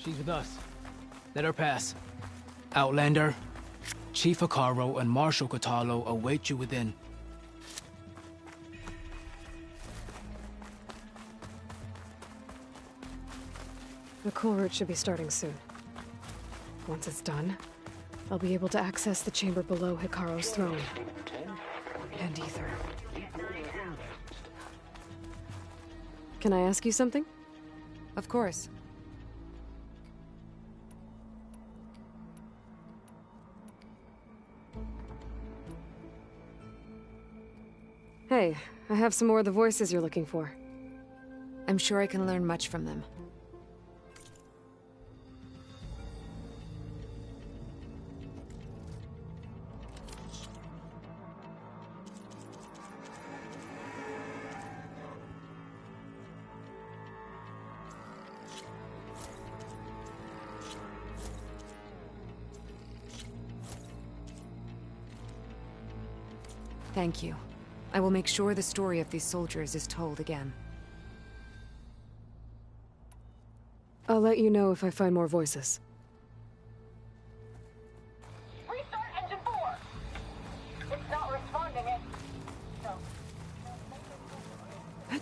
She's with us. Let her pass. Outlander, Chief Hekarro and Marshal Kotallo await you within. The cool route should be starting soon. Once it's done, I'll be able to access the chamber below Hekarro's throne. And Ether. Can I ask you something? Of course. Hey, I have some more of the voices you're looking for. I'm sure I can learn much from them. Thank you. I will make sure the story of these soldiers is told again. I'll let you know if I find more voices. Restart engine 4! It's not responding it. So...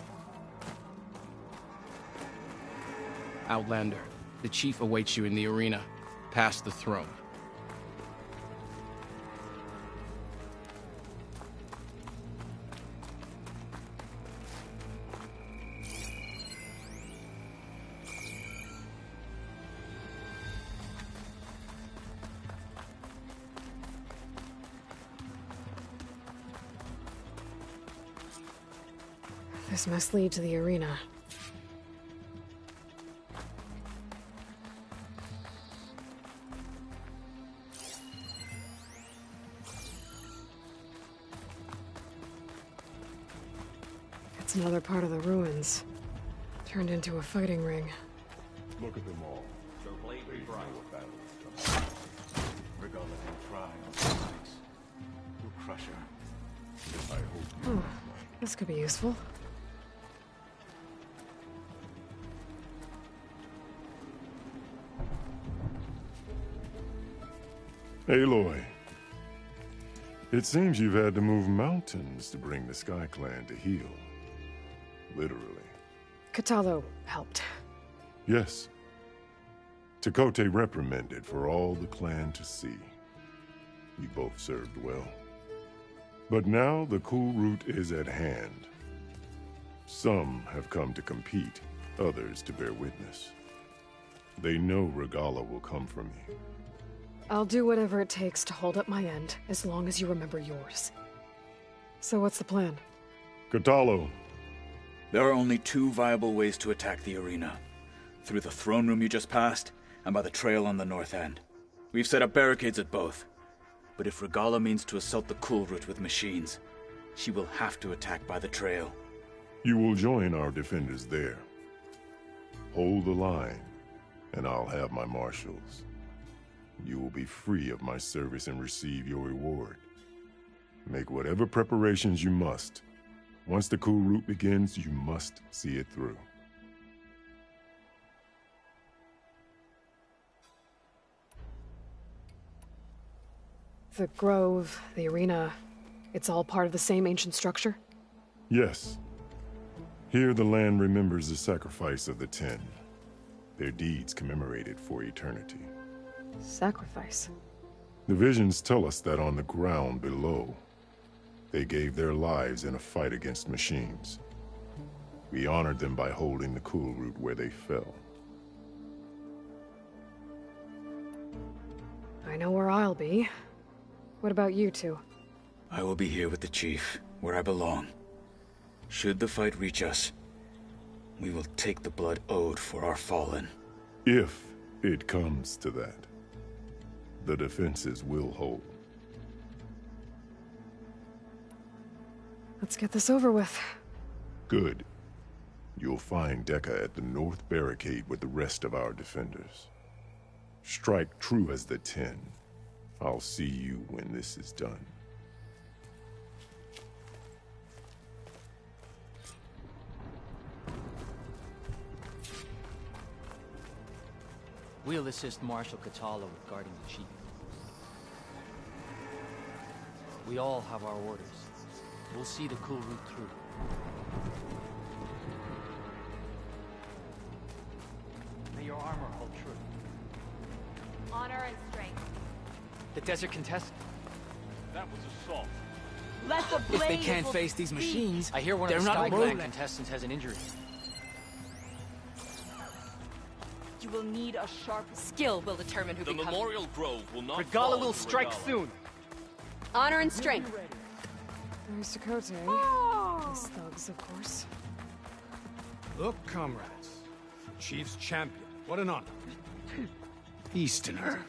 Outlander, the Chief awaits you in the arena, past the throne. This must lead to the arena. It's another part of the ruins. Turned into a fighting ring. Look at them all. Their blade battles. Regala can try on the fights. You'll crush her. I hope you. This could be useful. Aloy. It seems you've had to move mountains to bring the Sky Clan to heal. Literally. Kotallo helped. Yes. Tekotteh reprimanded for all the clan to see. You both served well. But now the cool route is at hand. Some have come to compete, others to bear witness. They know Regalla will come for me. I'll do whatever it takes to hold up my end, as long as you remember yours. So what's the plan? Kotallo. There are only two viable ways to attack the arena. Through the throne room you just passed, and by the trail on the north end. We've set up barricades at both. But if Regalla means to assault the cool route with machines, she will have to attack by the trail. You will join our defenders there. Hold the line, and I'll have my marshals. You will be free of my service and receive your reward. Make whatever preparations you must. Once the cool route begins, you must see it through. The grove, the arena, it's all part of the same ancient structure? Yes. Here the land remembers the sacrifice of the Ten. Their deeds commemorated for eternity. Sacrifice? The visions tell us that on the ground below, they gave their lives in a fight against machines. We honored them by holding the cool route where they fell. I know where I'll be. What about you two? I will be here with the Chief, where I belong. Should the fight reach us, we will take the blood owed for our fallen. If it comes to that, the defenses will hold. Let's get this over with. Good. You'll find Dekka at the north barricade with the rest of our defenders. Strike true as the Ten. I'll see you when this is done. We'll assist Marshal Catalo with guarding the chief. We all have our orders. We'll see the cool route through. May your armor hold true. Honor and strength. The Desert Contest? That was assault. Let the blaze If they can't will face these speak. machines, I hear one they're of the not Sky Clan rolling. contestants has an injury. You will need a sharp skill will determine who The becomes. Memorial Grove will not Regala fall will to strike Regala. soon! Honor and strength. There's Tekote. These thugs, of course. Look, comrades. Chief's champion. What an honor. Easterner.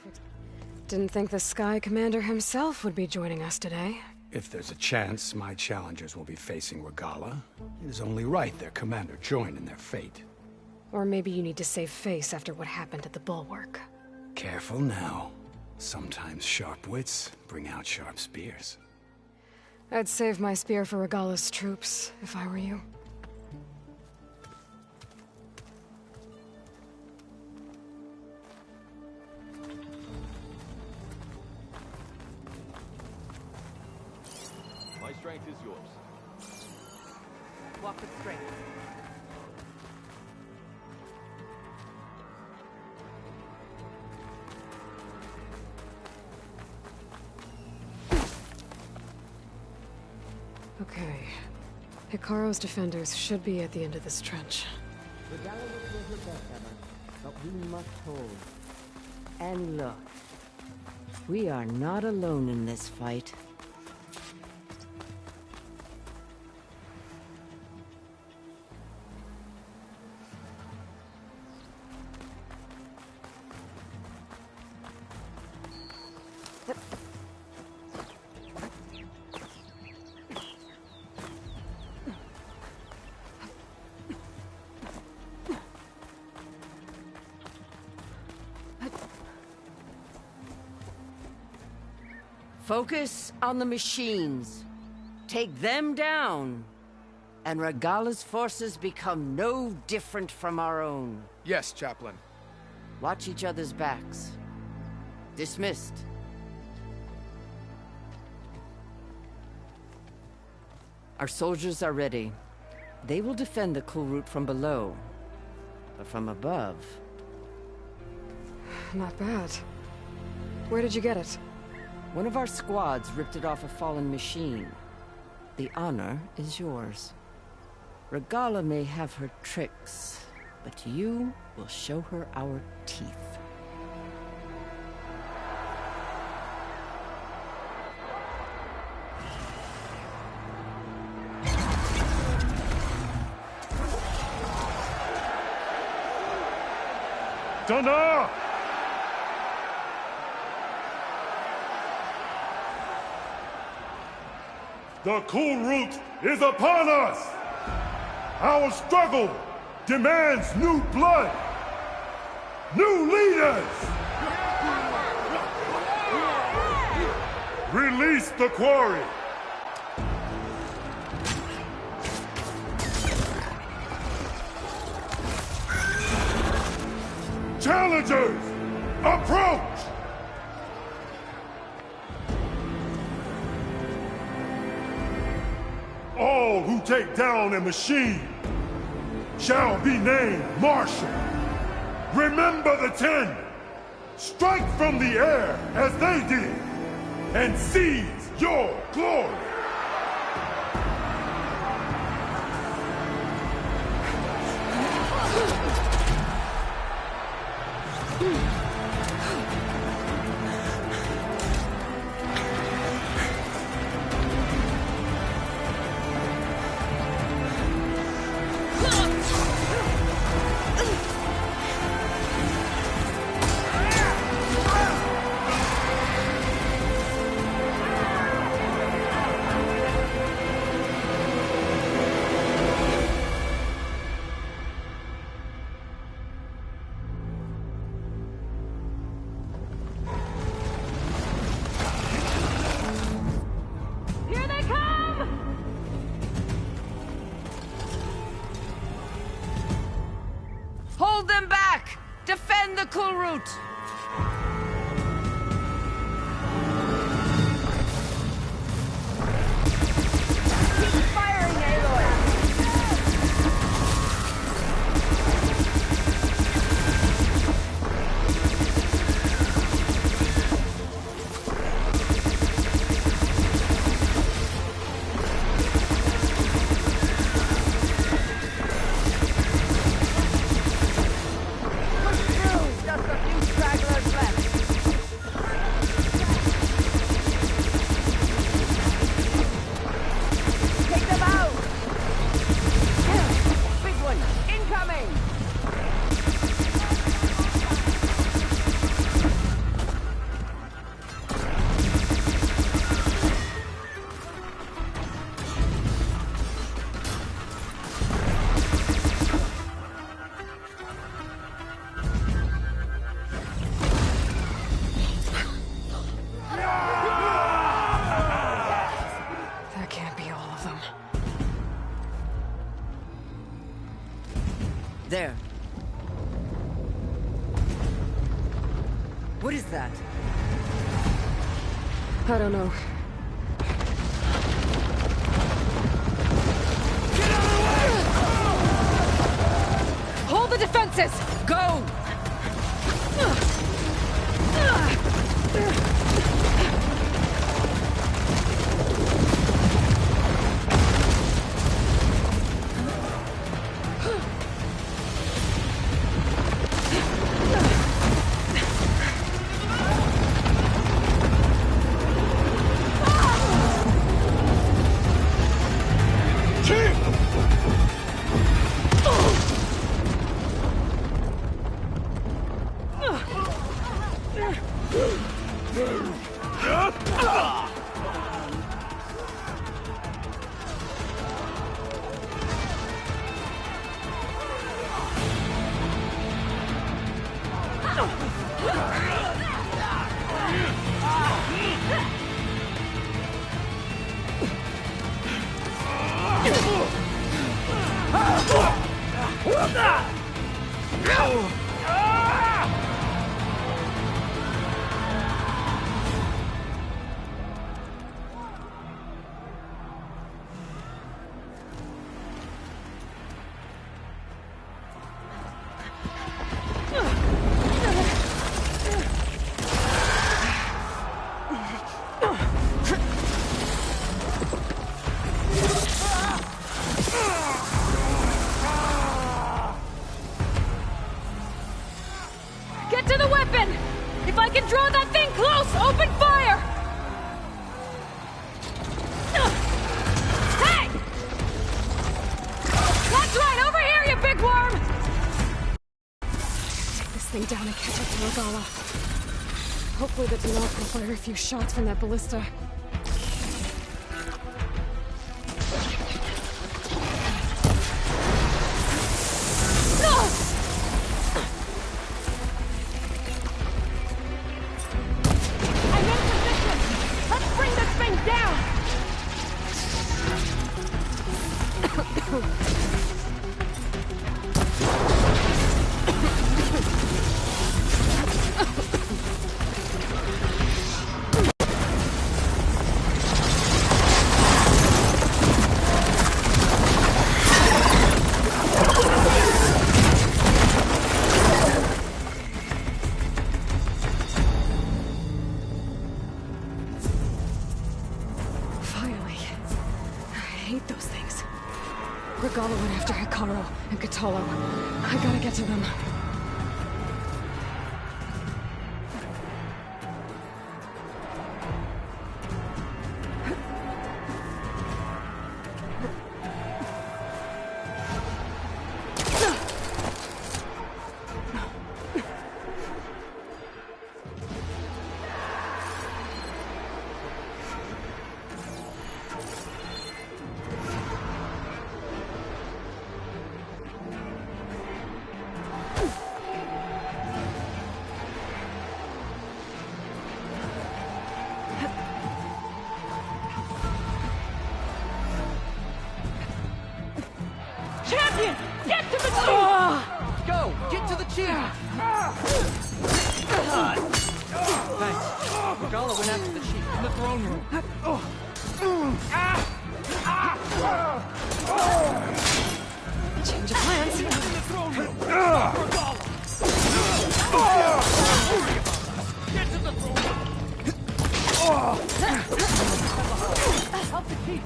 Didn't think the Sky Commander himself would be joining us today. If there's a chance my challengers will be facing Regala, it is only right their commander join in their fate. Or maybe you need to save face after what happened at the Bulwark. Careful now. Sometimes sharp wits bring out sharp spears. I'd save my spear for Regala's troops, if I were you. My strength is yours. Walk with strength. Okay. Hikaro's defenders should be at the end of this trench. Regala will do her best, Emma, but we must hold. And look, we are not alone in this fight. Focus on the machines. Take them down. And Regala's forces become no different from our own. Yes, Chaplain. Watch each other's backs. Dismissed. Our soldiers are ready. They will defend the cool route from below. But from above... Not bad. Where did you get it? One of our squads ripped it off a fallen machine. The honor is yours. Regala may have her tricks, but you will show her our teeth. Dana! The cool route is upon us! Our struggle demands new blood! New leaders! Release the quarry! Challengers, approach! All who take down a machine shall be named Marshal. Remember the 10. Strike from the air as they did, and seize your glory. the cool route! Keep firing, Aloy! That can't be all of them. There. What is that? I don't know. Hold the defenses! Go! Get to the weapon! If I can draw that thing close, open fire! Hey! That's right, over here, you big worm! Take this thing down and catch up to Regalla. Hopefully the Tenakth can fire a few shots from that ballista. Regalla went after Hekarro and Kotallo. I gotta get to them. Champion! Get to the team! go! Get to the chief! Thanks. Regala went after the chief in the throne room. Change of plans. In the throne room! Regala! Get to the throne room! Help the chief!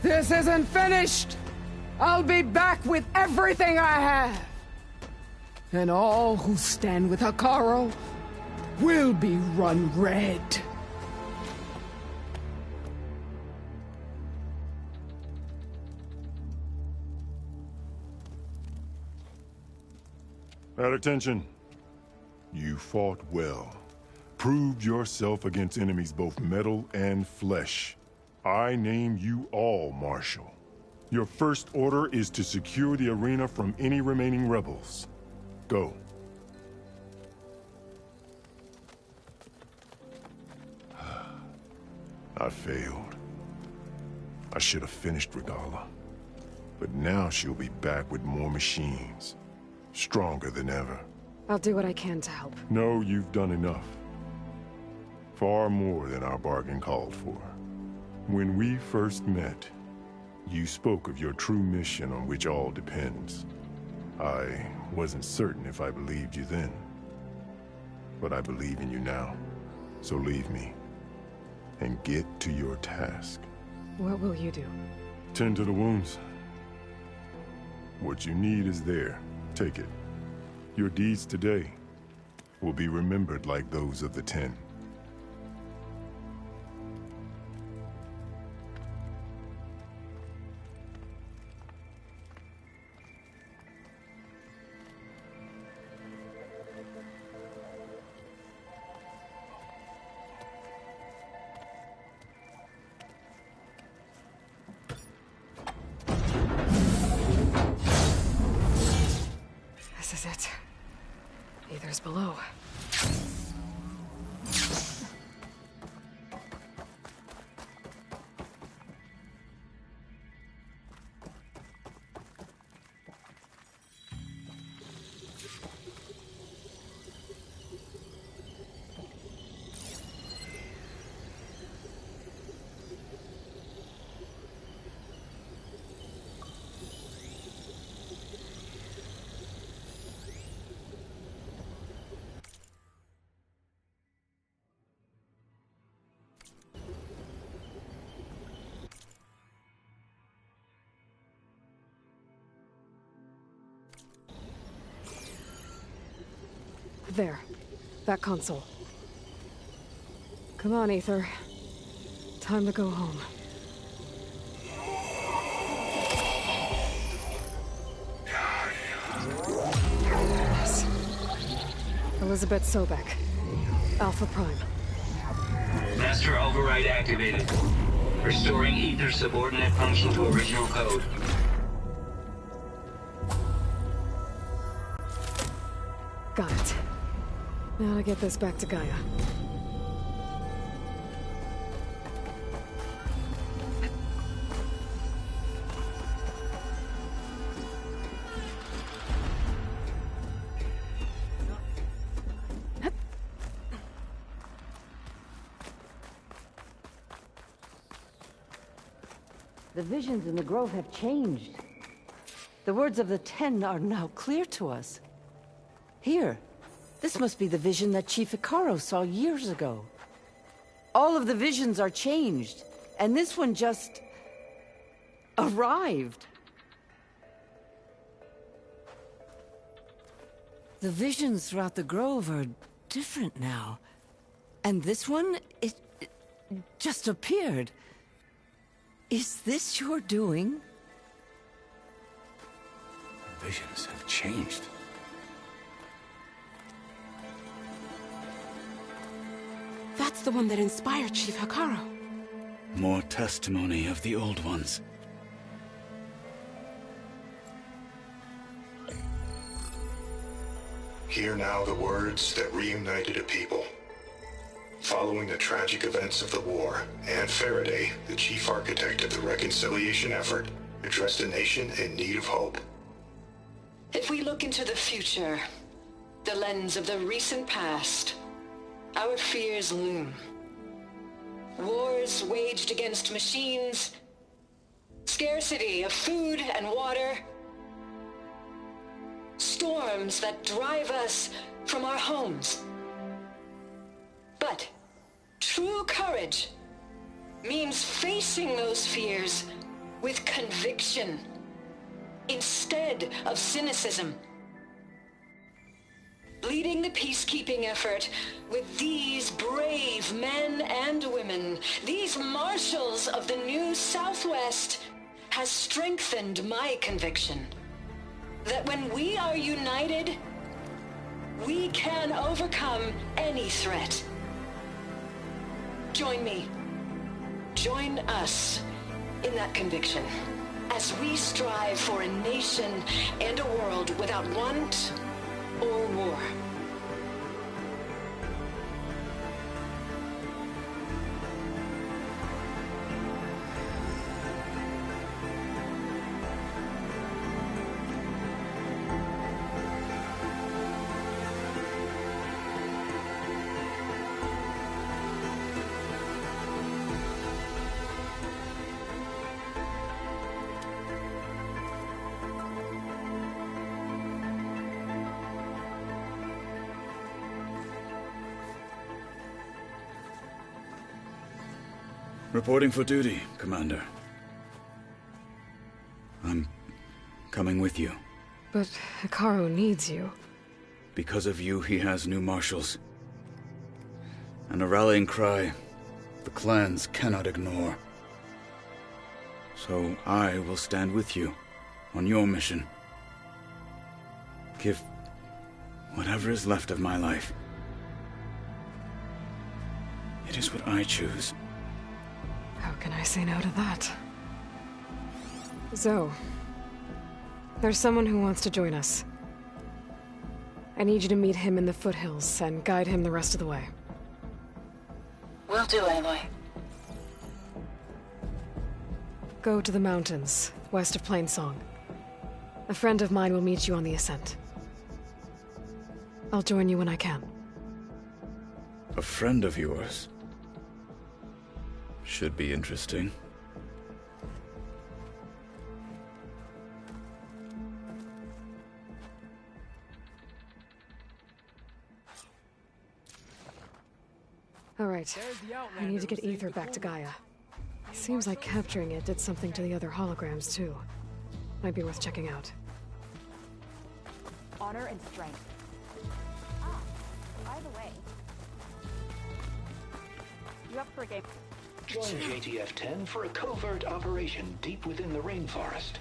This isn't finished! I'll be back with everything I have! And all who stand with Hekarro will be run red. At attention. You fought well. Proved yourself against enemies both metal and flesh. I name you all Marshal. Your first order is to secure the arena from any remaining rebels. Go. I failed. I should have finished Regala. But now she'll be back with more machines. Stronger than ever. I'll do what I can to help. No, you've done enough. Far more than our bargain called for. When we first met, you spoke of your true mission on which all depends. I wasn't certain if I believed you then. But I believe in you now. So leave me. And get to your task. What will you do? Tend to the wounds. What you need is there. Take it. Your deeds today will be remembered like those of the Ten. This is it. Aether's below. There. That console. Come on, Aether. Time to go home. Yes. Elizabeth Sobek. Alpha Prime. Master override activated. Restoring Aether's subordinate function to original code. Got it. Now to get this back to Gaia. The visions in the Grove have changed. The words of the Ten are now clear to us. Here, this must be the vision that Chief Hekarro saw years ago. All of the visions are changed, and this one just arrived. The visions throughout the Grove are different now. And this one, it just appeared. Is this your doing? Visions have changed. That's the one that inspired Chief Hekarro. More testimony of the old ones. Hear now the words that reunited a people. Following the tragic events of the war, Anne Faraday, the chief architect of the reconciliation effort, addressed a nation in need of hope. If we look into the future, the lens of the recent past, our fears loom. Wars waged against machines, scarcity of food and water, storms that drive us from our homes. But true courage means facing those fears with conviction instead of cynicism. Leading the peacekeeping effort with these brave men and women, these marshals of the new Southwest, has strengthened my conviction that when we are united, we can overcome any threat. Join me. Join us in that conviction as we strive for a nation and a world without want or war. Reporting for duty, Commander. I'm coming with you. But Hekarro needs you. Because of you, he has new marshals. And a rallying cry the clans cannot ignore. So I will stand with you on your mission. Give whatever is left of my life. It is what I choose. How can I say no to that? Zoe, there's someone who wants to join us. I need you to meet him in the foothills and guide him the rest of the way. Will do, Aloy. Go to the mountains, west of Plainsong. A friend of mine will meet you on the ascent. I'll join you when I can. A friend of yours? Should be interesting. All right. I need to get Ether back to Gaia. Seems like capturing it did something to the other holograms, too. Might be worth checking out. Honor and strength. Ah, by the way. You up for a game? Join JTF-10 for a covert operation deep within the rainforest.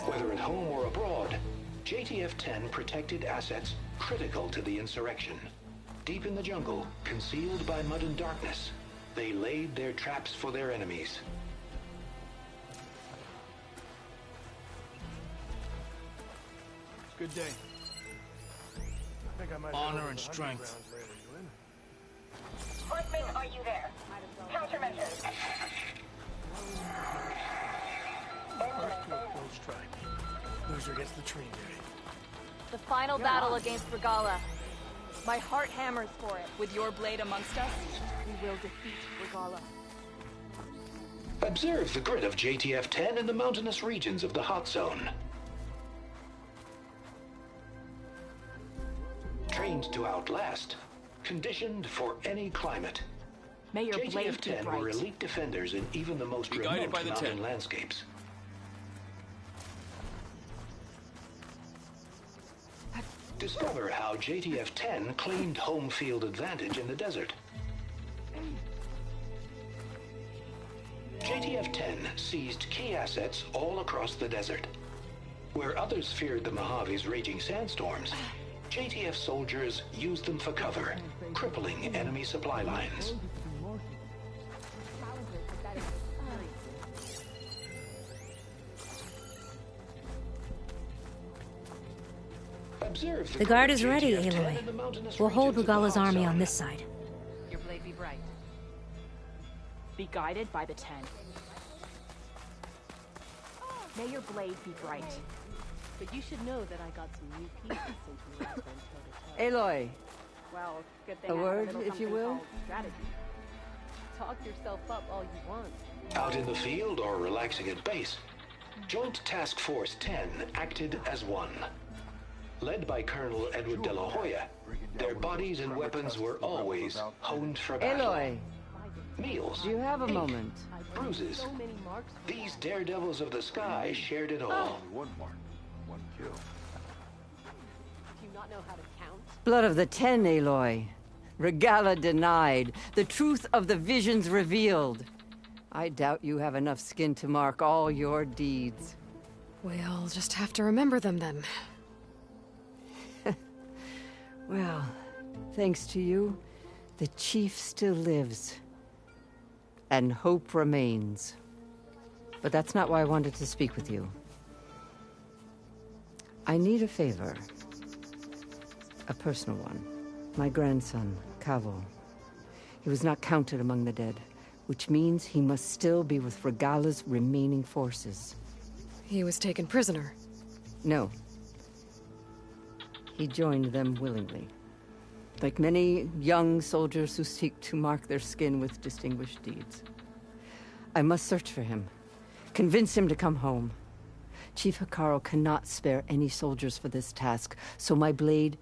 Whether at home or abroad, JTF-10 protected assets critical to the insurrection. Deep in the jungle, concealed by mud and darkness, they laid their traps for their enemies. Good day. Honor and strength. Horsemen, are you there? Countermeasures. Loser gets the train day. The final battle against Regalla. My heart hammers for it. With your blade amongst us, We will defeat Regala. Observe the grid of JTF-10 in the mountainous regions of the Hot Zone. Trained to outlast, conditioned for any climate. May your blade be JTF-10 were bright. elite defenders in even the most remote mountain landscapes. Discover how JTF-10 claimed home field advantage in the desert. JTF-10 seized key assets all across the desert. Where others feared the Mojave's raging sandstorms, JTF soldiers used them for cover, crippling enemy supply lines. Observe The guard is ready, Aloy. We'll hold Regala's army on this side. Your blade be bright. Be guided by the 10. May your blade be bright. But you should know that I got some new pieces since we last went toe-to-toe. Aloy, Well, good thing a I have word, little if you something will? called strategy. Talk yourself up all you want. Out in the field or relaxing at base, Joint Task Force 10 acted as one. Led by Colonel Edward De La Hoya, their bodies and weapons were always honed for battle. Aloy, Meals, do you have a ate, moment? bruises. So many marks. These daredevils of the sky shared it all. One mark, one kill. Do you not know how to count? Blood of the 10, Aloy. Regala denied. The truth of the visions revealed. I doubt you have enough skin to mark all your deeds. We'll just have to remember them then. Well, thanks to you, the Chief still lives. And hope remains. But that's not why I wanted to speak with you. I need a favor. A personal one. My grandson, Kavo. He was not counted among the dead, which means he must still be with Regala's remaining forces. He was taken prisoner. No. He joined them willingly. Like many young soldiers who seek to mark their skin with distinguished deeds. I must search for him. Convince him to come home. Chief Hekarro cannot spare any soldiers for this task, so my blade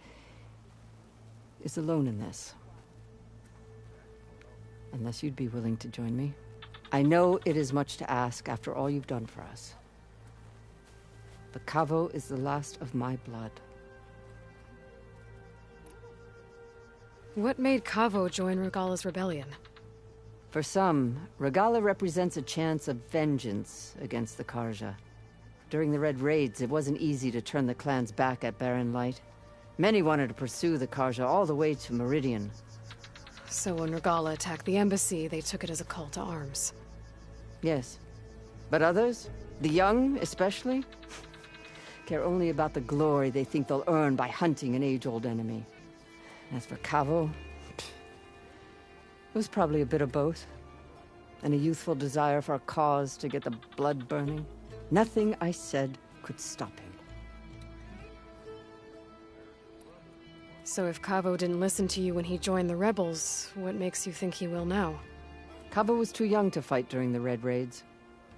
is alone in this. Unless you'd be willing to join me. I know it is much to ask after all you've done for us. But Kavo is the last of my blood. What made Kavo join Regala's rebellion? For some, Regala represents a chance of vengeance against the Carja. During the Red Raids, it wasn't easy to turn the clans back at Barren Light. Many wanted to pursue the Carja all the way to Meridian. So when Regala attacked the embassy, they took it as a call to arms. Yes. But others, the young especially, care only about the glory they think they'll earn by hunting an age-old enemy. As for Kavo, it was probably a bit of both. And a youthful desire for a cause to get the blood burning. Nothing I said could stop him. So if Kavo didn't listen to you when he joined the rebels, what makes you think he will now? Kavo was too young to fight during the Red Raids.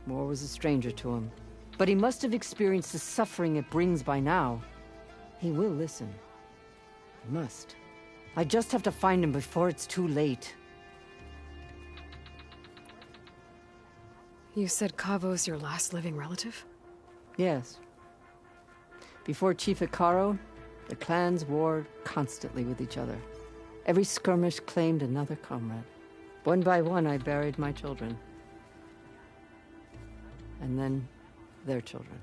War was a stranger to him. But he must have experienced the suffering it brings by now. He will listen. He must. I just have to find him before it's too late. You said Kavo's your last living relative? Yes. Before Chief Hekarro, the clans warred constantly with each other. Every skirmish claimed another comrade. One by one, I buried my children. And then, their children.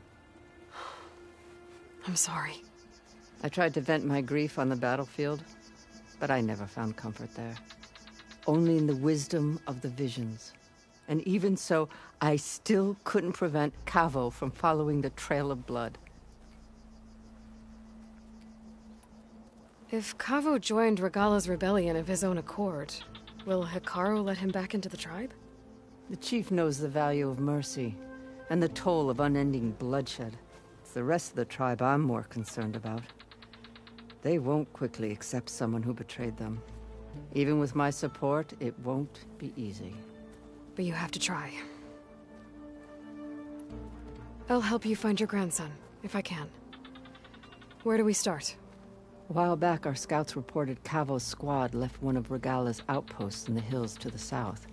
I'm sorry. I tried to vent my grief on the battlefield, but I never found comfort there. Only in the wisdom of the visions. And even so, I still couldn't prevent Kavo from following the trail of blood. If Kavo joined Regala's rebellion of his own accord, will Hekarro let him back into the tribe? The chief knows the value of mercy, and the toll of unending bloodshed. It's the rest of the tribe I'm more concerned about. They won't quickly accept someone who betrayed them. Even with my support, it won't be easy. But you have to try. I'll help you find your grandson, if I can. Where do we start? A while back, our scouts reported Cavo's squad left one of Regala's outposts in the hills to the south.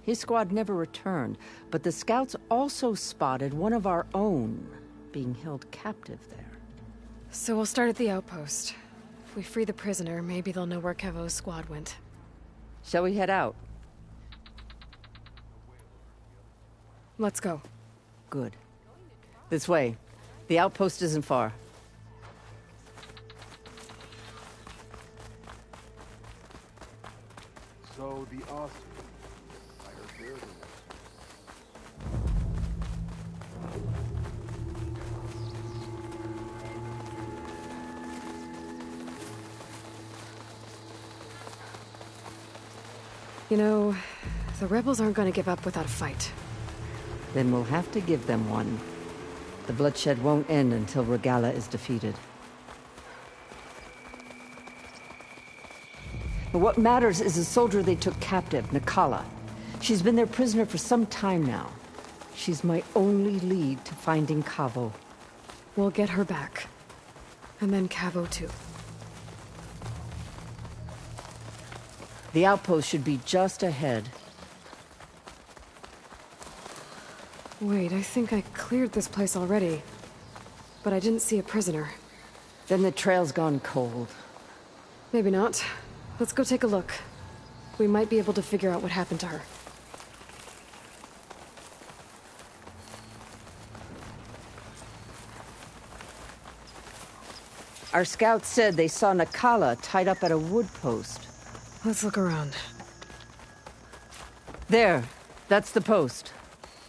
His squad never returned, but the scouts also spotted one of our own being held captive there. So we'll start at the outpost. If we free the prisoner, maybe they'll know where Cavo's squad went. Shall we head out? Let's go. Good. This way. The outpost isn't far. So the Osprey. I heard there's a You know, the rebels aren't going to give up without a fight. Then we'll have to give them one. The bloodshed won't end until Regala is defeated. But what matters is the soldier they took captive, Nakala. She's been their prisoner for some time now. She's my only lead to finding Cavo. We'll get her back. And then Cavo too. The outpost should be just ahead. Wait, I think I cleared this place already. But I didn't see a prisoner. Then the trail's gone cold. Maybe not. Let's go take a look. We might be able to figure out what happened to her. Our scouts said they saw Nakala tied up at a wood post. Let's look around. There. That's the post.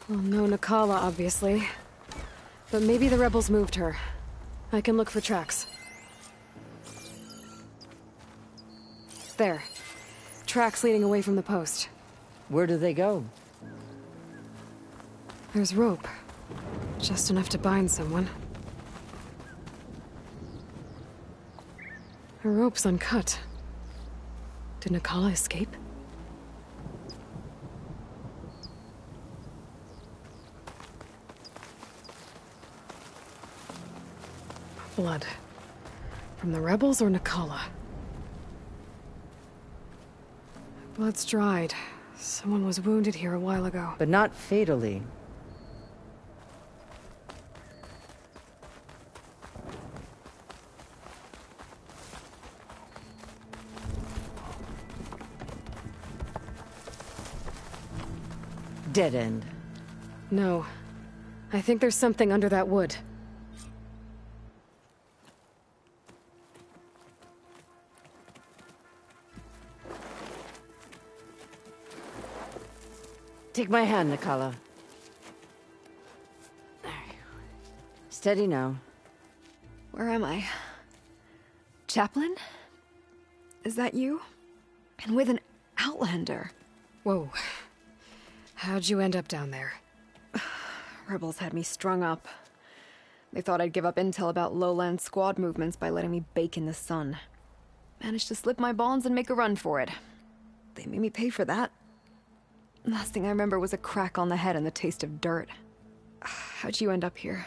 Well, no Nakala, obviously. But maybe the rebels moved her. I can look for tracks. There. Tracks leading away from the post. Where do they go? There's rope. Just enough to bind someone. The rope's uncut. Did Nakala escape? Blood. From the rebels or Nakala? Blood's dried. Someone was wounded here a while ago. But not fatally. Dead end. No. I think there's something under that wood. Take my hand, Nakala. Steady now. Where am I? Chaplain? Is that you? And with an Outlander. Whoa. How'd you end up down there? Rebels had me strung up. They thought I'd give up intel about lowland squad movements by letting me bake in the sun. Managed to slip my bonds and make a run for it. They made me pay for that. Last thing I remember was a crack on the head and the taste of dirt. How'd you end up here?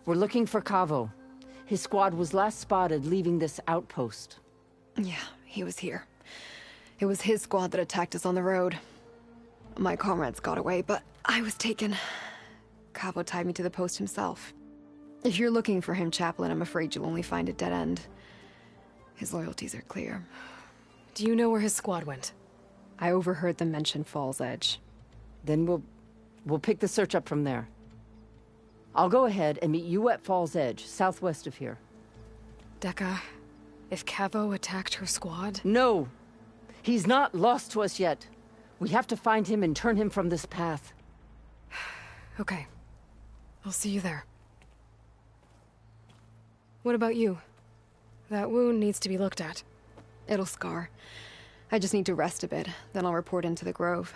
We're looking for Cavo. His squad was last spotted leaving this outpost. Yeah, he was here. It was his squad that attacked us on the road. My comrades got away, but I was taken. Cavo tied me to the post himself. If you're looking for him, Chaplain, I'm afraid you'll only find a dead end. His loyalties are clear. Do you know where his squad went? I overheard them mention Fall's Edge. Then we'll pick the search up from there. I'll go ahead and meet you at Fall's Edge, southwest of here. Dekka, if Cavo attacked her squad? No! He's not lost to us yet. We have to find him and turn him from this path. Okay. I'll see you there. What about you? That wound needs to be looked at. It'll scar. I just need to rest a bit, then I'll report into the Grove.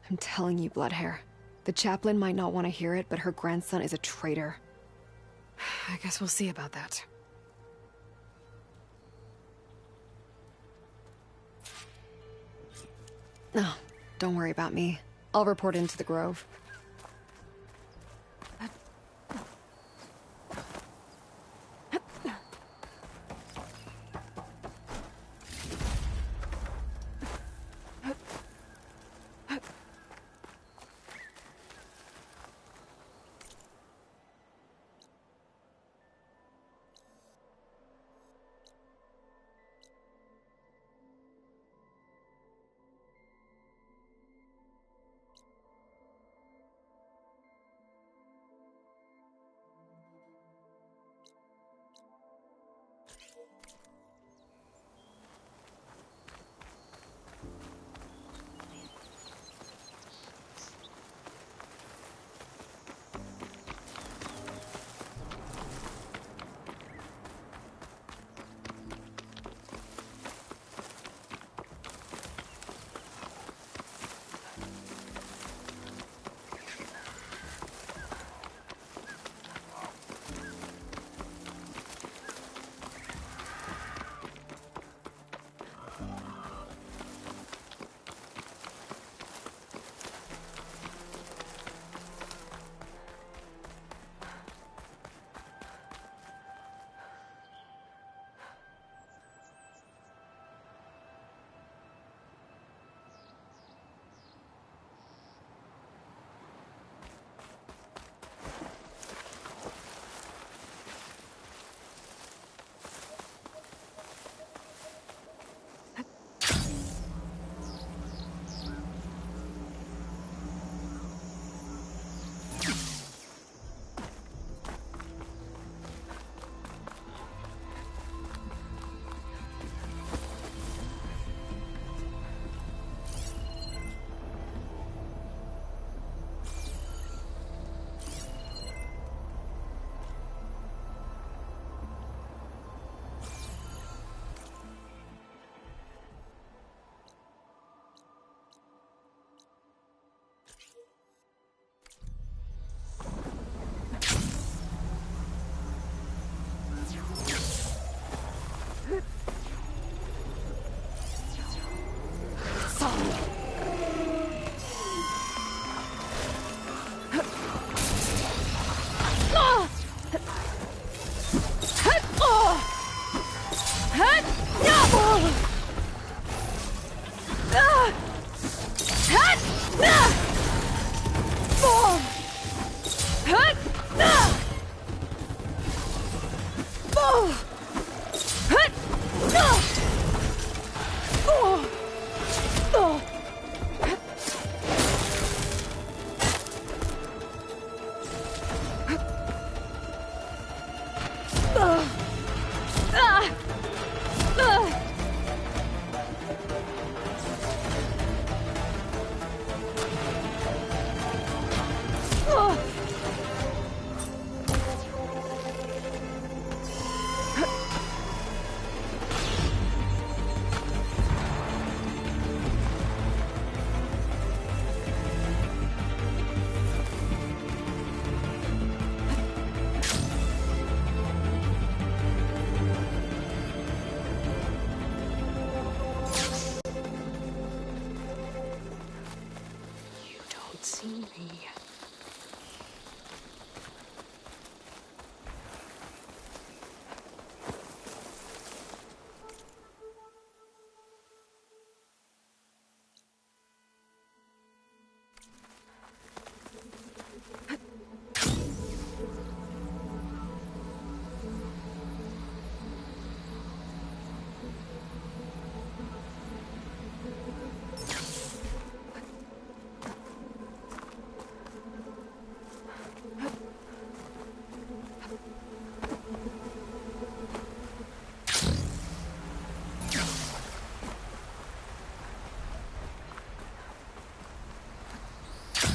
I'm telling you, Bloodhair. The chaplain might not want to hear it, but her grandson is a traitor. I guess we'll see about that. No, don't worry about me. I'll report into the Grove.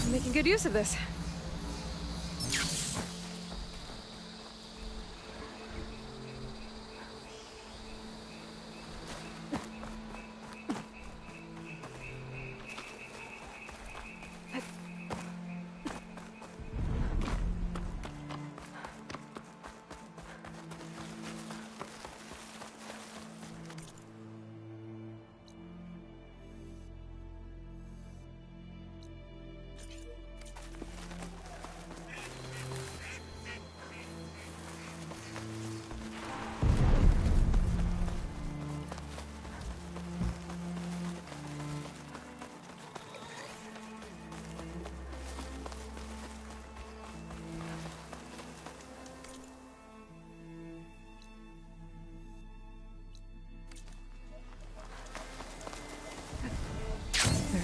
I'm making good use of this.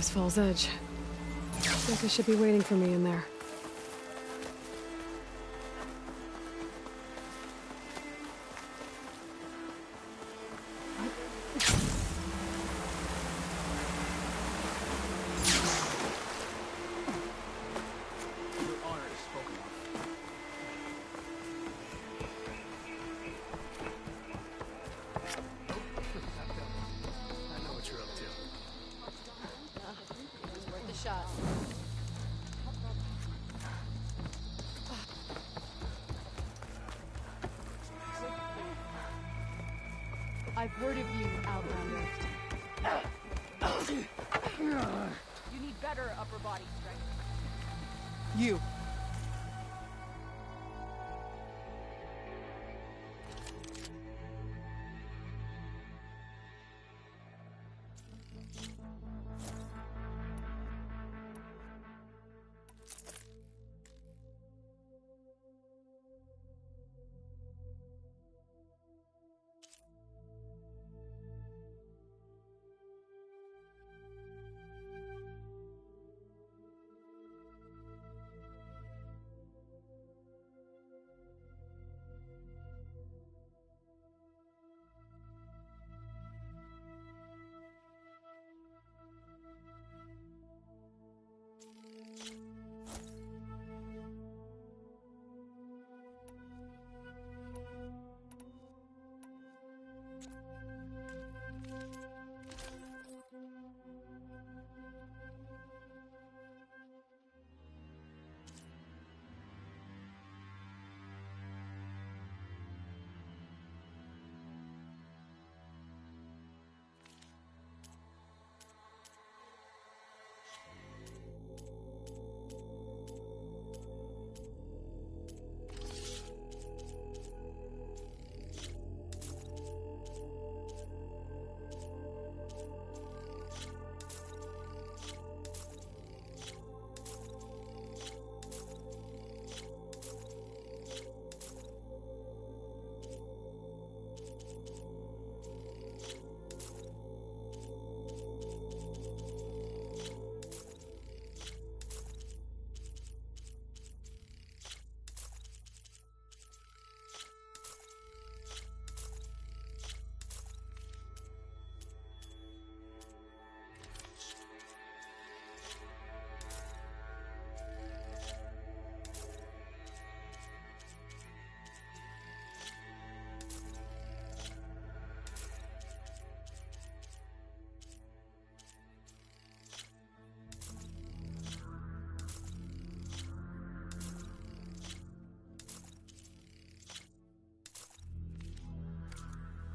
There's Fall's Edge. Becca should be waiting for me in there. I've heard of you, Outlander. You need better upper body strength. You.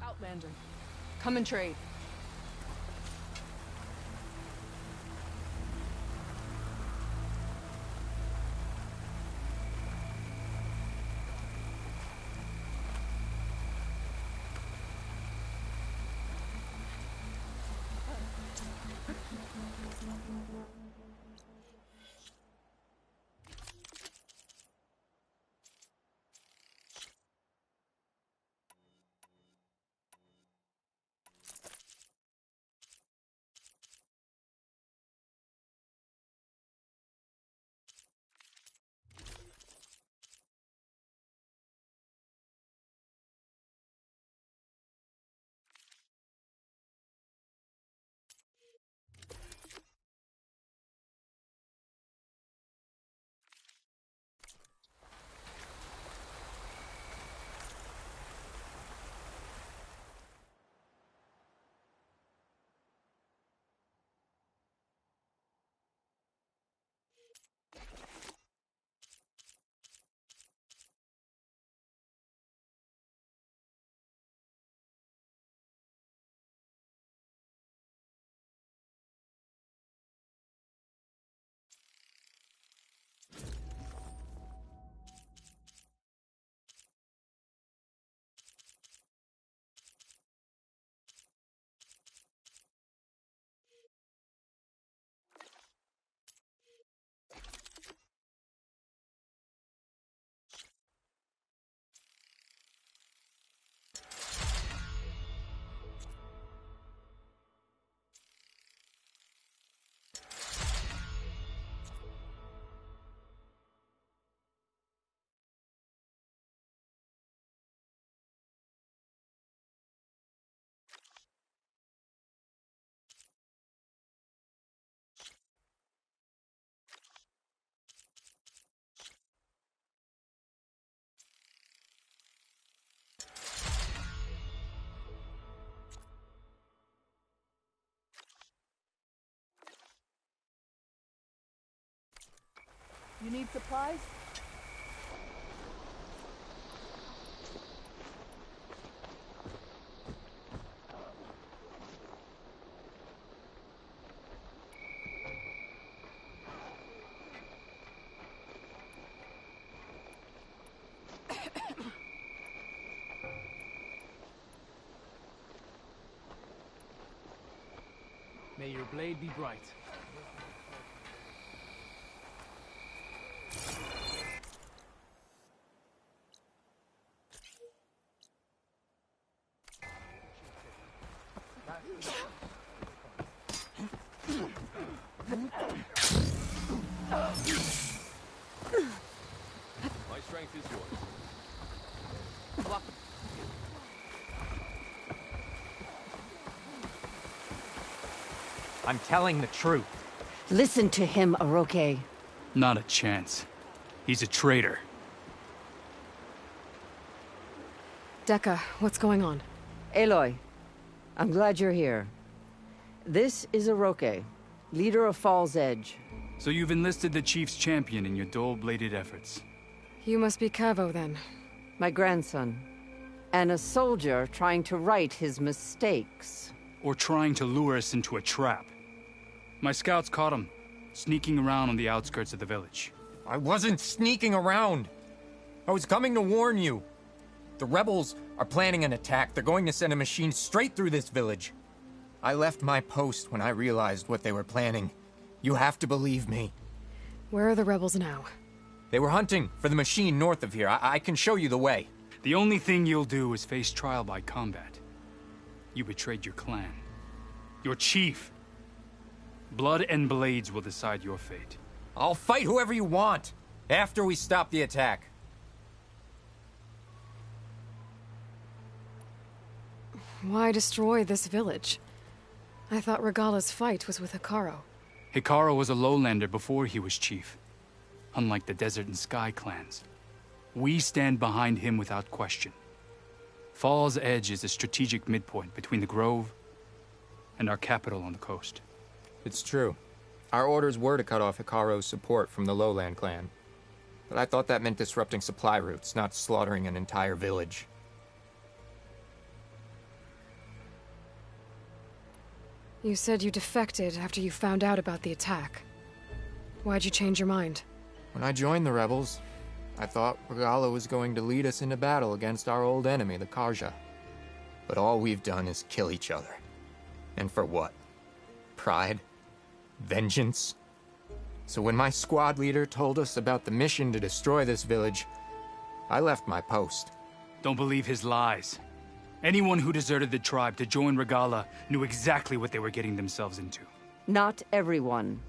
Outlander, come and trade. You need supplies? May your blade be bright. My strength is yours. I'm telling the truth. Listen to him, Oroke. Not a chance. He's a traitor. Dekka, what's going on? Aloy, I'm glad you're here. This is Oroke, leader of Fall's Edge. So you've enlisted the Chief's champion in your dull-bladed efforts. You must be Cavo, then. My grandson. And a soldier trying to right his mistakes. Or trying to lure us into a trap. My scouts caught him, sneaking around on the outskirts of the village. I wasn't sneaking around. I was coming to warn you. The rebels are planning an attack. They're going to send a machine straight through this village. I left my post when I realized what they were planning. You have to believe me. Where are the rebels now? They were hunting for the machine north of here. I can show you the way. The only thing you'll do is face trial by combat. You betrayed your clan. Your chief. Blood and blades will decide your fate. I'll fight whoever you want, after we stop the attack. Why destroy this village? I thought Regala's fight was with Hekarro. Hekarro was a lowlander before he was chief. Unlike the Desert and Sky clans. We stand behind him without question. Fall's Edge is a strategic midpoint between the Grove and our capital on the coast. It's true. Our orders were to cut off Hekarro's support from the Lowland clan. But I thought that meant disrupting supply routes, not slaughtering an entire village. You said you defected after you found out about the attack. Why'd you change your mind? When I joined the rebels, I thought Regala was going to lead us into battle against our old enemy, the Carja. But all we've done is kill each other. And for what? Pride? Vengeance? So when my squad leader told us about the mission to destroy this village, I left my post. Don't believe his lies. Anyone who deserted the tribe to join Regala knew exactly what they were getting themselves into. Not everyone.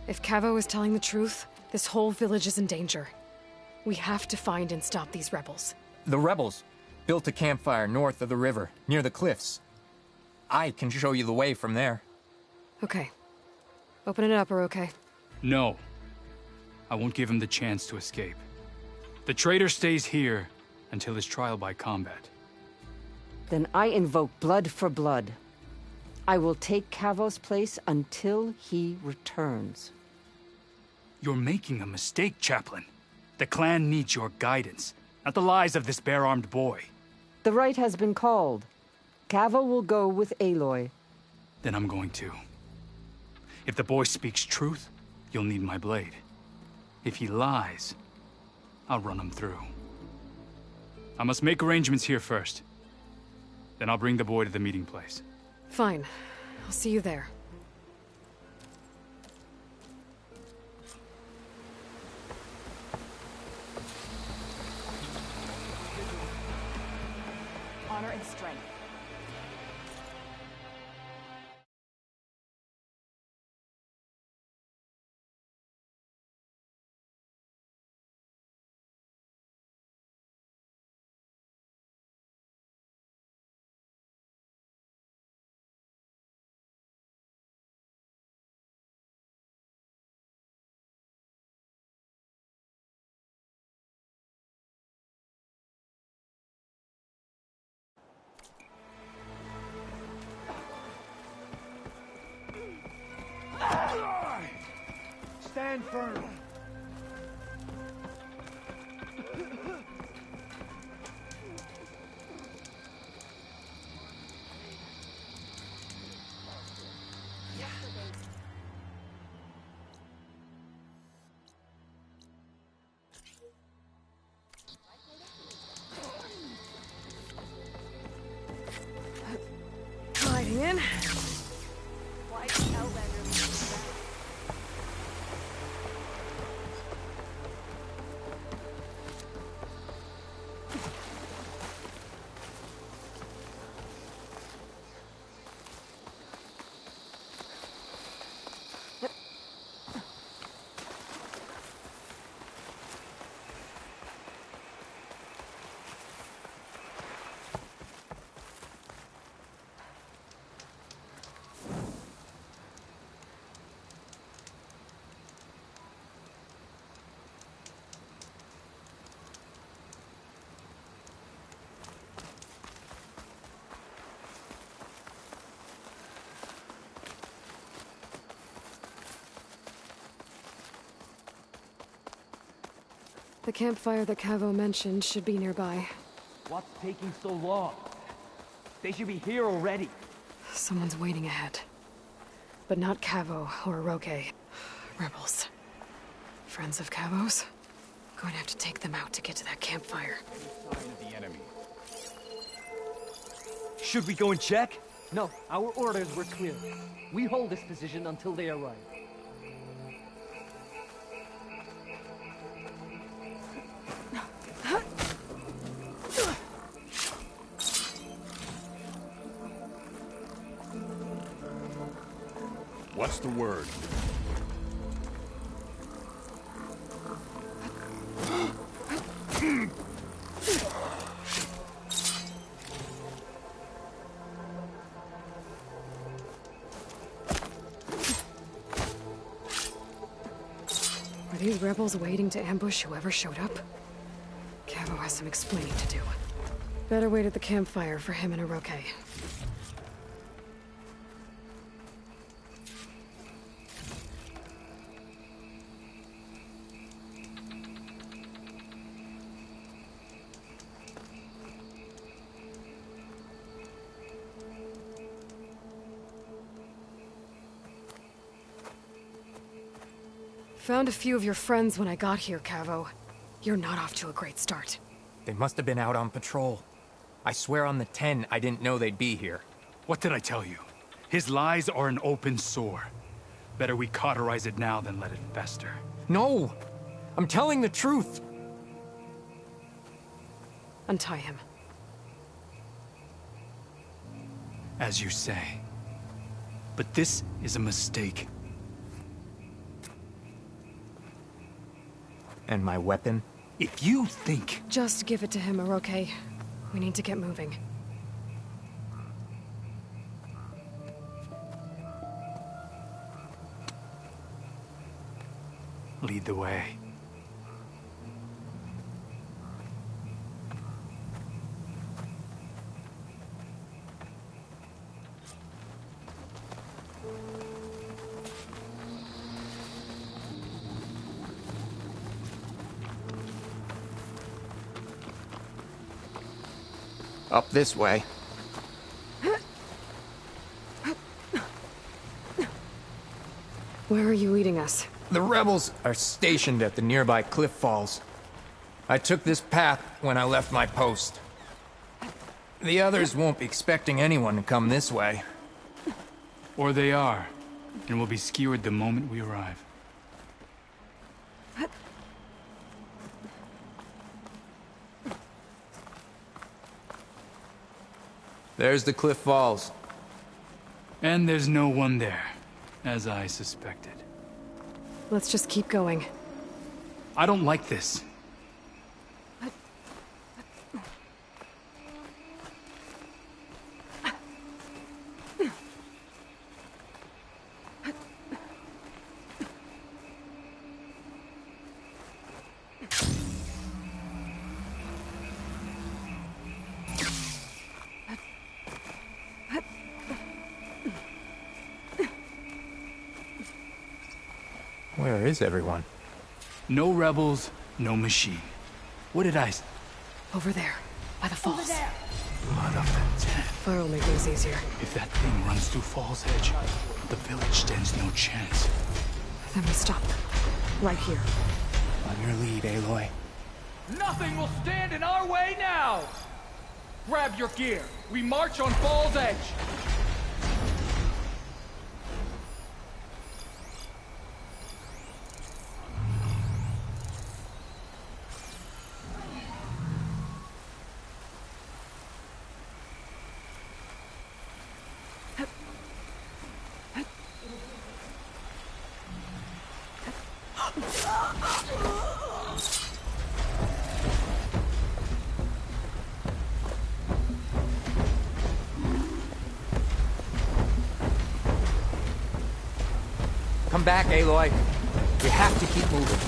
If Cavo is telling the truth, this whole village is in danger. We have to find and stop these rebels. The rebels built a campfire north of the river, near the cliffs. I can show you the way from there. Okay. Open it up, Oroke. No. I won't give him the chance to escape. The traitor stays here until his trial by combat. Then I invoke blood for blood. I will take Cavo's place until he returns. You're making a mistake, Chaplain. The clan needs your guidance, not the lies of this bare-armed boy. The right has been called. Cavo will go with Aloy. Then I'm going to. If the boy speaks truth, you'll need my blade. If he lies, I'll run him through. I must make arrangements here first. Then I'll bring the boy to the meeting place. Fine. I'll see you there. Honor and strength. Stand firm. Gliding in. Why did Outlander leave us back? The campfire that Cavo mentioned should be nearby. What's taking so long? They should be here already. Someone's waiting ahead. But not Cavo or Oroke. Rebels. Friends of Cavo's? Going to have to take them out to get to that campfire. The enemy. Should we go and check? No, our orders were clear. We hold this position until they arrive. What's the word? Are these rebels waiting to ambush whoever showed up? Cavo has some explaining to do. Better wait at the campfire for him and Oroke. Found a few of your friends when I got here, Cavo. You're not off to a great start. They must have been out on patrol. I swear on the 10, I didn't know they'd be here. What did I tell you? His lies are an open sore. Better we cauterize it now than let it fester. No! I'm telling the truth! Untie him. As you say. But this is a mistake. And my weapon? If you think... Just give it to him, Oroke. We need to get moving. Lead the way. Up this way. Where are you leading us? The rebels are stationed at the nearby cliff falls. I took this path when I left my post. The others won't be expecting anyone to come this way. Or they are, and will be skewered the moment we arrive. There's the cliff falls. And there's no one there, as I suspected. Let's just keep going. I don't like this. Where is everyone? No rebels, no machine. What did I... Over there, by the falls. Blood of the Ten. Fire'll make things easier. If that thing runs through Falls Edge, the village stands no chance. Then we stop them. Right here. On your lead, Aloy. Nothing will stand in our way now! Grab your gear. We march on Falls Edge. Come back, Aloy. We have to keep moving.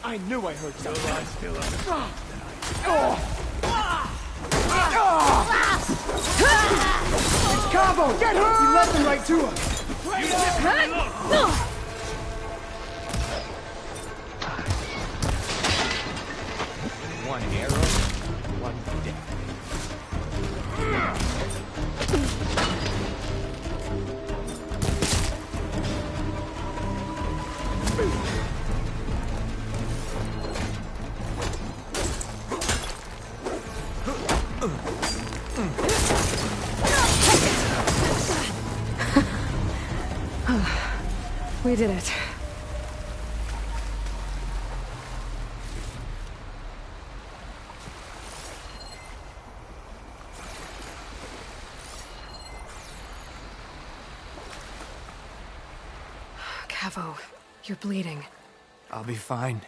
I knew I heard something. Still alive. It's Cabo! Get her! He led them right to us. One arrow, one death. We did it. Cavo, you're bleeding. I'll be fine.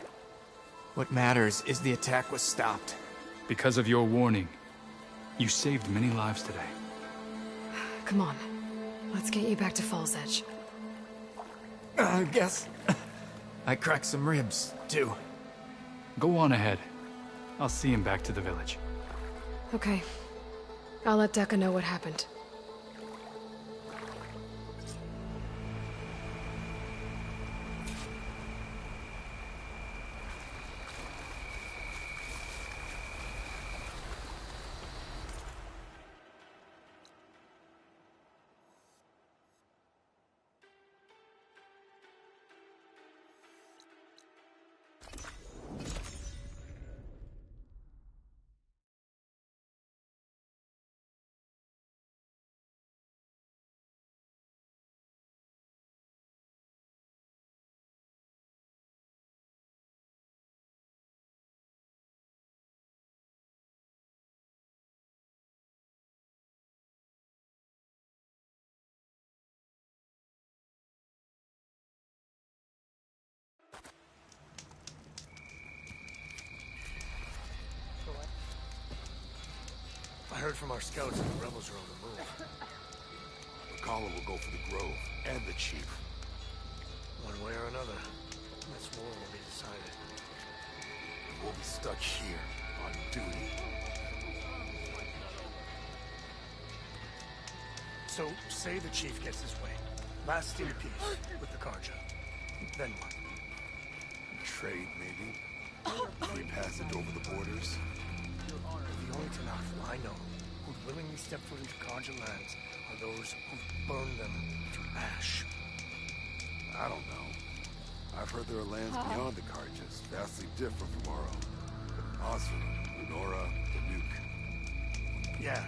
What matters is the attack was stopped. Because of your warning, you saved many lives today. Come on. Let's get you back to Falls Edge. I guess I cracked some ribs, too. Go on ahead. I'll see him back to the village. Okay. I'll let Dekka know what happened. heard from our scouts that the rebels are on the move. Regalla will go for the Grove and the Chief. One way or another, this war will be decided. And we'll be stuck here, on duty. So, say the Chief gets his way. Lasting peace with the Karja. Then what? Trade, maybe? Free passage over the borders? The only Tenakth I know who'd willingly step foot into Karja lands are those who burn them to ash. I don't know. I've heard there are lands beyond the Karjas, vastly different from our own. Osra, Nora, Danuk. Yeah,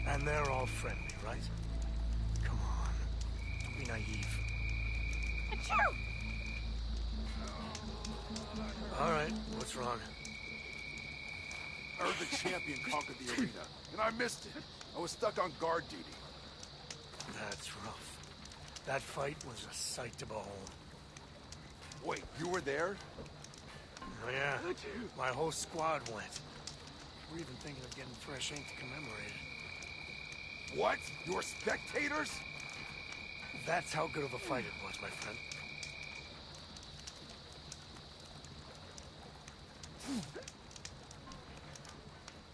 and they're all friendly, right? Come on, don't be naive. Achoo! All right, what's wrong? I heard the champion conquered the arena, and I missed it. I was stuck on guard duty. That's rough. That fight was a sight to behold. Wait, you were there? Oh yeah, my whole squad went. We're even thinking of getting fresh ink to commemorate it. What? You were spectators? That's how good of a fight it was, my friend.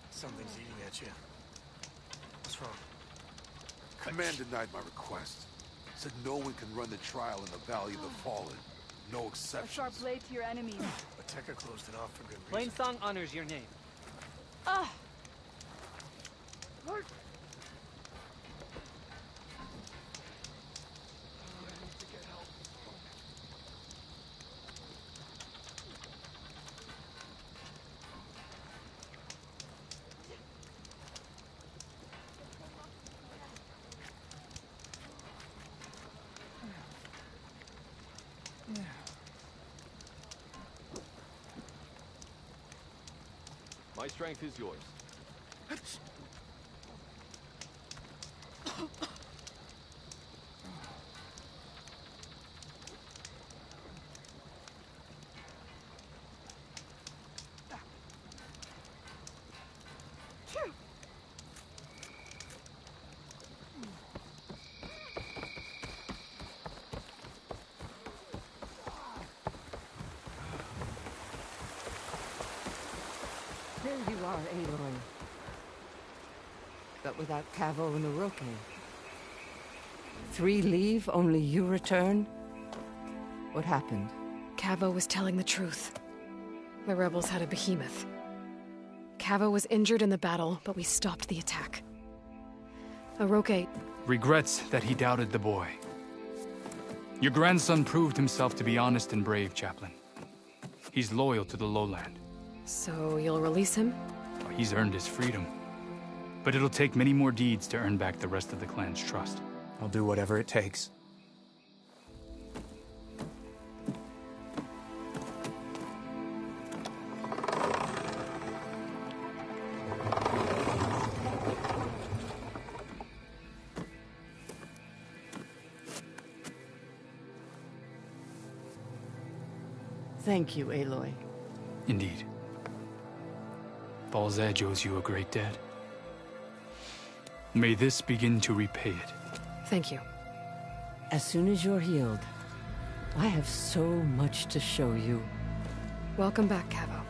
Something's eating at you. What's wrong? Command denied my request. Said no one can run the trial in the Valley of the Fallen. No A exceptions. sharp blade to your enemies. Ateka closed it off for good reason. Plain Song honors your name. Ah! My strength is yours. There you are, Aloy. But without Cavo and Oroke. 3 leave, only you return? What happened? Cavo was telling the truth. The rebels had a behemoth. Cavo was injured in the battle, but we stopped the attack. Oroke... Regrets that he doubted the boy. Your grandson proved himself to be honest and brave, Chaplain. He's loyal to the lowland. So you'll release him? He's earned his freedom. But it'll take many more deeds to earn back the rest of the clan's trust. I'll do whatever it takes. Thank you, Aloy. Indeed. Baal's Edge owes you a great debt. May this begin to repay it. Thank you. As soon as you're healed, I have so much to show you. Welcome back, Cavo.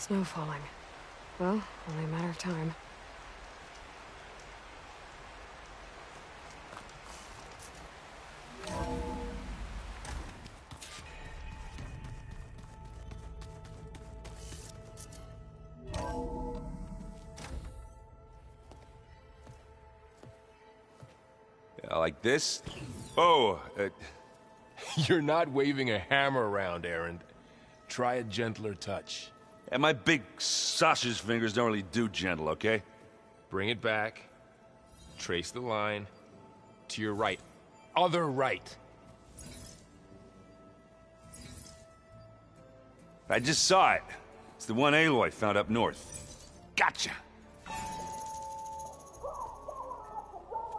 Snow falling. Well, only a matter of time. Yeah, like this? Oh, You're not waving a hammer around, Erend. Try a gentler touch. and my big sausage fingers don't really do gentle, okay? Bring it back. Trace the line. To your right. Other right. I just saw it. It's the one Aloy found up north. Gotcha!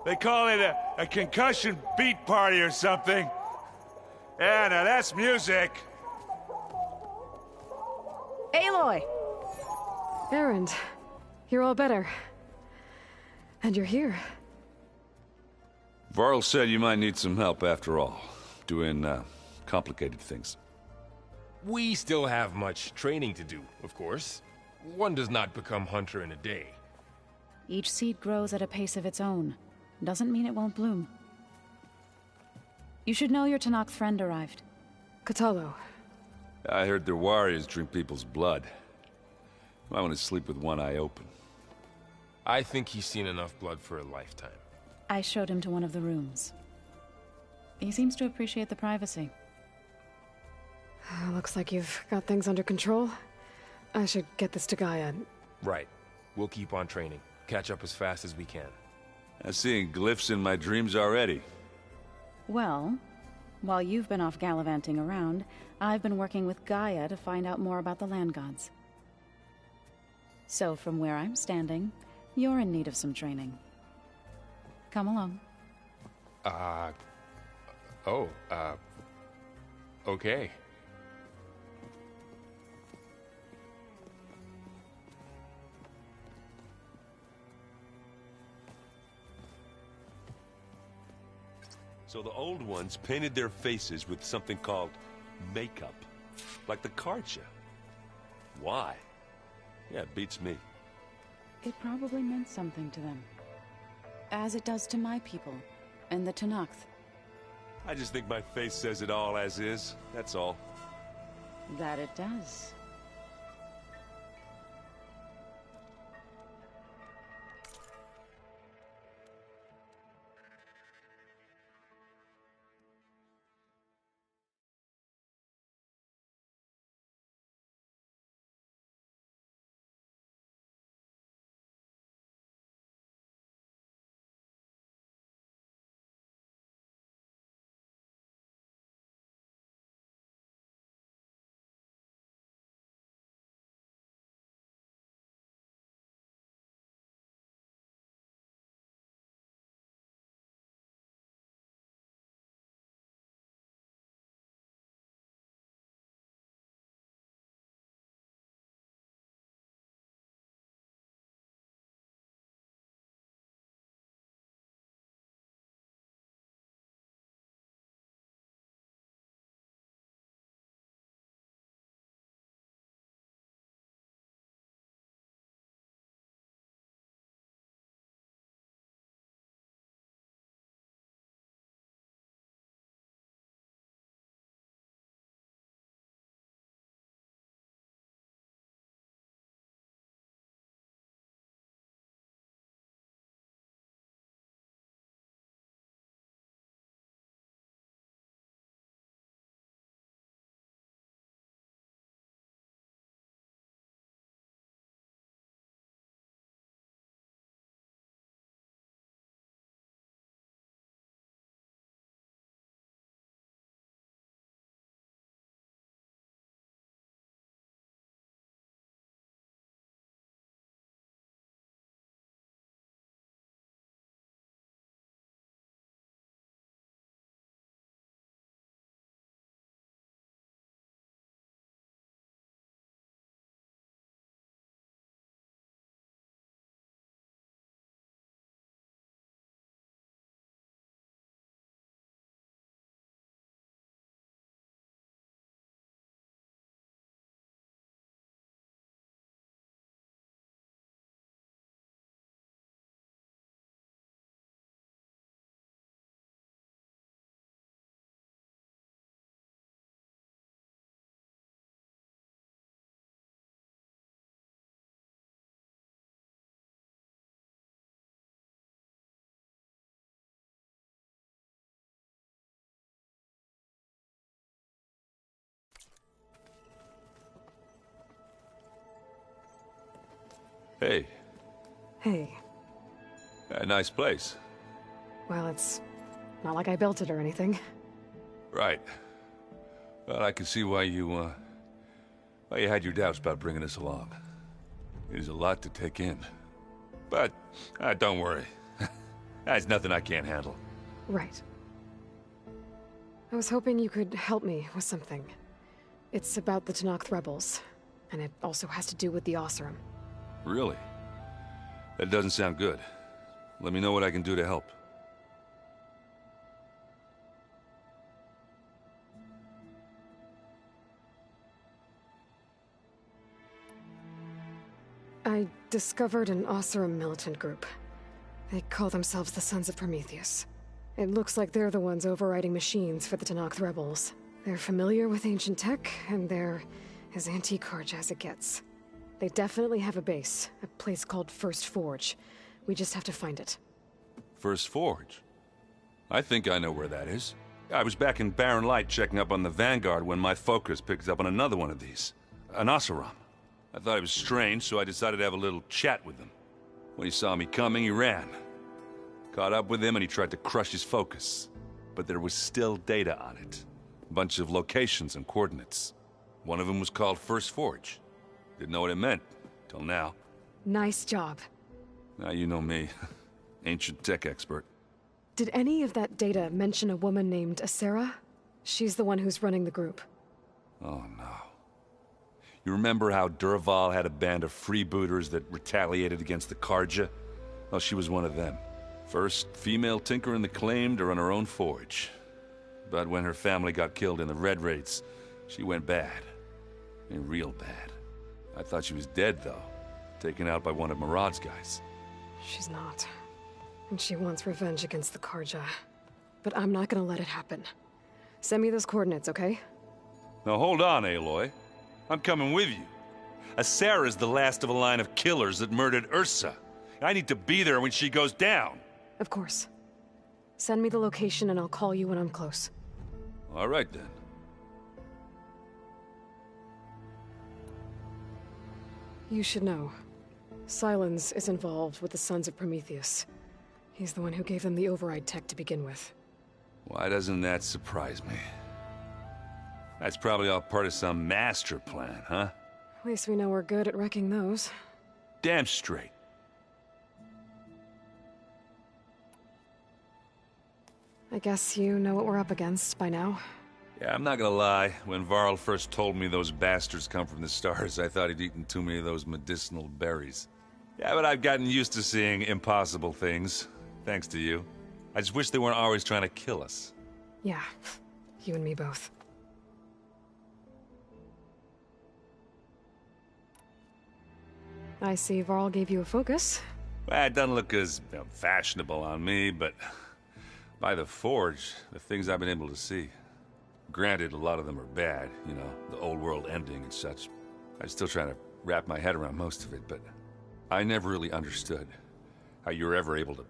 They call it a concussion beat party or something. Yeah, now that's music. Aloy! Erend, you're all better. And you're here. Varl said you might need some help after all, doing complicated things. We still have much training to do, of course. One does not become hunter in a day. Each seed grows at a pace of its own. Doesn't mean it won't bloom. You should know your Tenakth friend arrived. Kotallo. I heard their warriors drink people's blood. I want to sleep with one eye open. I think he's seen enough blood for a lifetime. I showed him to one of the rooms. He seems to appreciate the privacy. Looks like you've got things under control. I should get this to Gaia. Right. We'll keep on training. Catch up as fast as we can. I'm seeing glyphs in my dreams already. Well, while you've been off gallivanting around, I've been working with Gaia to find out more about the land gods. So from where I'm standing, you're in need of some training. Come along. Okay. So the old ones painted their faces with something called makeup. Like the Karja. Why? Yeah, it beats me. It probably meant something to them. As it does to my people, and the Tenakth. I just think my face says it all as is, that's all. That it does. Hey, Hey. a nice place. Well, it's not like I built it or anything. Right. Well, I can see why you had your doubts about bringing us along. It is a lot to take in. But, don't worry. That's nothing I can't handle. Right. I was hoping you could help me with something. It's about the Tenakth rebels, and it also has to do with the Oseram. Really? That doesn't sound good. Let me know what I can do to help. I discovered an Oseram militant group. They call themselves the Sons of Prometheus. It looks like they're the ones overriding machines for the Tenakth rebels. They're familiar with ancient tech, and they're as anti-Carja as it gets. They definitely have a base, a place called First Forge. We just have to find it. First Forge? I think I know where that is. I was back in Barren Light checking up on the Vanguard when my focus picked up on another one of these. An Oseram. I thought it was strange, so I decided to have a little chat with him. When he saw me coming, he ran. Caught up with him and he tried to crush his focus. But there was still data on it. A bunch of locations and coordinates. One of them was called First Forge. Didn't know what it meant, till now. Nice job. Now you know me. Ancient tech expert. Did any of that data mention a woman named Asera? She's the one who's running the group. Oh no. You remember how Durval had a band of freebooters that retaliated against the Carja? Well, she was one of them. First female tinker in the claim to run her own forge. But when her family got killed in the Red Raids, she went bad. And real bad. I thought she was dead, though. Taken out by one of Murad's guys. She's not. And she wants revenge against the Carja. But I'm not gonna let it happen. Send me those coordinates, okay? Now hold on, Aloy. I'm coming with you. Asera's the last of a line of killers that murdered Ursa. I need to be there when she goes down. Of course. Send me the location and I'll call you when I'm close. All right, then. You should know. Sylens is involved with the Sons of Prometheus. He's the one who gave them the override tech to begin with. Why doesn't that surprise me? That's probably all part of some master plan, huh? At least we know we're good at wrecking those. Damn straight. I guess you know what we're up against by now. Yeah, I'm not gonna lie. When Varl first told me those bastards come from the stars, I thought he'd eaten too many of those medicinal berries. Yeah, but I've gotten used to seeing impossible things, thanks to you. I just wish they weren't always trying to kill us. Yeah, you and me both. I see Varl gave you a focus. Well, it doesn't look as fashionable on me, but by the Forge, the things I've been able to see. Granted, a lot of them are bad, you know, the old world ending and such. I'm still trying to wrap my head around most of it, but I never really understood how you were ever able to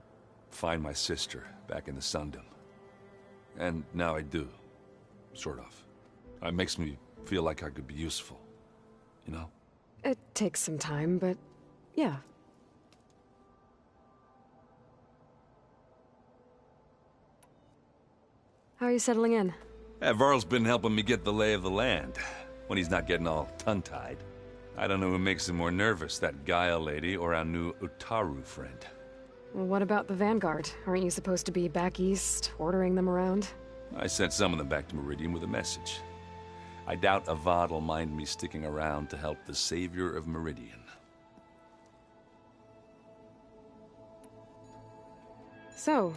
find my sister back in the Sundom. And now I do, sort of. It makes me feel like I could be useful, you know? It takes some time, but yeah. How are you settling in? Varl's been helping me get the lay of the land, when he's not getting all tongue-tied. I don't know who makes him more nervous, that Gaia lady or our new Utaru friend. What about the Vanguard? Aren't you supposed to be back east, ordering them around? I sent some of them back to Meridian with a message. I doubt Avad will mind me sticking around to help the savior of Meridian. So,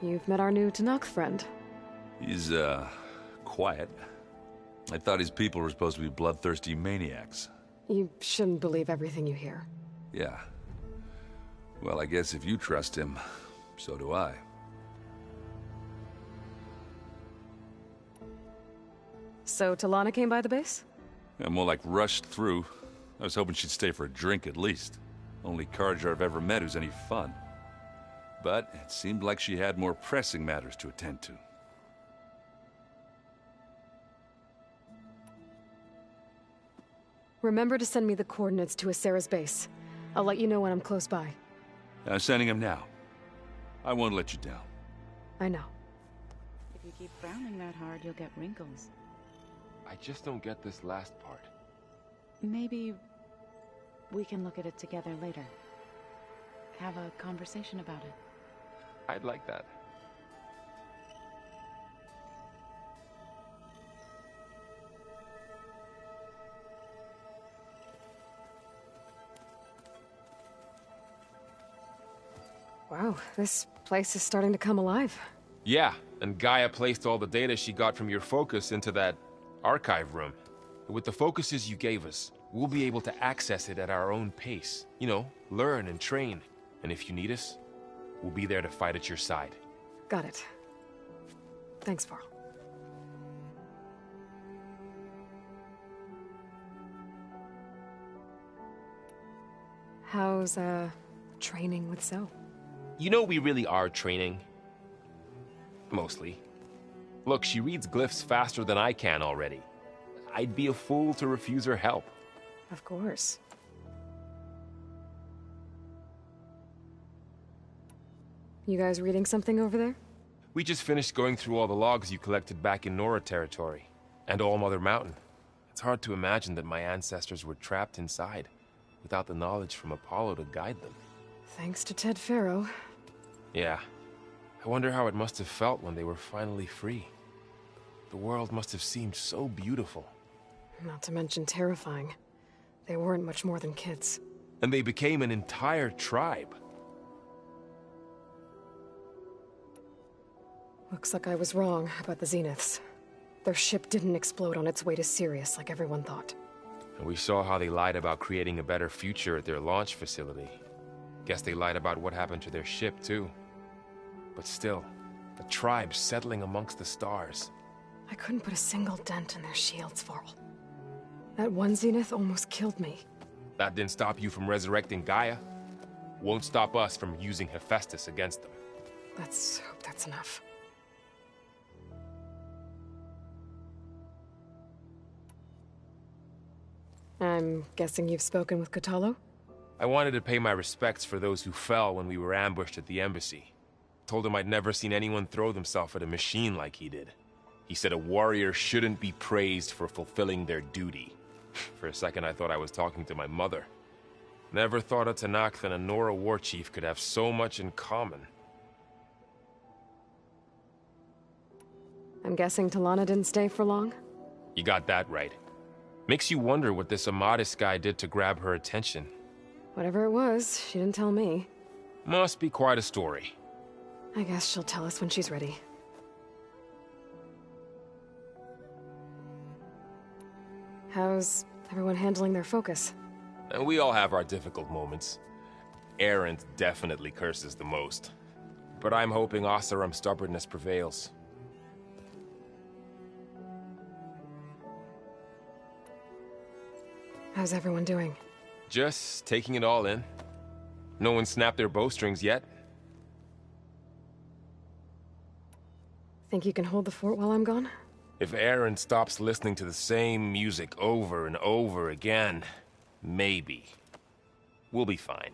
you've met our new Tenakth friend. He's, quiet. I thought his people were supposed to be bloodthirsty maniacs. You shouldn't believe everything you hear. Yeah. Well, I guess if you trust him, so do I. So Talana came by the base? Yeah, more like rushed through. I was hoping she'd stay for a drink at least. Only Carja I've ever met who's any fun. But it seemed like she had more pressing matters to attend to. Remember to send me the coordinates to Asera's base. I'll let you know when I'm close by. I'm sending him now. I won't let you down. I know. If you keep frowning that hard, you'll get wrinkles. I just don't get this last part. Maybe we can look at it together later. Have a conversation about it. I'd like that. Wow, this place is starting to come alive. Yeah, and Gaia placed all the data she got from your focus into that archive room. With the focuses you gave us, we'll be able to access it at our own pace. You know, learn and train. And if you need us, we'll be there to fight at your side. Got it. Thanks, Varl. How's, training with Zoe? You know we really are training. Mostly. Look, she reads glyphs faster than I can already. I'd be a fool to refuse her help. Of course. You guys reading something over there? We just finished going through all the logs you collected back in Nora territory, and All Mother Mountain. It's hard to imagine that my ancestors were trapped inside, without the knowledge from Apollo to guide them. Thanks to Ted Faro. Yeah. I wonder how it must have felt when they were finally free. The world must have seemed so beautiful. Not to mention terrifying. They weren't much more than kids. And they became an entire tribe. Looks like I was wrong about the Zeniths. Their ship didn't explode on its way to Sirius like everyone thought. And we saw how they lied about creating a better future at their launch facility. Guess they lied about what happened to their ship, too. But still, a tribe settling amongst the stars. I couldn't put a single dent in their shields, Varl. That one Zenith almost killed me. That didn't stop you from resurrecting Gaia. Won't stop us from using Hephaestus against them. Let's hope that's enough. I'm guessing you've spoken with Kotallo? I wanted to pay my respects for those who fell when we were ambushed at the embassy. Told him I'd never seen anyone throw themselves at a machine like he did. He said a warrior shouldn't be praised for fulfilling their duty. For a second I thought I was talking to my mother. Never thought a Tenakth and a Nora war chief could have so much in common. I'm guessing T'Lana didn't stay for long? You got that right. Makes you wonder what this Amadis guy did to grab her attention. Whatever it was, she didn't tell me. Must be quite a story. I guess she'll tell us when she's ready. How's everyone handling their focus? And we all have our difficult moments. Erend definitely curses the most. But I'm hoping Oseram's stubbornness prevails. How's everyone doing? Just taking it all in. No one snapped their bowstrings yet. Think you can hold the fort while I'm gone? If Erend stops listening to the same music over and over again, maybe. We'll be fine.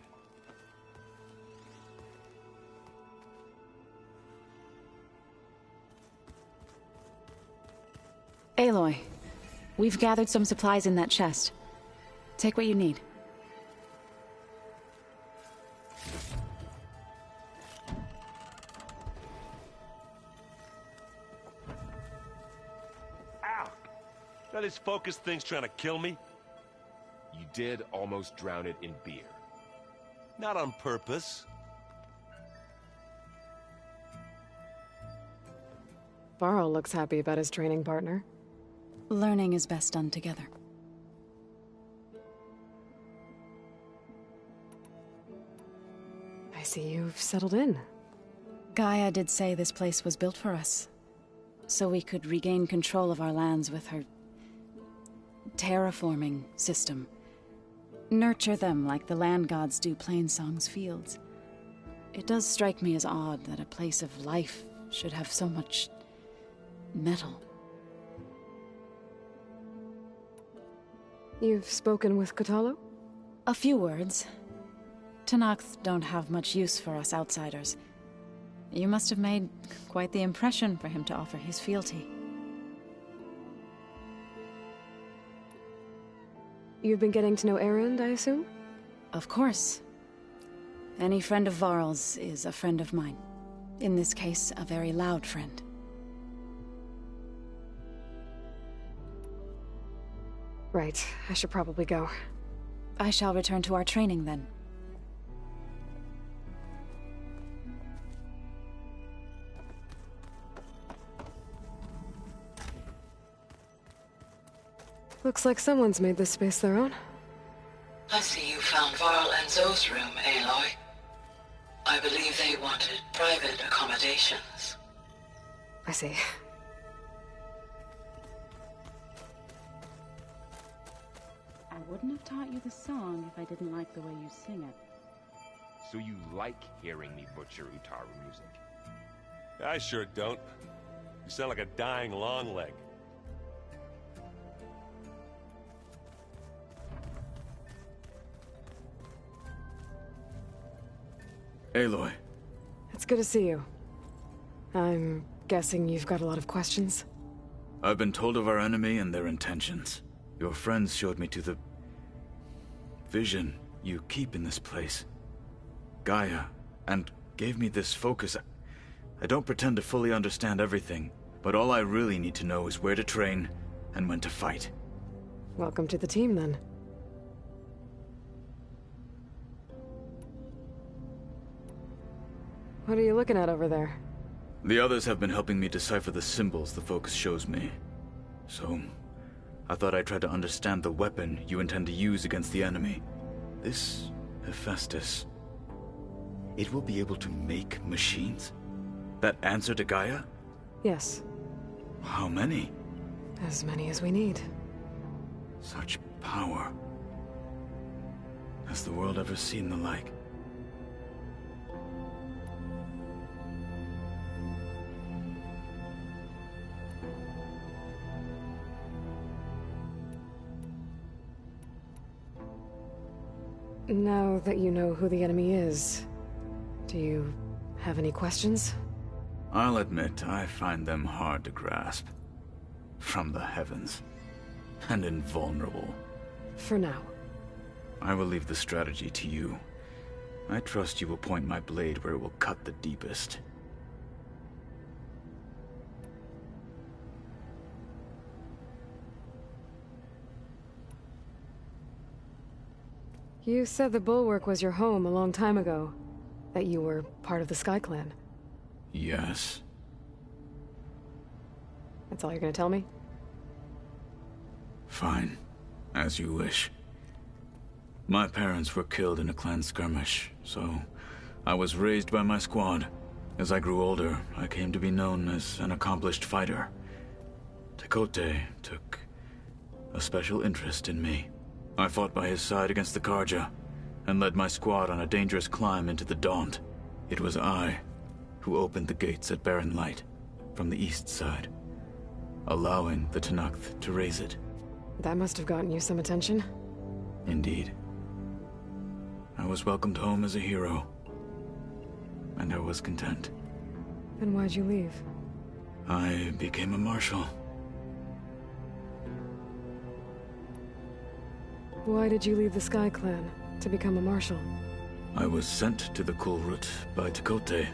Aloy, we've gathered some supplies in that chest. Take what you need. Ow! That is focus thing's trying to kill me? You did almost drown it in beer. Not on purpose. Varl looks happy about his training partner. Learning is best done together. I see you've settled in. Gaia did say this place was built for us, so we could regain control of our lands with her terraforming system. Nurture them like the land gods do Plainsong's fields. It does strike me as odd that a place of life should have so much metal. You've spoken with Kotallo? A few words. Tenakth don't have much use for us outsiders. You must have made quite the impression for him to offer his fealty. You've been getting to know Erend, I assume? Of course. Any friend of Varl's is a friend of mine. In this case, a very loud friend. Right, I should probably go. I shall return to our training then. Looks like someone's made this space their own. I see you found Varl and Zoe's room, Aloy. I believe they wanted private accommodations. I see. I wouldn't have taught you the song if I didn't like the way you sing it. So you like hearing me butcher Utaru music? I sure don't. You sound like a dying Longleg. Aloy. It's good to see you. I'm guessing you've got a lot of questions? I've been told of our enemy and their intentions. Your friends showed me to the vision you keep in this place, Gaia, and gave me this focus. I don't pretend to fully understand everything, but all I really need to know is where to train and when to fight. Welcome to the team, then. What are you looking at over there? The others have been helping me decipher the symbols the focus shows me. So, I thought I'd try to understand the weapon you intend to use against the enemy. This Hephaestus, it will be able to make machines? That answer to Gaia? Yes. How many? As many as we need. Such power. Has the world ever seen the like? Now that you know who the enemy is, do you have any questions? I'll admit, I find them hard to grasp. From the heavens. And invulnerable. For now. I will leave the strategy to you. I trust you will point my blade where it will cut the deepest. You said the Bulwark was your home a long time ago. That you were part of the Sky Clan. Yes. That's all you're gonna tell me? Fine. As you wish. My parents were killed in a clan skirmish, so I was raised by my squad. As I grew older, I came to be known as an accomplished fighter. Tekotteh took a special interest in me. I fought by his side against the Carja, and led my squad on a dangerous climb into the Daunt. It was I who opened the gates at Barren Light, from the east side, allowing the Tenakth to raise it. That must have gotten you some attention. Indeed. I was welcomed home as a hero, and I was content. Then why'd you leave? I became a marshal. Why did you leave the Sky Clan to become a marshal? I was sent to the Kulrut by Tekotteh.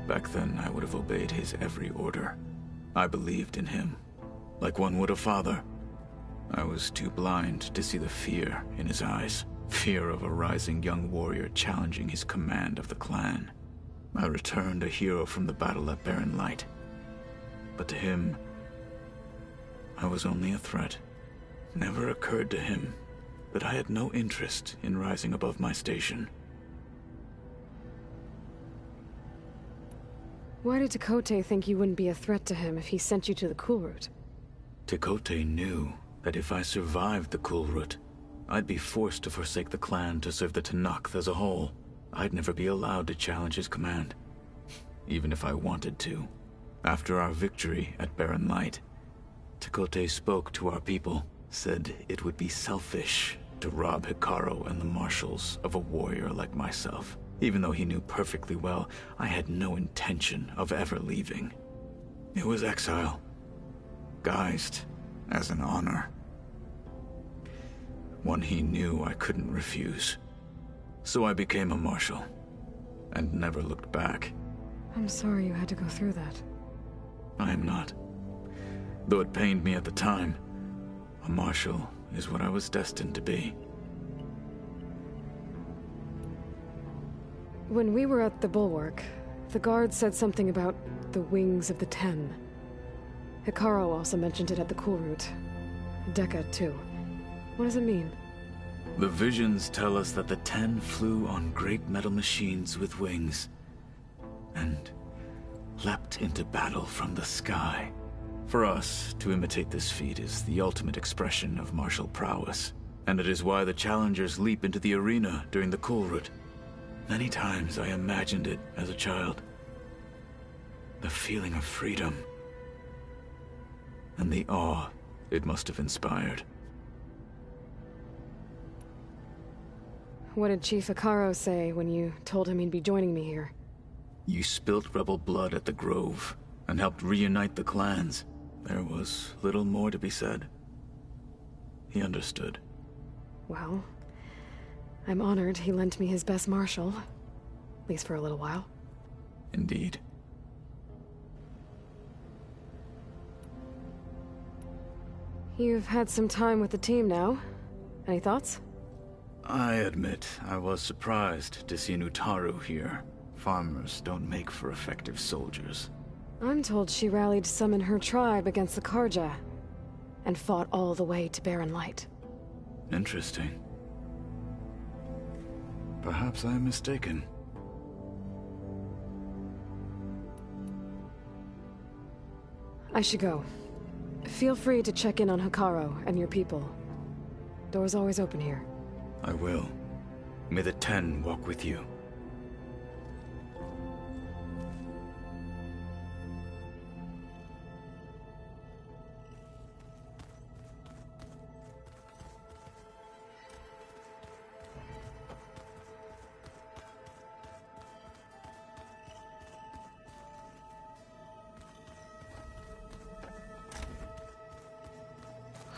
Back then, I would have obeyed his every order. I believed in him, like one would a father. I was too blind to see the fear in his eyes. Fear of a rising young warrior challenging his command of the clan. I returned a hero from the battle at Barren Light. But to him, I was only a threat. Never occurred to him that I had no interest in rising above my station. Why did Tekotteh think you wouldn't be a threat to him if he sent you to the Kulrut? Tekotteh knew that if I survived the Kulrut, I'd be forced to forsake the clan to serve the Tenakth as a whole. I'd never be allowed to challenge his command, even if I wanted to. After our victory at Barren Light, Tekotteh spoke to our people, said it would be selfish to rob Hikaru and the Marshals of a warrior like myself, even though he knew perfectly well I had no intention of ever leaving. It was exile, guised as an honor. One he knew I couldn't refuse. So I became a Marshal, and never looked back. I'm sorry you had to go through that. I am not. Though it pained me at the time, a Marshal is what I was destined to be. When we were at the Bulwark, the guard said something about the Wings of the Ten. Hikaru also mentioned it at the Cool Route. Dekka, too. What does it mean? The visions tell us that the Ten flew on great metal machines with wings, and leapt into battle from the sky. For us, to imitate this feat is the ultimate expression of martial prowess, and it is why the challengers leap into the arena during the Cool Route. Many times I imagined it as a child. The feeling of freedom, and the awe it must have inspired. What did Chief Hikaru say when you told him he'd be joining me here? You spilt rebel blood at the Grove, and helped reunite the clans. There was little more to be said. He understood. Well, I'm honored he lent me his best marshal. At least for a little while. Indeed. You've had some time with the team now. Any thoughts? I admit I was surprised to see Nutaru here. Farmers don't make for effective soldiers. I'm told she rallied some in her tribe against the Karja, and fought all the way to Barren Light. Interesting. Perhaps I am mistaken. I should go. Feel free to check in on Hikaru and your people. Door's always open here. I will. May the Ten walk with you.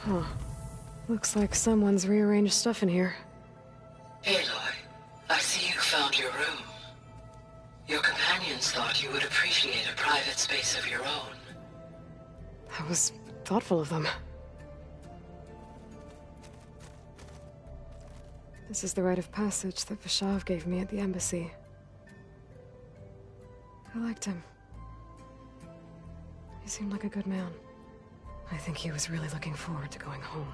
Huh. Looks like someone's rearranged stuff in here. Aloy, I see you found your room. Your companions thought you would appreciate a private space of your own. That was thoughtful of them. This is the rite of passage that Vishav gave me at the embassy. I liked him. He seemed like a good man. I think he was really looking forward to going home.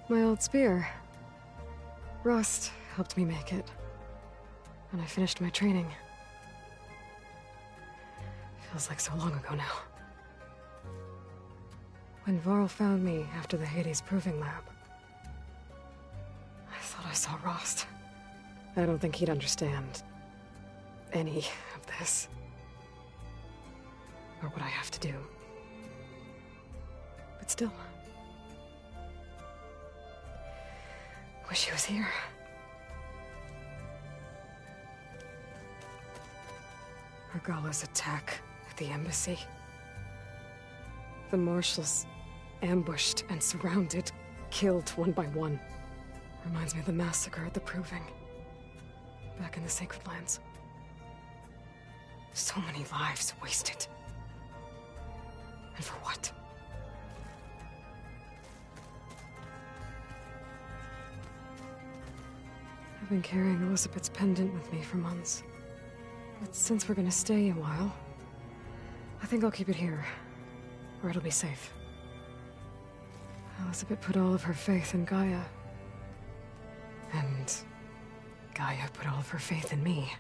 My old spear. Rust helped me make it. When I finished my training. Feels like so long ago now. When Varl found me after the Hades Proving Lab, I thought I saw Rost. I don't think he'd understand any of this. Or what I have to do. But still. Wish he was here. Regala's attack at the embassy. The Marshals ambushed and surrounded, killed one by one. Reminds me of the massacre at the Proving. Back in the Sacred Lands. So many lives wasted. And for what? I've been carrying Elizabeth's pendant with me for months. But since we're gonna stay a while, I think I'll keep it here, where it'll be safe. Elizabeth put all of her faith in Gaia. And Gaia put all of her faith in me.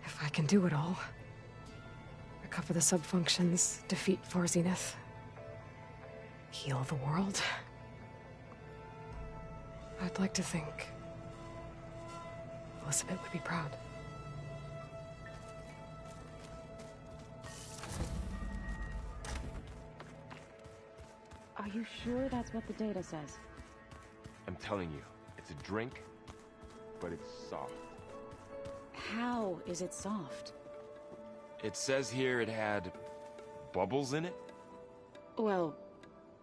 If I can do it all, recover the subfunctions, defeat Far Zenith, heal the world, I'd like to think Elizabeth would be proud. Are you sure that's what the data says? I'm telling you, it's a drink, but it's soft. How is it soft? It says here it had bubbles in it? Well,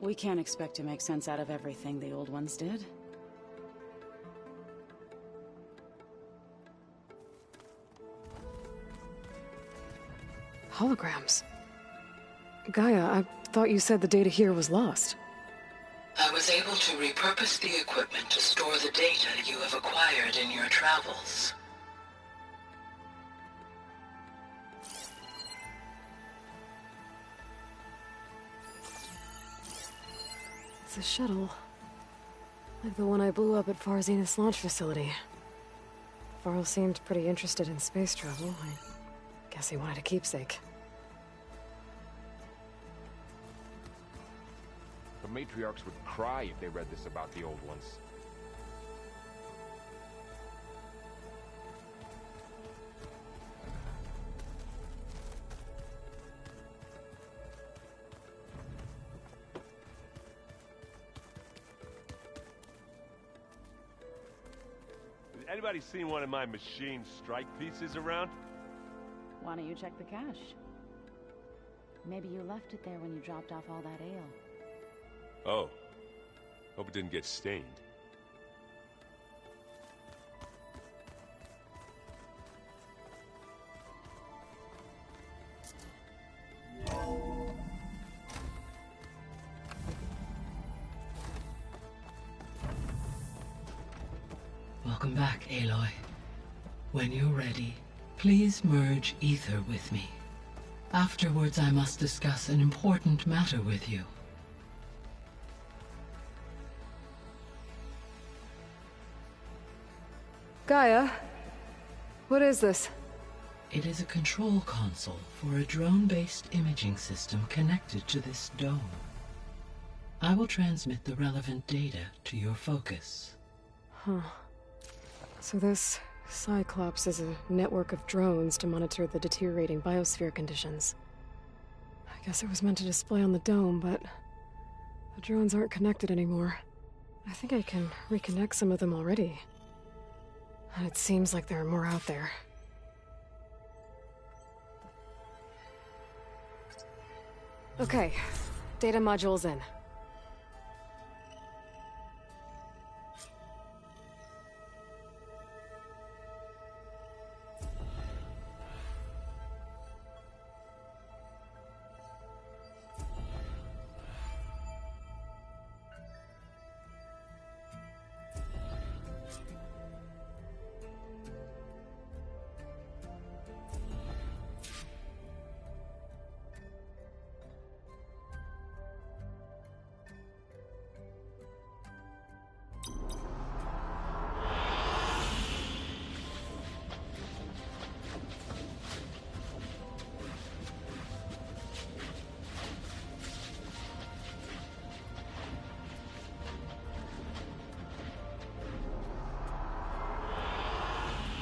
we can't expect to make sense out of everything the old ones did. Holograms. Gaia, I thought you said the data here was lost. I was able to repurpose the equipment to store the data you have acquired in your travels. It's a shuttle. Like the one I blew up at Far Zenith's launch facility. Varl seemed pretty interested in space travel. I guess he wanted a keepsake. The matriarchs would cry if they read this about the old ones. Has anybody seen one of my machine strike pieces around? Why don't you check the cache? Maybe you left it there when you dropped off all that ale. Oh. Hope it didn't get stained. Welcome back, Aloy. When you're ready, please merge ether with me. Afterwards, I must discuss an important matter with you. Gaia, what is this? It is a control console for a drone-based imaging system connected to this dome. I will transmit the relevant data to your focus. Huh. So this Cyclops is a network of drones to monitor the deteriorating biosphere conditions. I guess it was meant to display on the dome, but the drones aren't connected anymore. I think I can reconnect some of them already. And it seems like there are more out there. Okay, data module's in.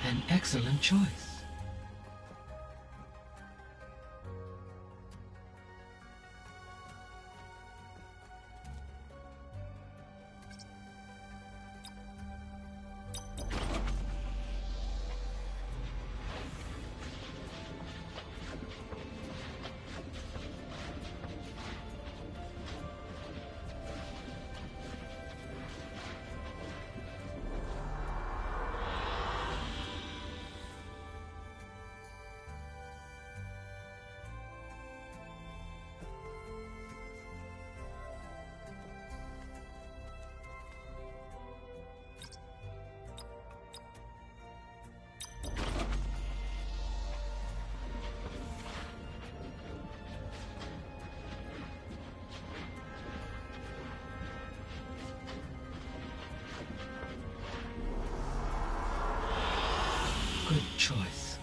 An excellent choice. Good choice.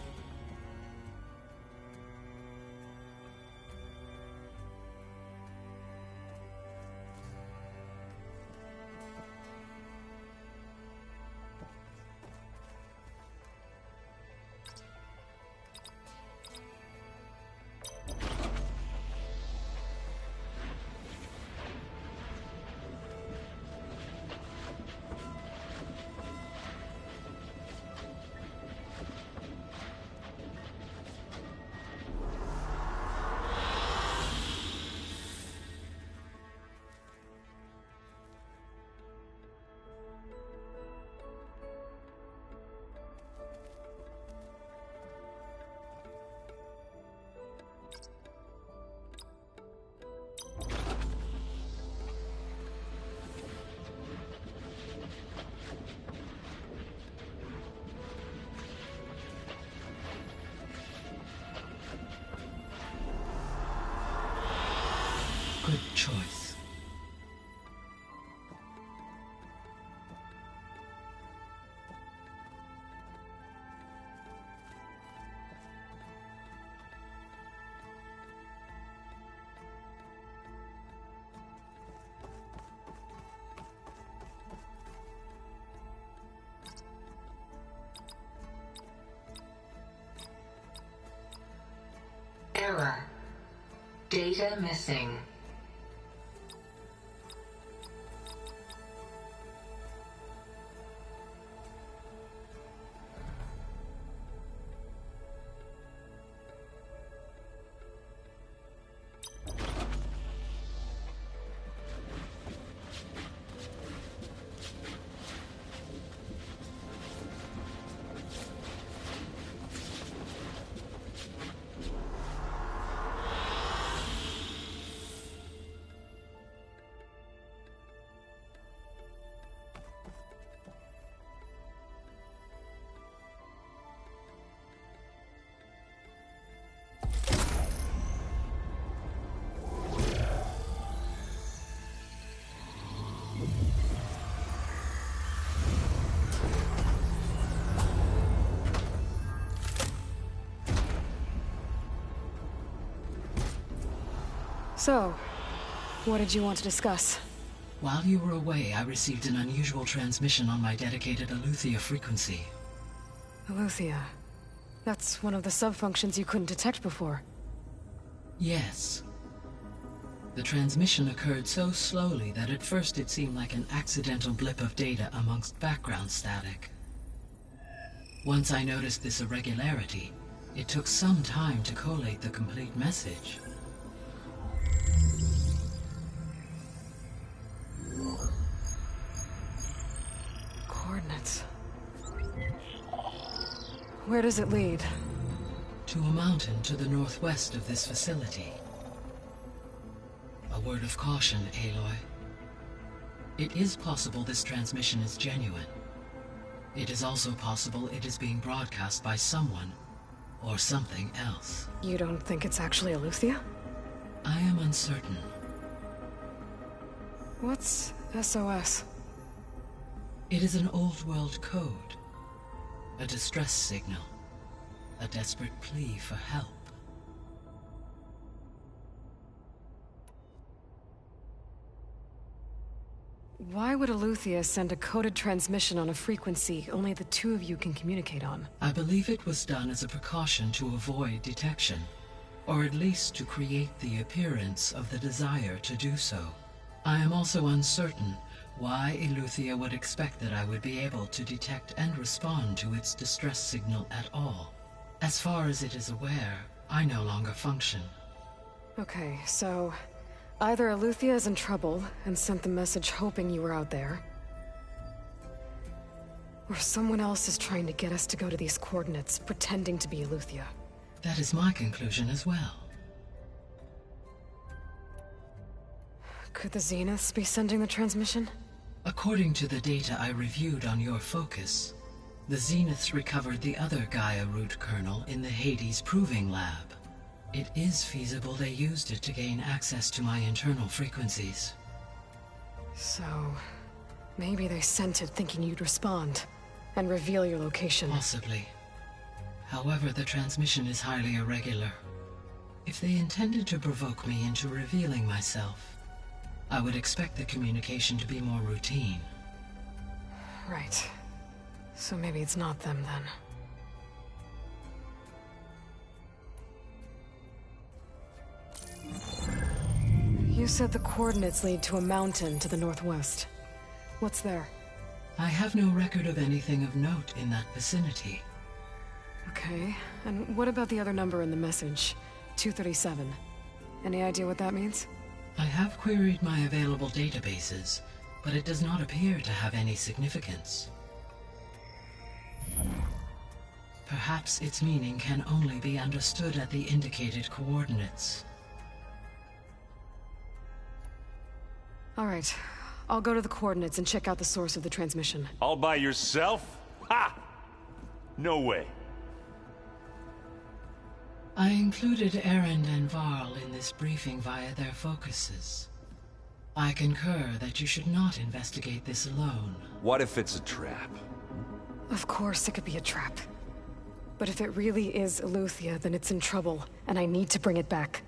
Good choice. Error. Data missing. So, what did you want to discuss? While you were away, I received an unusual transmission on my dedicated Eleuthia frequency. Eleuthia. That's one of the sub-functions you couldn't detect before. Yes. The transmission occurred so slowly that at first it seemed like an accidental blip of data amongst background static. Once I noticed this irregularity, it took some time to collate the complete message. Coordinates. Where does it lead? To a mountain to the northwest of this facility. A word of caution, Aloy. It is possible this transmission is genuine. It is also possible it is being broadcast by someone or something else. You don't think it's actually Eleuthia? I am uncertain. What's SOS? It is an old world code. A distress signal. A desperate plea for help. Why would Eleuthia send a coded transmission on a frequency only the two of you can communicate on? I believe it was done as a precaution to avoid detection, or at least to create the appearance of the desire to do so. I am also uncertain why Eleuthia would expect that I would be able to detect and respond to its distress signal at all. As far as it is aware, I no longer function. Okay, so either Eleuthia is in trouble and sent the message hoping you were out there, or someone else is trying to get us to go to these coordinates, pretending to be Eleuthia. That is my conclusion as well. Could the Zeniths be sending the transmission? According to the data I reviewed on your focus, the Zeniths recovered the other Gaia root kernel in the Hades Proving Lab. It is feasible they used it to gain access to my internal frequencies. So, maybe they sent it thinking you'd respond and reveal your location. Possibly. However, the transmission is highly irregular. If they intended to provoke me into revealing myself, I would expect the communication to be more routine. Right. So maybe it's not them then. You said the coordinates lead to a mountain to the northwest. What's there? I have no record of anything of note in that vicinity. Okay, and what about the other number in the message? 237. Any idea what that means? I have queried my available databases, but it does not appear to have any significance. Perhaps its meaning can only be understood at the indicated coordinates. All right, I'll go to the coordinates and check out the source of the transmission. All by yourself? Ha! No way. I included Erend and Varl in this briefing via their focuses. I concur that you should not investigate this alone. What if it's a trap? Of course it could be a trap. But if it really is Eleuthia, then it's in trouble, and I need to bring it back.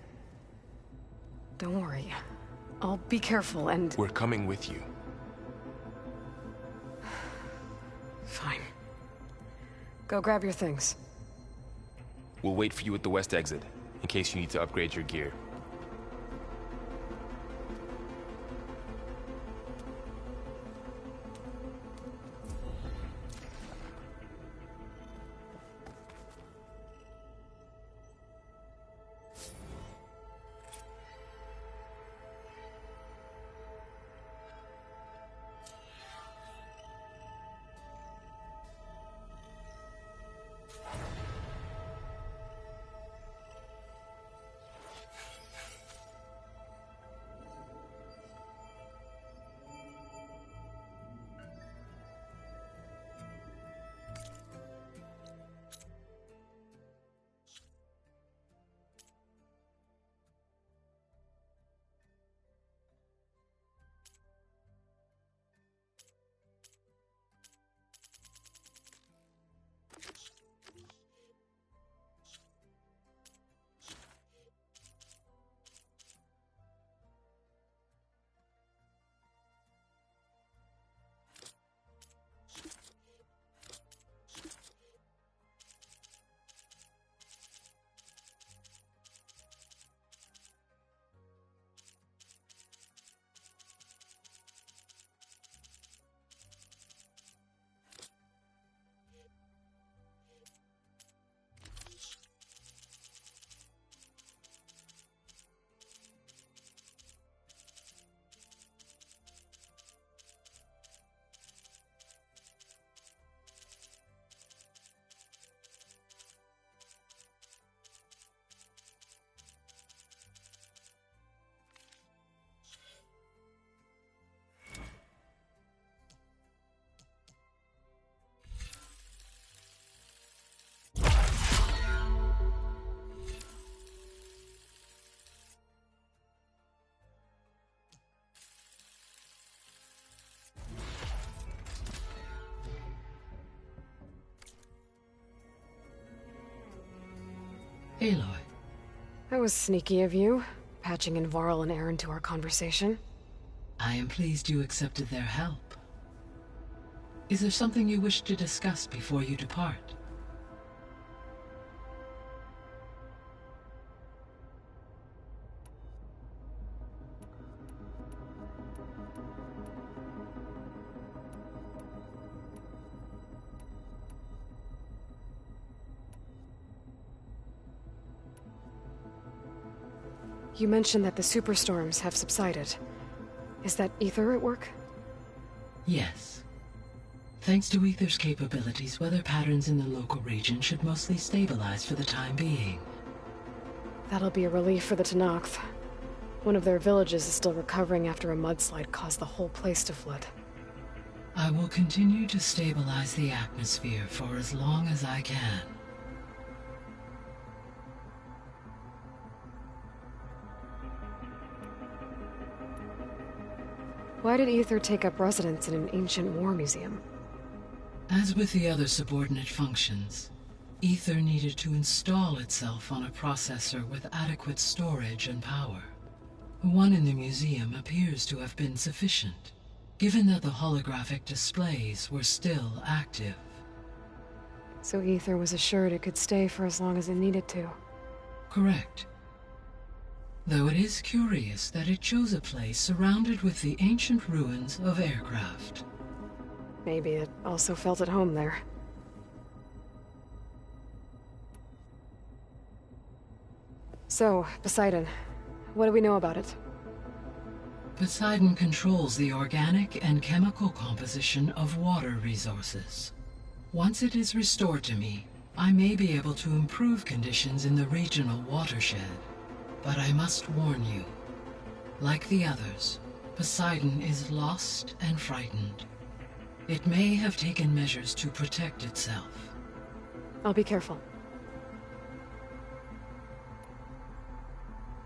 Don't worry. I'll be careful and... We're coming with you. Fine. Go grab your things. We'll wait for you at the west exit, in case you need to upgrade your gear. Aloy. That was sneaky of you, patching in Varl and Erend to our conversation. I am pleased you accepted their help. Is there something you wish to discuss before you depart? You mentioned that the superstorms have subsided. Is that Aether at work? Yes. Thanks to Aether's capabilities, weather patterns in the local region should mostly stabilize for the time being. That'll be a relief for the Tenakth. One of their villages is still recovering after a mudslide caused the whole place to flood. I will continue to stabilize the atmosphere for as long as I can. Why did Aether take up residence in an ancient war museum? As with the other subordinate functions, Aether needed to install itself on a processor with adequate storage and power. One in the museum appears to have been sufficient, given that the holographic displays were still active. So Aether was assured it could stay for as long as it needed to. Correct. Though it is curious that it chose a place surrounded with the ancient ruins of aircraft. Maybe it also felt at home there. So, Poseidon, what do we know about it? Poseidon controls the organic and chemical composition of water resources. Once it is restored to me, I may be able to improve conditions in the regional watershed. But I must warn you, like the others, Poseidon is lost and frightened. It may have taken measures to protect itself. I'll be careful.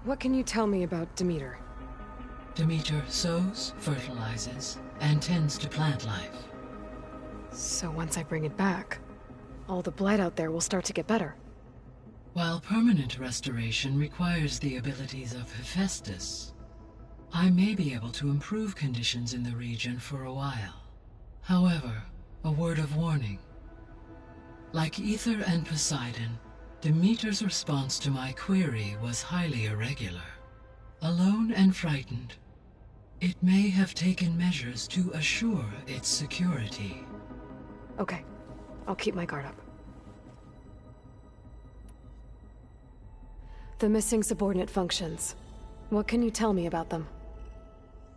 What can you tell me about Demeter? Demeter sows, fertilizes, and tends to plant life. So once I bring it back, all the blight out there will start to get better. While permanent restoration requires the abilities of Hephaestus, I may be able to improve conditions in the region for a while. However, a word of warning. Like Aether and Poseidon, Demeter's response to my query was highly irregular. Alone and frightened, it may have taken measures to assure its security. Okay, I'll keep my guard up. The missing subordinate functions. What can you tell me about them?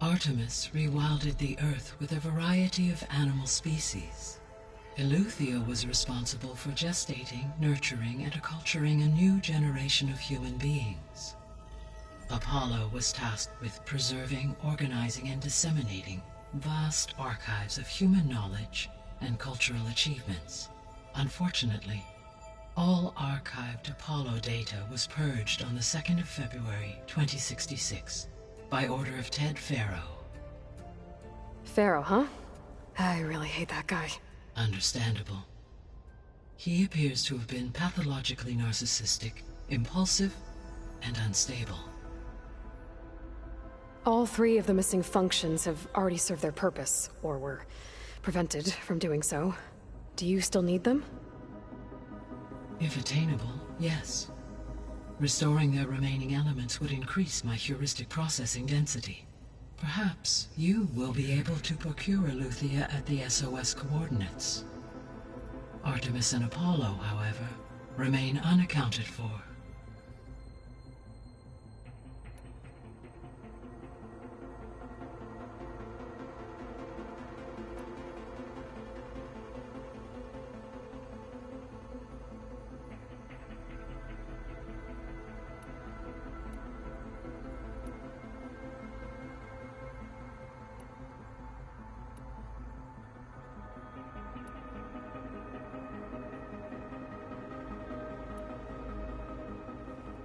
Artemis rewilded the Earth with a variety of animal species. Eleuthia was responsible for gestating, nurturing, and acculturating a new generation of human beings. Apollo was tasked with preserving, organizing, and disseminating vast archives of human knowledge and cultural achievements. Unfortunately, all archived Apollo data was purged on the 2nd of February, 2066, by order of Ted Faro. Faro, huh? I really hate that guy. Understandable. He appears to have been pathologically narcissistic, impulsive, and unstable. All 3 of the missing functions have already served their purpose, or were prevented from doing so. Do you still need them? If attainable, yes. Restoring their remaining elements would increase my heuristic processing density. Perhaps you will be able to procure Eleuthia at the SOS coordinates. Artemis and Apollo, however, remain unaccounted for.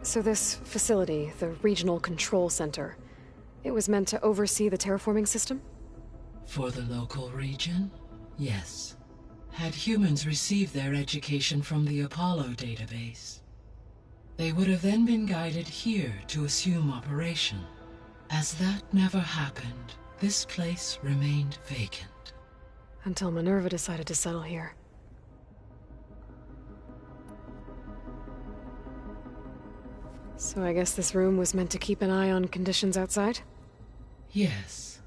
So this facility, the Regional Control Center, it was meant to oversee the terraforming system? For the local region, yes. Had humans received their education from the Apollo database, they would have then been guided here to assume operation. As that never happened, this place remained vacant. Until Minerva decided to settle here. So I guess this room was meant to keep an eye on conditions outside? Yes.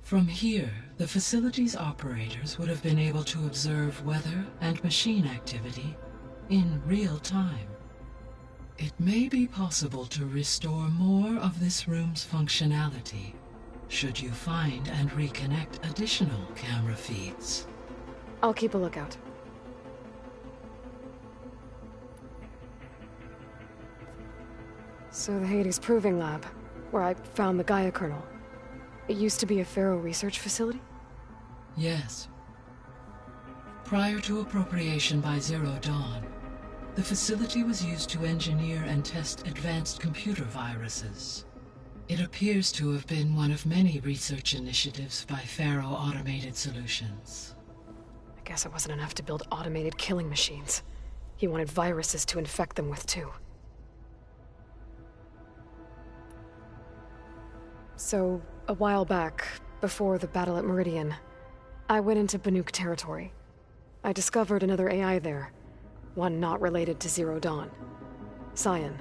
From here, the facility's operators would have been able to observe weather and machine activity in real time. It may be possible to restore more of this room's functionality, should you find and reconnect additional camera feeds. I'll keep a lookout. So the Hades Proving Lab, where I found the Gaia kernel. It used to be a Faro research facility? Yes. Prior to appropriation by Zero Dawn, the facility was used to engineer and test advanced computer viruses. It appears to have been one of many research initiatives by Faro Automated Solutions. I guess it wasn't enough to build automated killing machines. He wanted viruses to infect them with, too. So, a while back, before the battle at Meridian, I went into Banuk territory. I discovered another AI there, one not related to Zero Dawn. Cyan.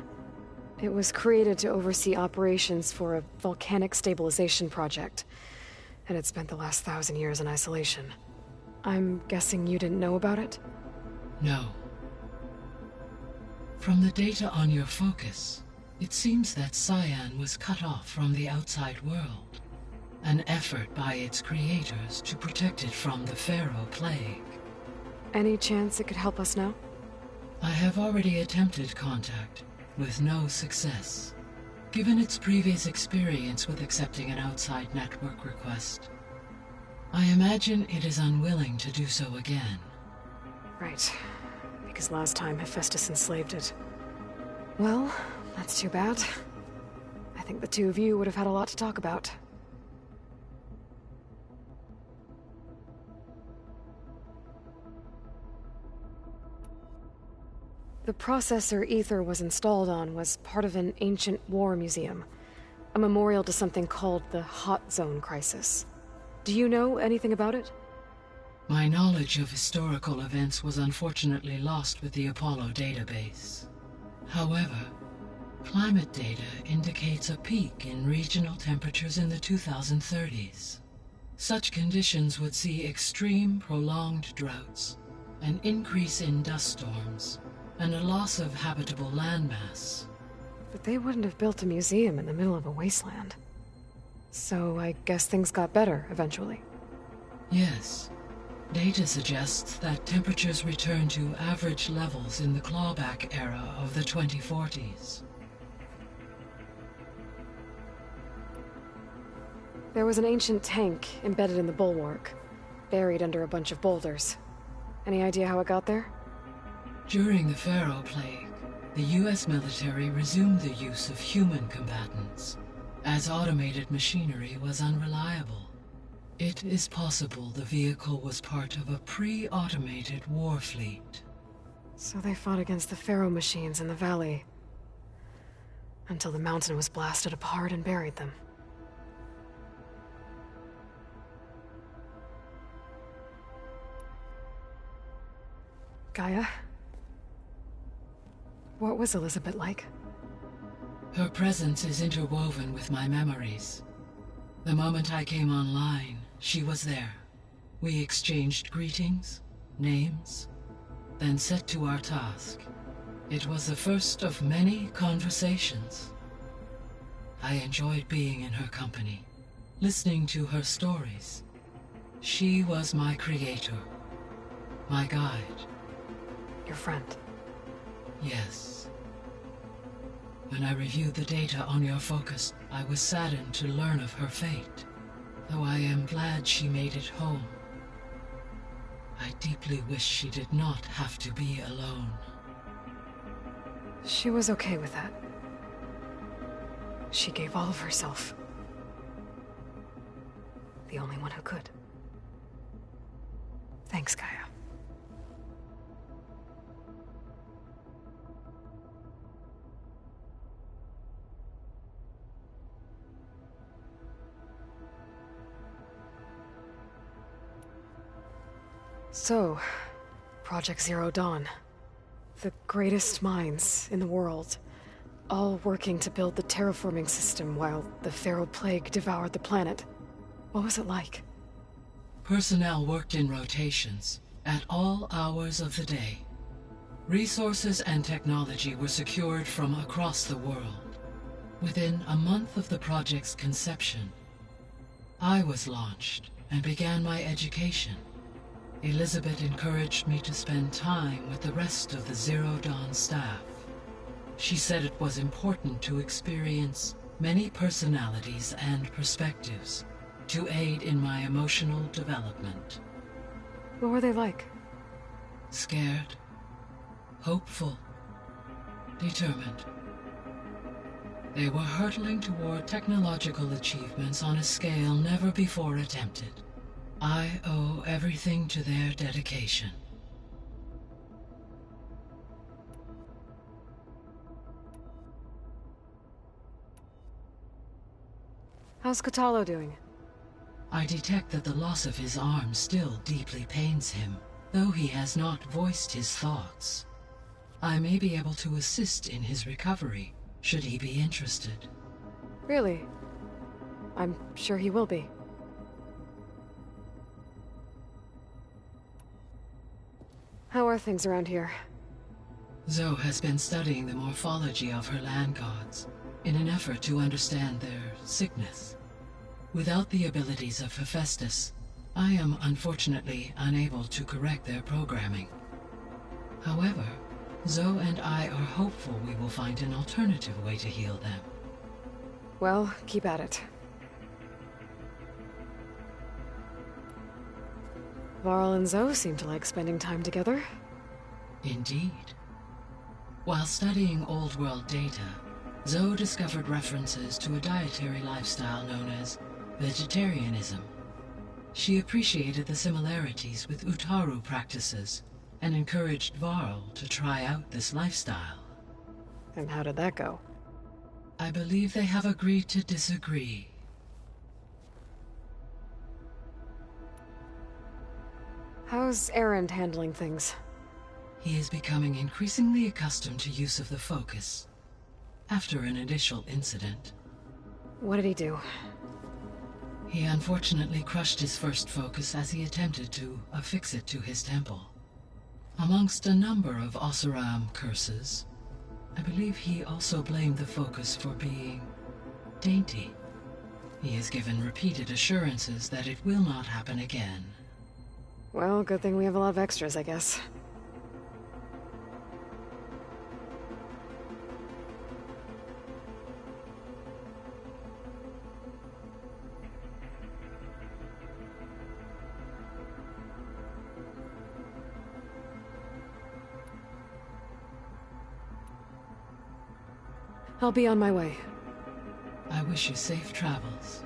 It was created to oversee operations for a volcanic stabilization project, and it spent the last 1,000 years in isolation. I'm guessing you didn't know about it? No. From the data on your focus, it seems that Cyan was cut off from the outside world, an effort by its creators to protect it from the Faro plague. Any chance it could help us now? I have already attempted contact, with no success. Given its previous experience with accepting an outside network request, I imagine it is unwilling to do so again. Right. Because last time Hephaestus enslaved it. Well, That's too bad. I think the two of you would have had a lot to talk about. The processor Ether was installed on was part of an ancient war museum, a memorial to something called the Hot Zone Crisis. Do you know anything about it? My knowledge of historical events was unfortunately lost with the Apollo database. However, climate data indicates a peak in regional temperatures in the 2030s. Such conditions would see extreme, prolonged droughts, an increase in dust storms, and a loss of habitable landmass. But they wouldn't have built a museum in the middle of a wasteland. So I guess things got better eventually. Yes. Data suggests that temperatures returned to average levels in the clawback era of the 2040s. There was an ancient tank embedded in the bulwark, buried under a bunch of boulders. Any idea how it got there? During the Pharaoh Plague, the US military resumed the use of human combatants, as automated machinery was unreliable. It is possible the vehicle was part of a pre-automated war fleet. So they fought against the Pharaoh machines in the valley, until the mountain was blasted apart and buried them. Gaia? What was Elizabeth like? Her presence is interwoven with my memories. The moment I came online, she was there. We exchanged greetings, names, then set to our task. It was the first of many conversations. I enjoyed being in her company, listening to her stories. She was my creator, my guide. Your friend? Yes. When I reviewed the data on your focus, I was saddened to learn of her fate, though I am glad she made it home. I deeply wish she did not have to be alone. She was okay with that. She gave all of herself. The only one who could. Thanks, Gaia. So, Project Zero Dawn. The greatest minds in the world, all working to build the terraforming system while the Pharaoh Plague devoured the planet. What was it like? Personnel worked in rotations, at all hours of the day. Resources and technology were secured from across the world. Within a month of the project's conception, I was launched and began my education. Elizabeth encouraged me to spend time with the rest of the Zero Dawn staff. She said it was important to experience many personalities and perspectives to aid in my emotional development. What were they like? Scared, hopeful, determined. They were hurtling toward technological achievements on a scale never before attempted. I owe everything to their dedication. How's Kotallo doing? I detect that the loss of his arm still deeply pains him, though he has not voiced his thoughts. I may be able to assist in his recovery, should he be interested. Really? I'm sure he will be. How are things around here? Zoe has been studying the morphology of her land gods in an effort to understand their sickness. Without the abilities of Hephaestus, I am unfortunately unable to correct their programming. However, Zoe and I are hopeful we will find an alternative way to heal them. Well, keep at it. Varl and Zoe seem to like spending time together. Indeed. While studying Old World data, Zoe discovered references to a dietary lifestyle known as vegetarianism. She appreciated the similarities with Utaru practices and encouraged Varl to try out this lifestyle. And how did that go? I believe they have agreed to disagree. How's Erend handling things? He is becoming increasingly accustomed to use of the focus, after an initial incident. What did he do? He unfortunately crushed his first focus as he attempted to affix it to his temple. Amongst a number of Oseram curses, I believe he also blamed the focus for being dainty. He has given repeated assurances that it will not happen again. Well, good thing we have a lot of extras, I guess. I'll be on my way. I wish you safe travels.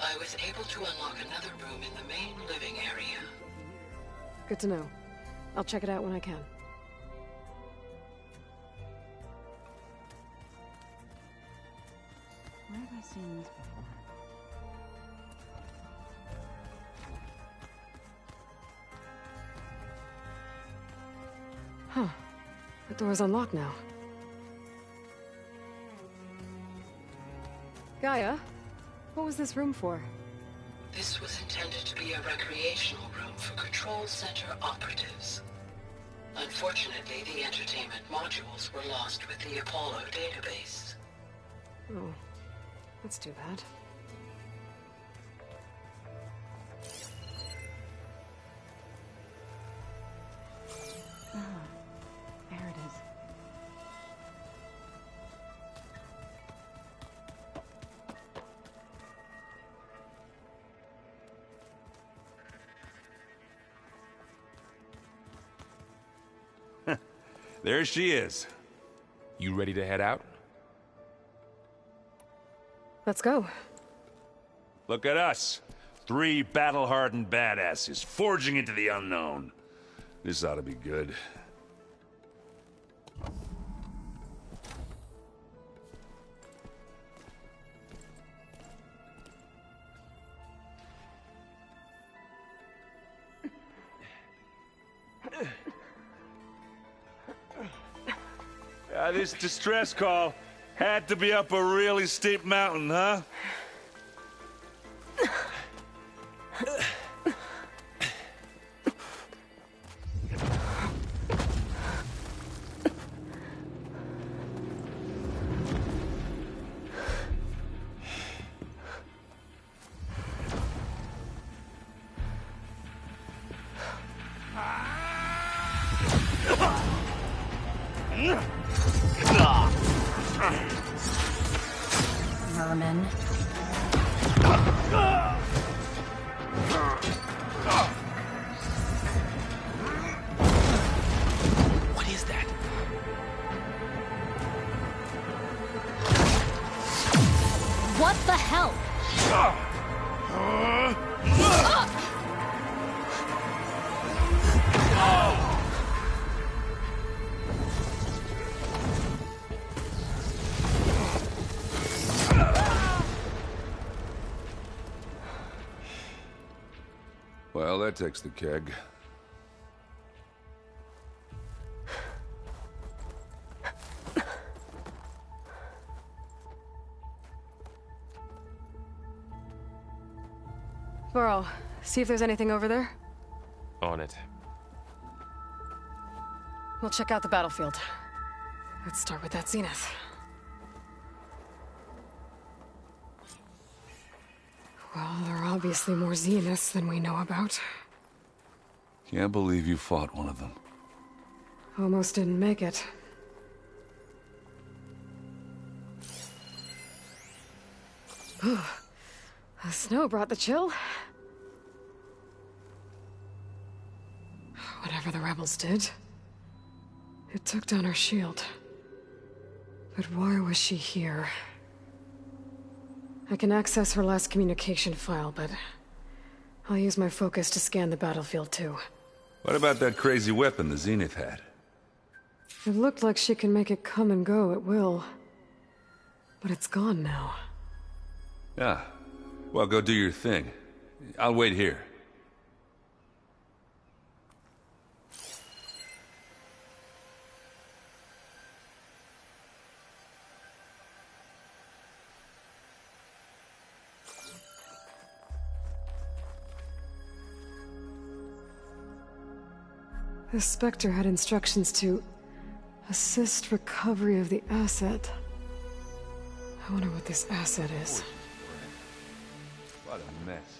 I was able to unlock another room in the main living area. Good to know. I'll check it out when I can. Where have I seen this before? Huh. The door's unlocked now. Gaia? What was this room for? This was intended to be a recreational room for Control Center operatives. Unfortunately, the entertainment modules were lost with the Apollo database. Oh, that's too bad. Ah, there it is. There she is. You ready to head out? Let's go. Look at us. 3 battle-hardened badasses forging into the unknown. This ought to be good. This distress call had to be up a really steep mountain, huh? Vermin. What is that? What the hell? Well, that takes the keg. Burrow, see if there's anything over there. On it. We'll check out the battlefield. Let's start with that Zenith. Well, there are obviously more Zeniths than we know about. Can't believe you fought one of them. Almost didn't make it. Ooh, the snow brought the chill. Whatever the rebels did, it took down her shield. But why was she here? I can access her last communication file, but I'll use my focus to scan the battlefield too. What about that crazy weapon the Zenith had? It looked like she can make it come and go at will. But it's gone now. Yeah. Well, go do your thing. I'll wait here. The Spectre had instructions to assist recovery of the asset. I wonder what this asset is. What a mess.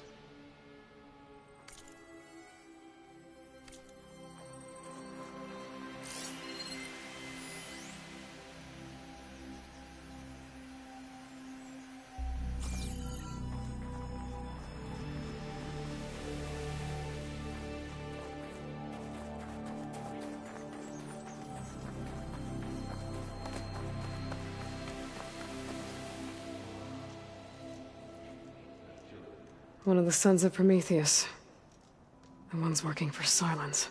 One of the Sons of Prometheus. The one's working for Silence.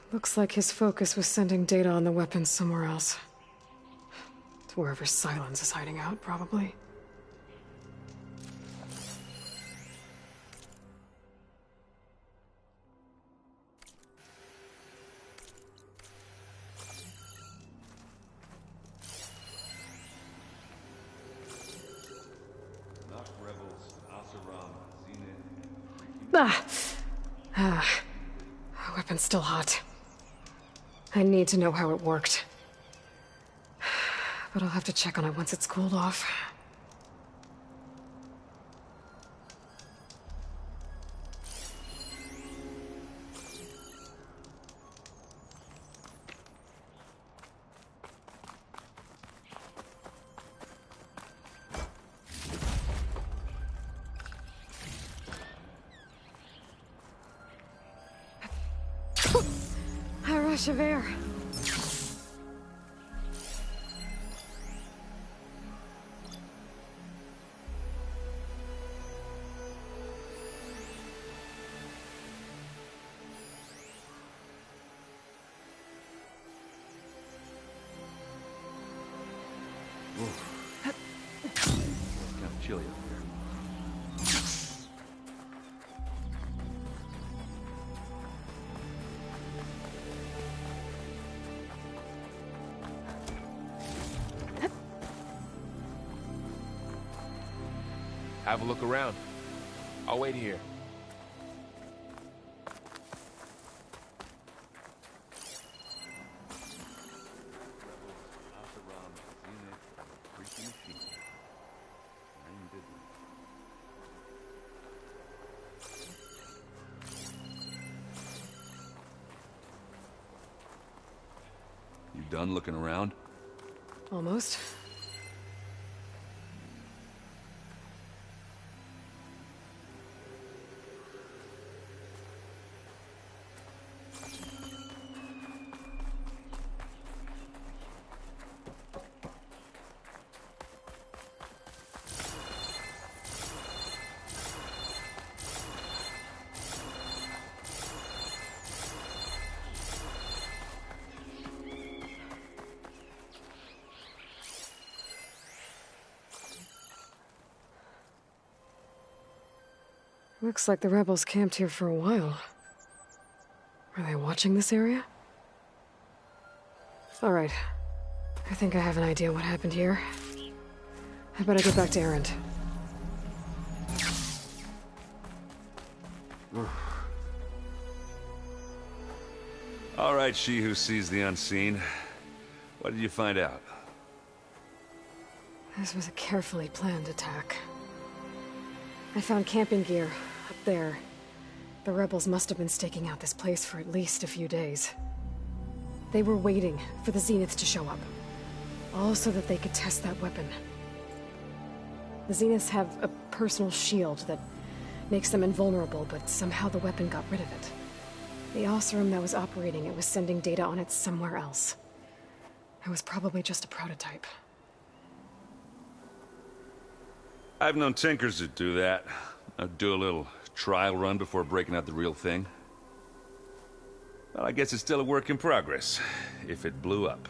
It looks like his focus was sending data on the weapons somewhere else. To wherever Silence is hiding out, probably. Weapon's still hot. I need to know how it worked. But I'll have to check on it once it's cooled off. A rush of air. It's kind of chilly up here. Have a look around. I'll wait here. done looking around? Almost. Looks like the rebels camped here for a while. Are they watching this area? Alright. I think I have an idea what happened here. I better get back to Erend. All right, she who sees the unseen. What did you find out? This was a carefully planned attack. I found camping gear up there. The rebels must have been staking out this place for at least a few days. They were waiting for the Zeniths to show up. All so that they could test that weapon. The Zeniths have a personal shield that makes them invulnerable, but somehow the weapon got rid of it. The Oseram that was operating it was sending data on it somewhere else. It was probably just a prototype. I've known tinkers that do that. I'd do a little trial run before breaking out the real thing. Well, I guess it's still a work in progress, if it blew up.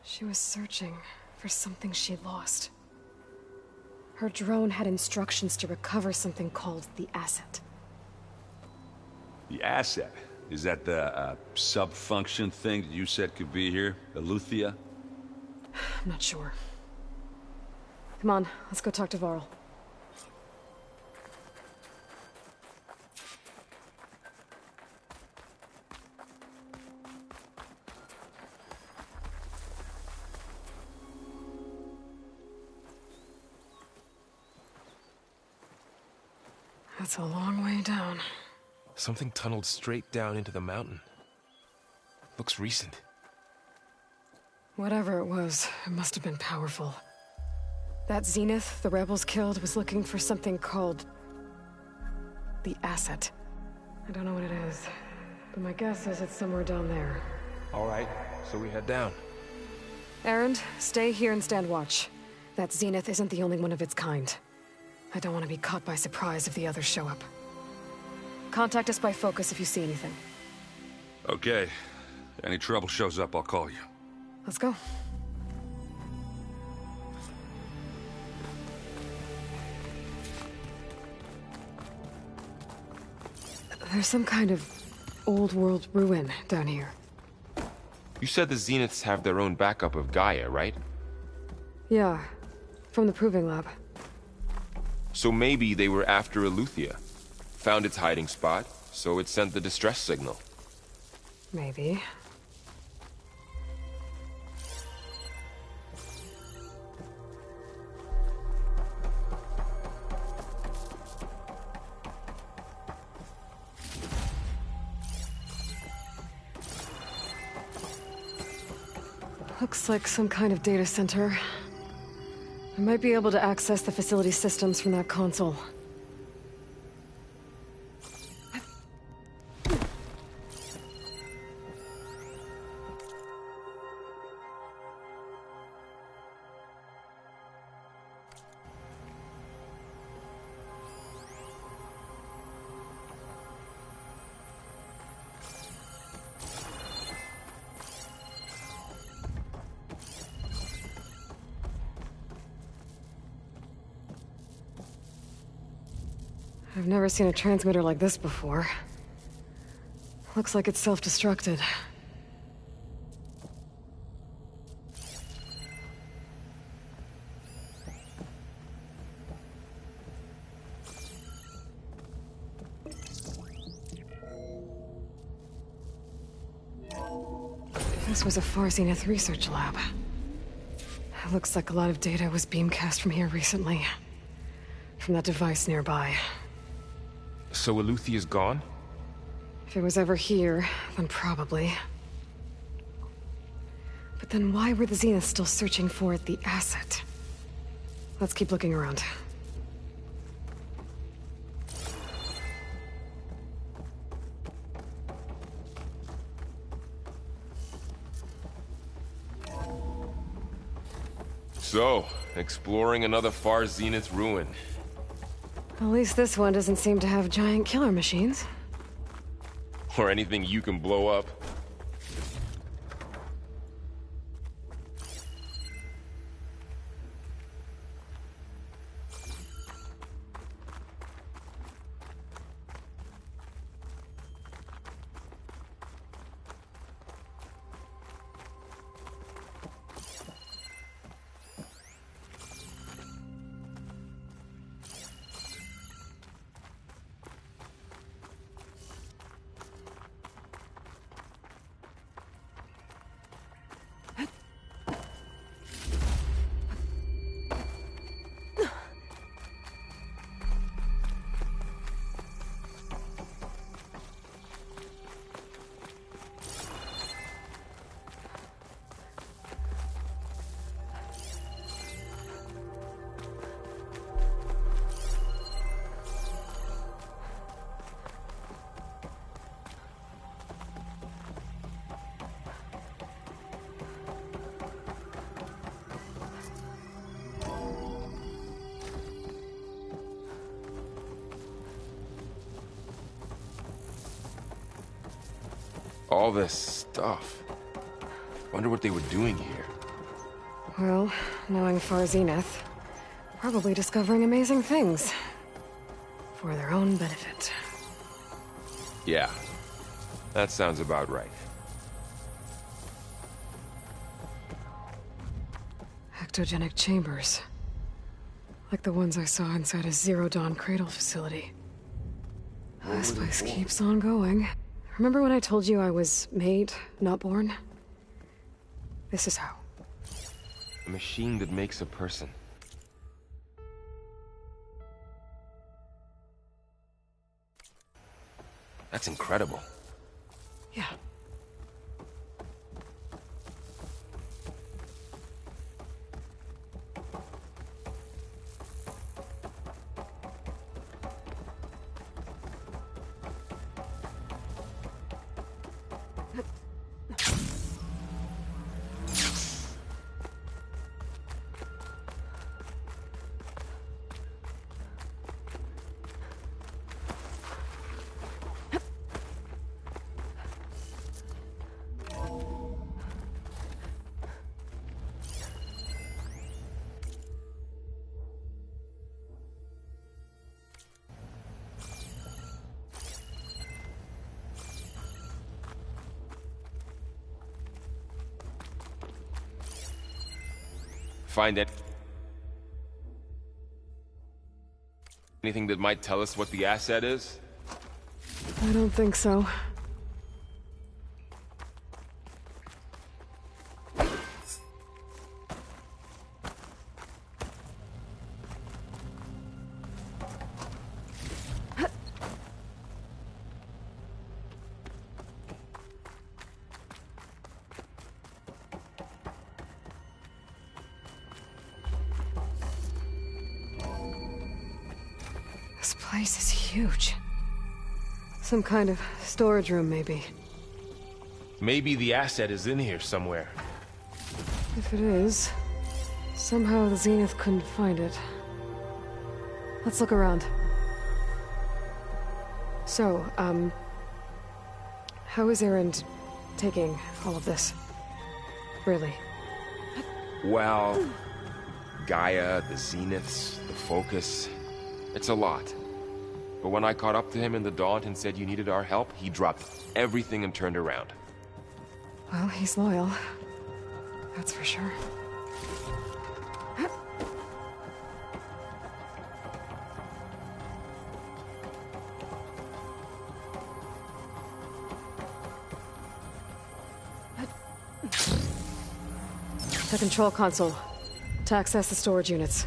She was searching for something she'd lost. Her drone had instructions to recover something called the Asset. The Asset? Is that the sub-function thing that you said could be here? Eleuthia? I'm not sure. Come on, let's go talk to Varl. That's a long way down. Something tunneled straight down into the mountain. Looks recent. Whatever it was, it must have been powerful. That Zenith the rebels killed was looking for something called the Asset. I don't know what it is, but my guess is it's somewhere down there. All right, so we head down. Erend, stay here and stand watch. That Zenith isn't the only one of its kind. I don't want to be caught by surprise if the others show up. Contact us by focus if you see anything. Okay. Any trouble shows up, I'll call you. Let's go. There's some kind of old world ruin down here. You said the Zeniths have their own backup of Gaia, right? Yeah, from the Proving Lab. So maybe they were after Eleuthia. Found its hiding spot, so it sent the distress signal. Maybe. Looks like some kind of data center. I might be able to access the facility systems from that console. I've never seen a transmitter like this before. Looks like it's self-destructed. This was a Far Zenith research lab. It looks like a lot of data was beamcast from here recently. From that device nearby. So Eleuthia's gone? If it was ever here, then probably. But then why were the Zeniths still searching for the asset? Let's keep looking around. So, exploring another Far Zenith ruin. At least this one doesn't seem to have giant killer machines. Or anything you can blow up. All this stuff. Wonder what they were doing here. Well, knowing Far Zenith, probably discovering amazing things. For their own benefit. Yeah, that sounds about right. Ectogenic chambers. Like the ones I saw inside a Zero Dawn cradle facility. This place keeps on going. Remember when I told you I was made, not born? This is how. A machine that makes a person. That's incredible. Yeah. Find it. Anything that might tell us what the asset is? I don't think so. This place is huge. Some kind of storage room, maybe. Maybe the asset is in here somewhere. If it is, somehow the Zenith couldn't find it. Let's look around. So, how is Erend taking all of this? Really? Well, Gaia, the Zeniths, the Focus. It's a lot. But when I caught up to him in the Daunt and said you needed our help, he dropped everything and turned around. Well, he's loyal. That's for sure. The control console. To access the storage units.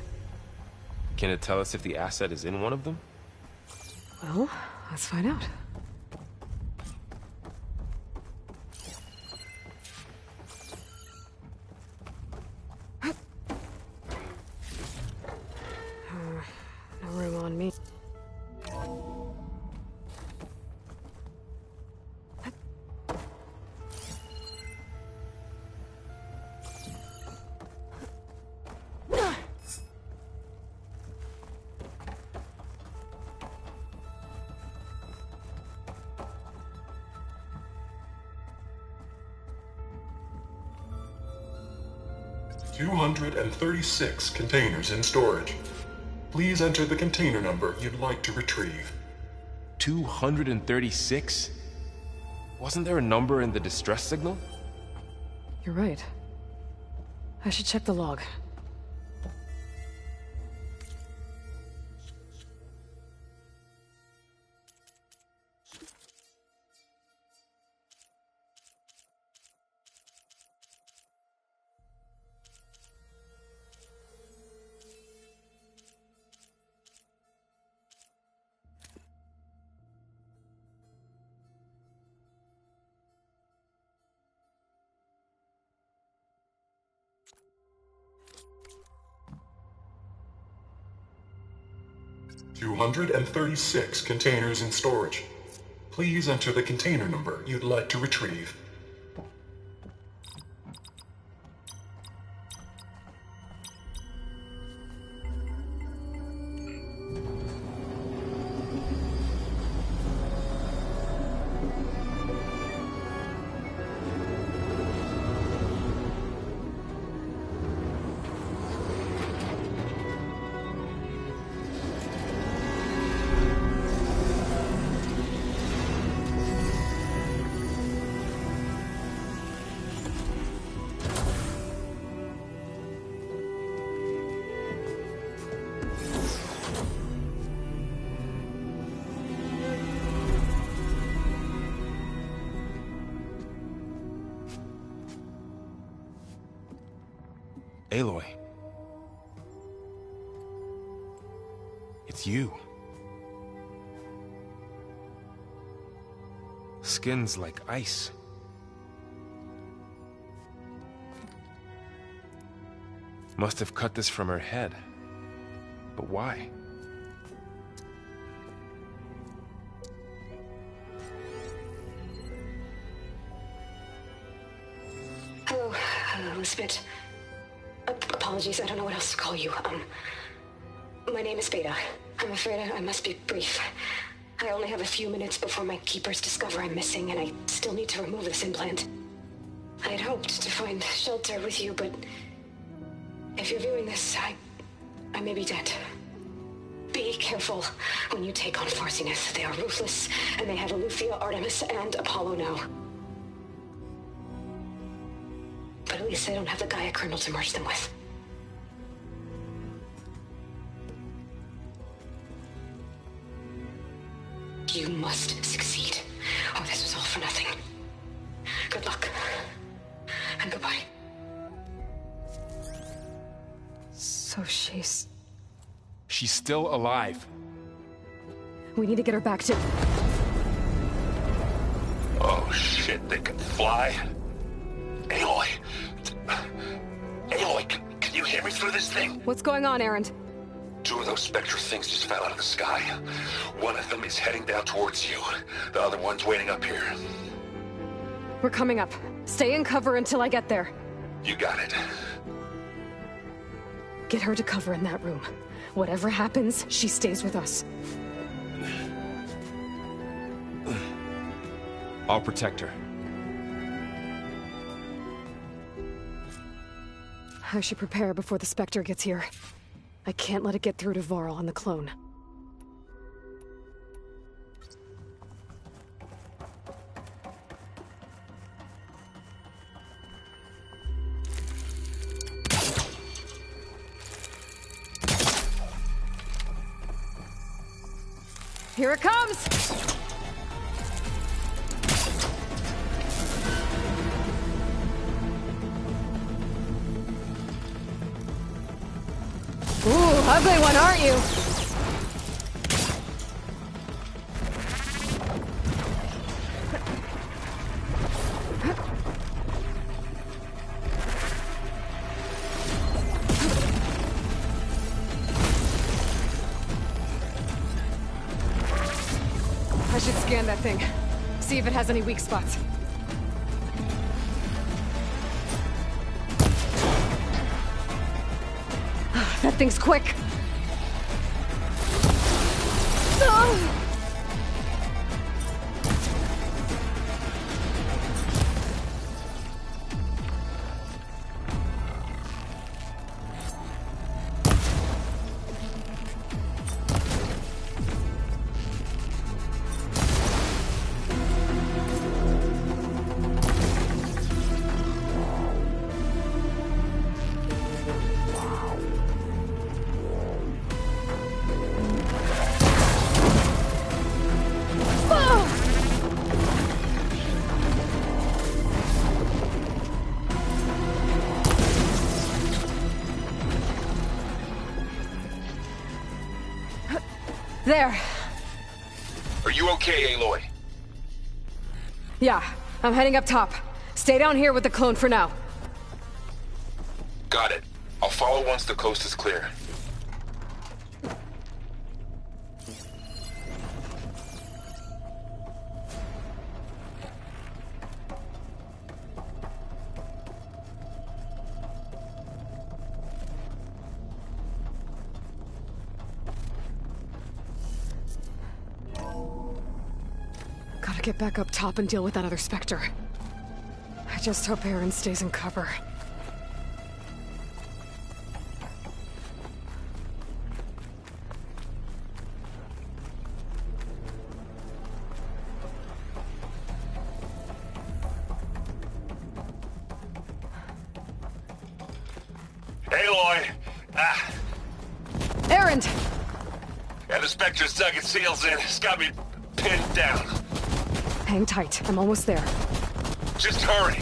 Can it tell us if the asset is in one of them? Well, let's find out. 236 containers in storage. Please enter the container number you'd like to retrieve. 236? Wasn't there a number in the distress signal? You're right. I should check the log. $236 containers in storage. Please enter the container number you'd like to retrieve. Aloy. It's you. Skin's like ice. Must have cut this from her head. But why? Hello, Elizabeth. Apologies, I don't know what else to call you. My name is Beta. I'm afraid I must be brief. I only have a few minutes before my keepers discover I'm missing, and I still need to remove this implant. I had hoped to find shelter with you, but if you're viewing this, I may be dead. Be careful when you take on Far Zenith. They are ruthless, and they have Eleuthia, Artemis, and Apollo now. But at least they don't have the Gaia kernel to merge them with. You must succeed, or this was all for nothing. Good luck. And goodbye. So she's still alive. We need to get her back to... Oh shit, they can fly? Aloy! Aloy, can you hear me through this thing? What's going on, Erend? 2 of those Spectre things just fell out of the sky. One of them is heading down towards you. The other one's waiting up here. We're coming up. Stay in cover until I get there. You got it. Get her to cover in that room. Whatever happens, she stays with us. I'll protect her. I should prepare before the Spectre gets here. I can't let it get through to Varl and the clone. Here it comes! Ooh, ugly one, aren't you? I should scan that thing. See if it has any weak spots. That thing's quick. There. Are you okay, Aloy? Yeah, I'm heading up top. Stay down here with the clone for now. Got it. I'll follow once the coast is clear. Gotta get back up top and deal with that other Spectre. I just hope Aaron stays in cover. Aloy! Ah! Aaron! Yeah, the Spectre's dug its heels in. It's got me pinned down. Hang tight, I'm almost there. Just hurry.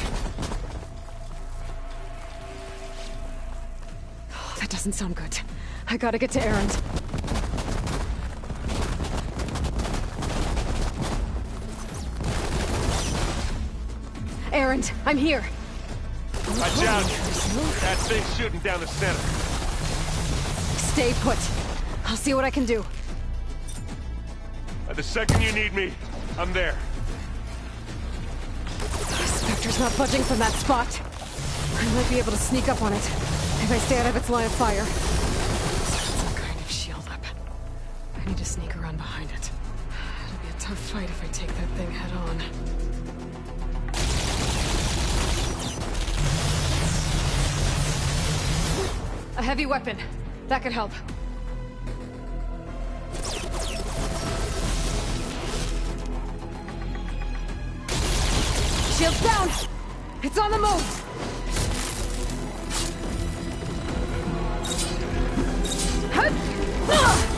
Oh, that doesn't sound good. I gotta get to Aaron. Aaron, I'm here. Watch out! That thing's shooting down the center. Stay put. I'll see what I can do. The second you need me, I'm there. Spectre's not budging from that spot. I might be able to sneak up on it if I stay out of its line of fire. Some kind of shield up. I need to sneak around behind it. It'll be a tough fight if I take that thing head on. A heavy weapon. That could help. Shield's down! It's on the move! Hup! Ah!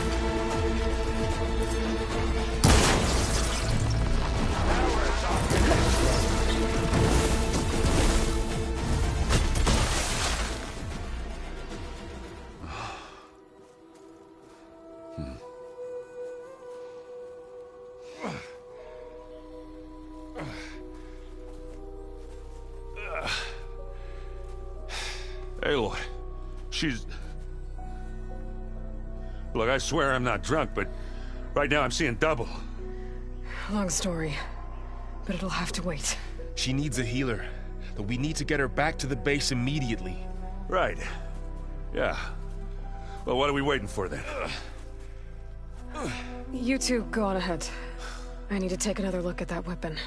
Aloy, she's... Look, I swear I'm not drunk, but right now I'm seeing double. Long story, but it'll have to wait. She needs a healer, but we need to get her back to the base immediately. Right. Yeah. Well, what are we waiting for then? You two go on ahead. I need to take another look at that weapon.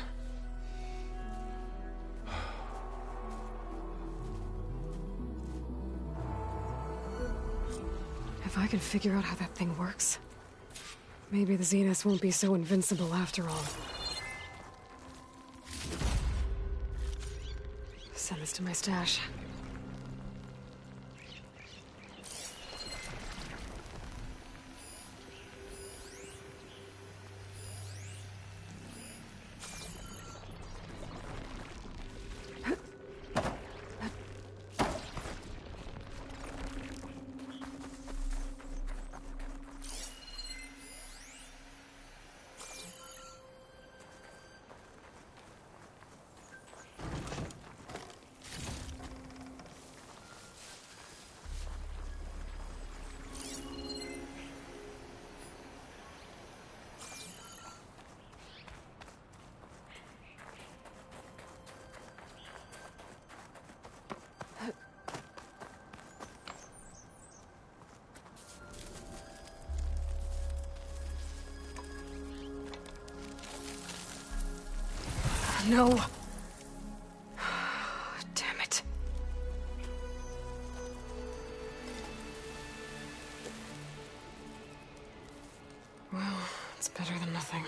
If I can figure out how that thing works, maybe the Zeniths won't be so invincible after all. Send this to my stash. No. Damn it. Well, it's better than nothing.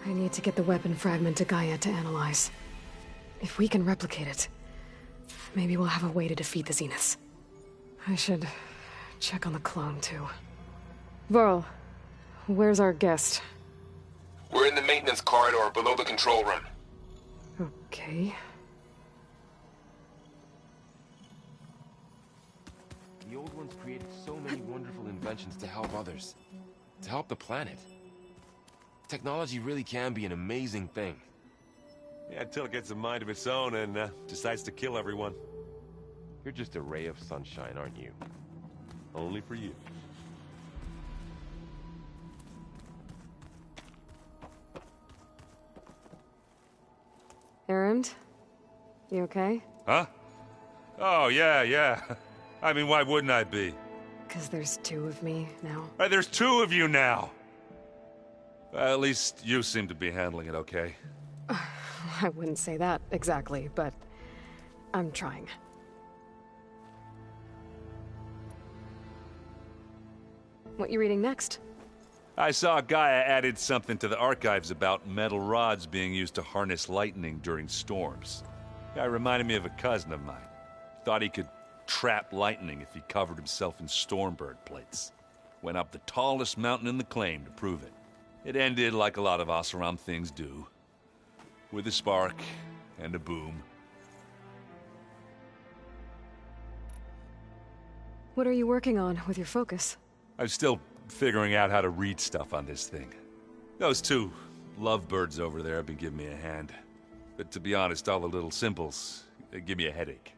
I need to get the weapon fragment to Gaia to analyze. If we can replicate it, maybe we'll have a way to defeat the Zeniths. I should check on the clone, too. Varl, where's our guest? We're in the maintenance corridor below the control room. Okay. The old ones created so many wonderful inventions to help others. To help the planet. Technology really can be an amazing thing. Yeah, until it gets a mind of its own and decides to kill everyone. You're just a ray of sunshine, aren't you? Only for you. Erend? You okay? Huh? Oh, yeah. I mean, why wouldn't I be? 'Cause there's two of me now. There's two of you now! At least you seem to be handling it okay. I wouldn't say that exactly, but I'm trying. What you reading next? I saw Gaia added something to the archives about metal rods being used to harness lightning during storms. Guy reminded me of a cousin of mine. Thought he could trap lightning if he covered himself in Stormbird plates. Went up the tallest mountain in the claim to prove it. It ended like a lot of Oseram things do. With a spark and a boom. What are you working on with your focus? I'm still figuring out how to read stuff on this thing. Those two lovebirds over there have been giving me a hand. But to be honest, all the little symbols, they give me a headache.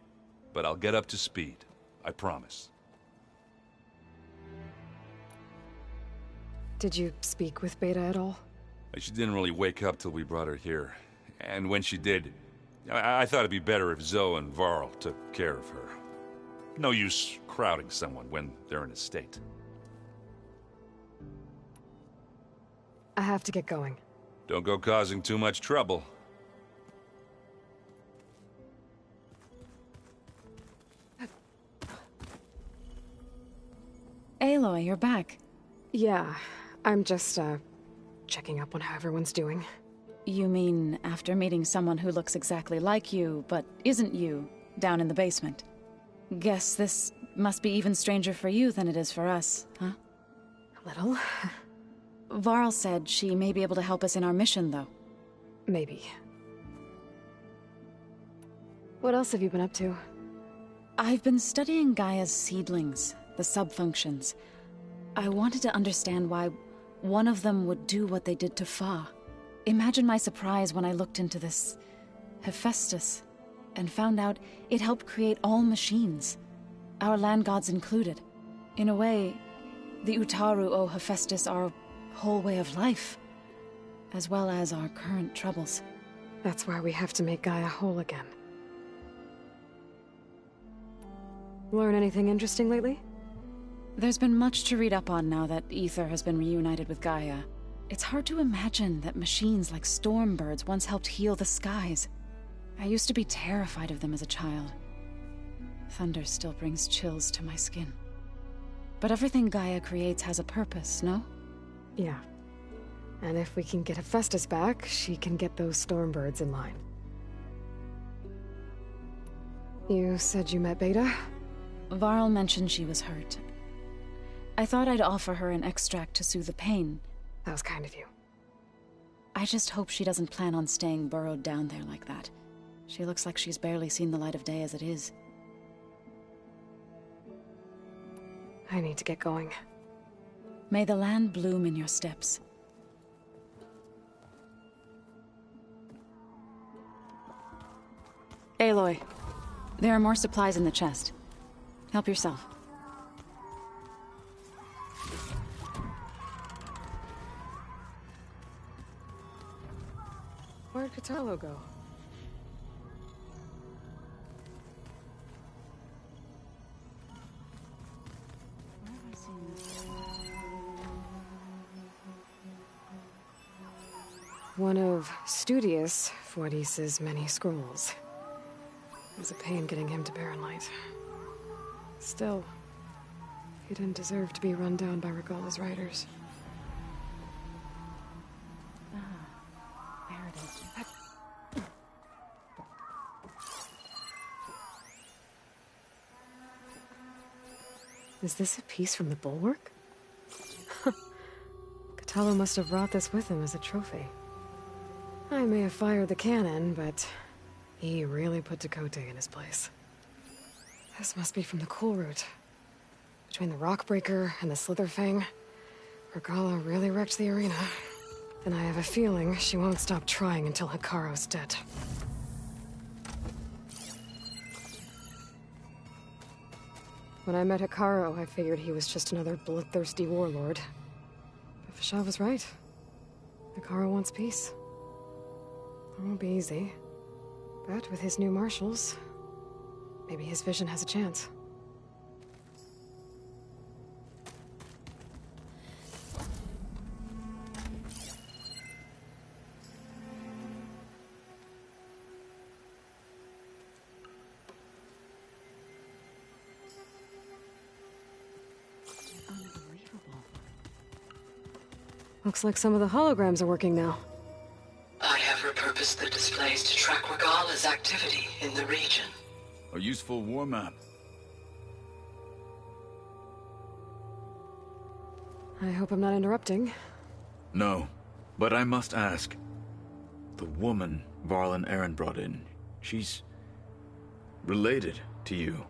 But I'll get up to speed. I promise. Did you speak with Beta at all? She didn't really wake up till we brought her here. And when she did, I thought it'd be better if Zoe and Varl took care of her. No use crowding someone when they're in a state. I have to get going. Don't go causing too much trouble. Aloy, you're back. Yeah, I'm just, checking up on how everyone's doing. You mean after meeting someone who looks exactly like you, but isn't you, down in the basement? Guess this must be even stranger for you than it is for us, huh? A little. Varl said she may be able to help us in our mission, though. Maybe. What else have you been up to? I've been studying Gaia's seedlings, the subfunctions. I wanted to understand why one of them would do what they did to Fa. Imagine my surprise when I looked into this Hephaestus and found out it helped create all machines, our land gods included. In a way, the Utaru owe Hephaestus our whole way of life, as well as our current troubles. That's why we have to make Gaia whole again. Learn anything interesting lately? There's been much to read up on now that Aether has been reunited with Gaia. It's hard to imagine that machines like Stormbirds once helped heal the skies. I used to be terrified of them as a child. Thunder still brings chills to my skin. But everything Gaia creates has a purpose, no? Yeah. And if we can get Hephaestus back, she can get those Stormbirds in line. You said you met Beta? Varl mentioned she was hurt. I thought I'd offer her an extract to soothe the pain. That was kind of you. I just hope she doesn't plan on staying burrowed down there like that. She looks like she's barely seen the light of day as it is. I need to get going. May the land bloom in your steps. Aloy, there are more supplies in the chest. Help yourself. Where'd Kotallo go? One of Studious Fortis's many scrolls. It was a pain getting him to Barren Light. Still, he didn't deserve to be run down by Regalla's riders. Is this a piece from the bulwark? Kotallo must have brought this with him as a trophy. I may have fired the cannon, but he really put Tekotteh in his place. This must be from the Cool Route. Between the Rockbreaker and the Slitherfang, Regalla really wrecked the arena. And I have a feeling she won't stop trying until Hekarro's dead. When I met Hekarro, I figured he was just another bloodthirsty warlord. But Fashaw was right. Hekarro wants peace. It won't be easy. But with his new marshals, maybe his vision has a chance. Looks like some of the holograms are working now. I have repurposed the displays to track Regalla's activity in the region. A useful war map. I hope I'm not interrupting. No, but I must ask. The woman Varl and Erend brought in, she's related to you.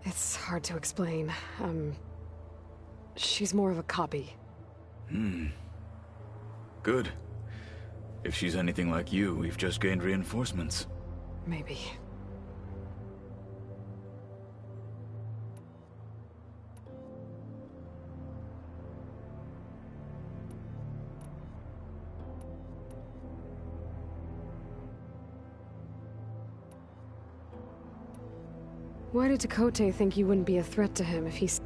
It's hard to explain. She's more of a copy. Good. If she's anything like you, we've just gained reinforcements. Maybe. Why did Tekotteh think you wouldn't be a threat to him if he's...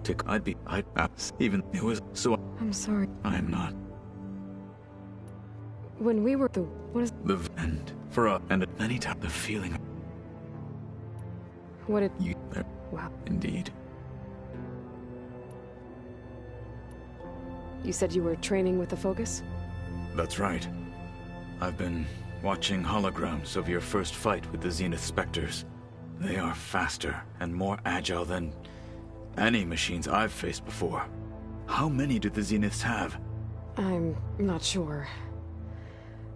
even it was so... I'm sorry. I'm not. When we were what is... The end. For us, and at many times the feeling... What did... You... Wow. Indeed. You said you were training with the Focus? That's right. I've been watching holograms of your first fight with the Zenith Spectres. They are faster and more agile than any machines I've faced before. How many do the Zeniths have? I'm not sure.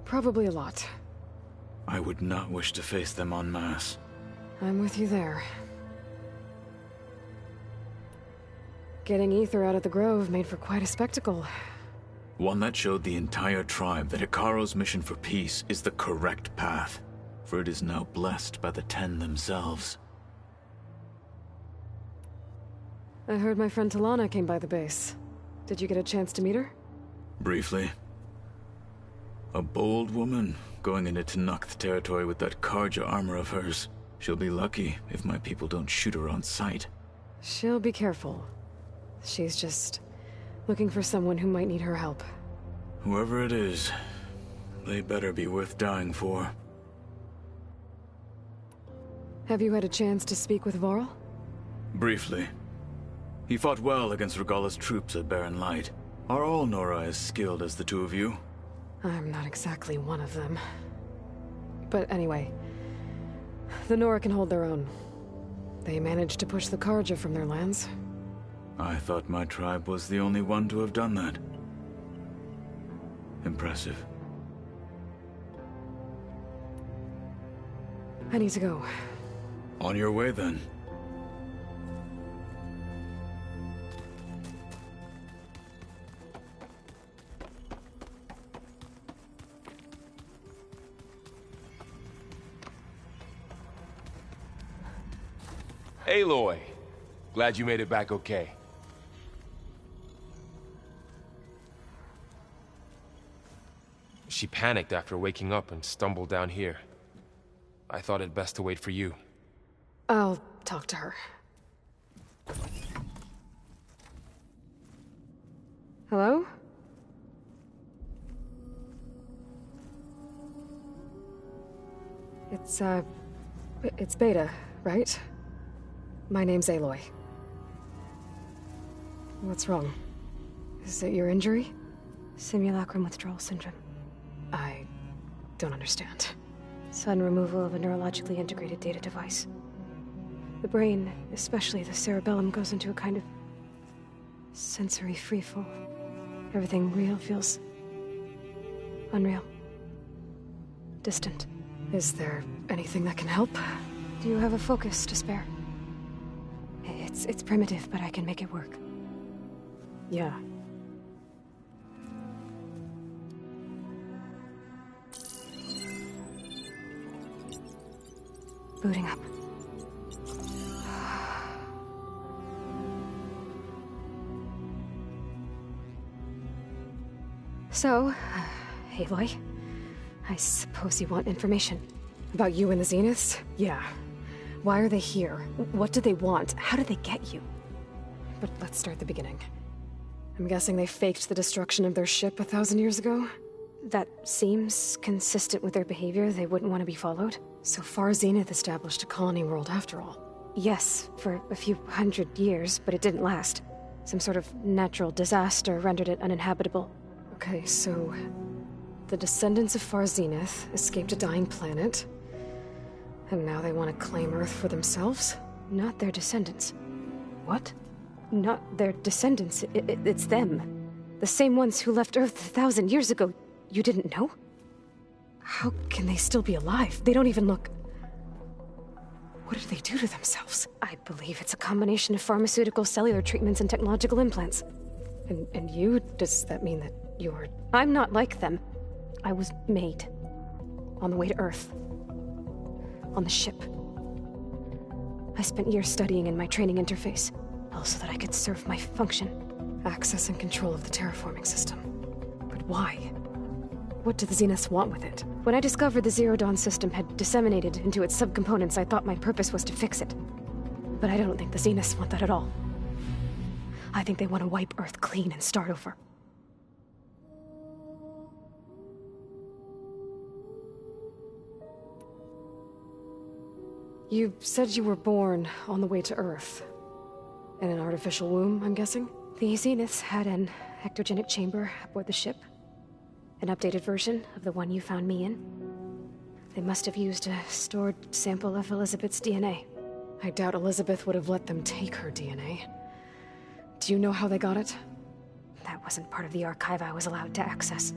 Probably a lot. I would not wish to face them en masse. I'm with you there. Getting Aether out of the Grove made for quite a spectacle. One that showed the entire tribe that Hekarro's mission for peace is the correct path, for it is now blessed by the Ten themselves. I heard my friend Talana came by the base. Did you get a chance to meet her? Briefly. A bold woman going into Tenakth territory with that Carja armor of hers. She'll be lucky if my people don't shoot her on sight. She'll be careful. She's just looking for someone who might need her help. Whoever it is, they better be worth dying for. Have you had a chance to speak with Varl? Briefly. He fought well against Regalla's troops at Barren Light. Are all Nora as skilled as the two of you? I'm not exactly one of them. But anyway, the Nora can hold their own. They managed to push the Carja from their lands. I thought my tribe was the only one to have done that. Impressive. I need to go. On your way, then. Aloy! Glad you made it back okay. She panicked after waking up and stumbled down here. I thought it best to wait for you. I'll talk to her. Hello? It's Beta, right? My name's Aloy. What's wrong? Is it your injury? Simulacrum withdrawal syndrome. I don't understand. Sudden removal of a neurologically integrated data device. The brain, especially the cerebellum, goes into a kind of Sensory freefall. Everything real feels unreal. Distant. Is there anything that can help? Do you have a focus to spare? It's primitive, but I can make it work. Yeah. Booting up. So, Aloy, I suppose you want information. About you and the Zeniths? Yeah. Why are they here? What do they want? How did they get you? But let's start at the beginning. I'm guessing they faked the destruction of their ship 1,000 years ago? That seems consistent with their behavior. They wouldn't want to be followed. So Far Zenith established a colony world after all. Yes, for a few hundred years, but it didn't last. Some sort of natural disaster rendered it uninhabitable. Okay, so the descendants of Far Zenith escaped a dying planet, and now they want to claim Earth for themselves? Not their descendants. What? Not their descendants. It's them. The same ones who left Earth 1,000 years ago. You didn't know? How can they still be alive? They don't even look... What did they do to themselves? I believe it's a combination of pharmaceutical, cellular treatments, and technological implants. And you? Does that mean that you're... I'm not like them. I was made. On the way to Earth. On the ship. I spent years studying in my training interface, all so that I could serve my function. Access and control of the terraforming system. But why? What do the Zeniths want with it? When I discovered the Zero Dawn system had disseminated into its subcomponents, I thought my purpose was to fix it. But I don't think the Zeniths want that at all. I think they want to wipe Earth clean and start over. You said you were born on the way to Earth. In an artificial womb, I'm guessing? The Zeniths had an ectogenic chamber aboard the ship. An updated version of the one you found me in. They must have used a stored sample of Elizabeth's DNA. I doubt Elizabeth would have let them take her DNA. Do you know how they got it? That wasn't part of the archive I was allowed to access.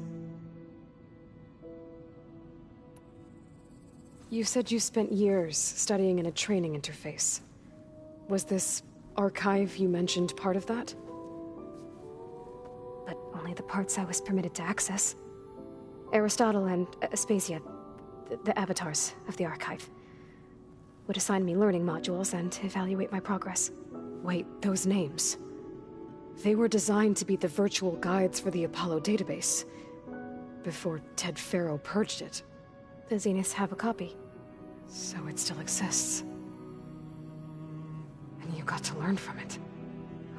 You said you spent years studying in a training interface. Was this archive you mentioned part of that? But only the parts I was permitted to access. Aristotle and Aspasia, the avatars of the archive, would assign me learning modules and evaluate my progress. Wait, those names. They were designed to be the virtual guides for the Apollo database, before Ted Faro purged it. The Zeniths have a copy. So it still exists. And you got to learn from it.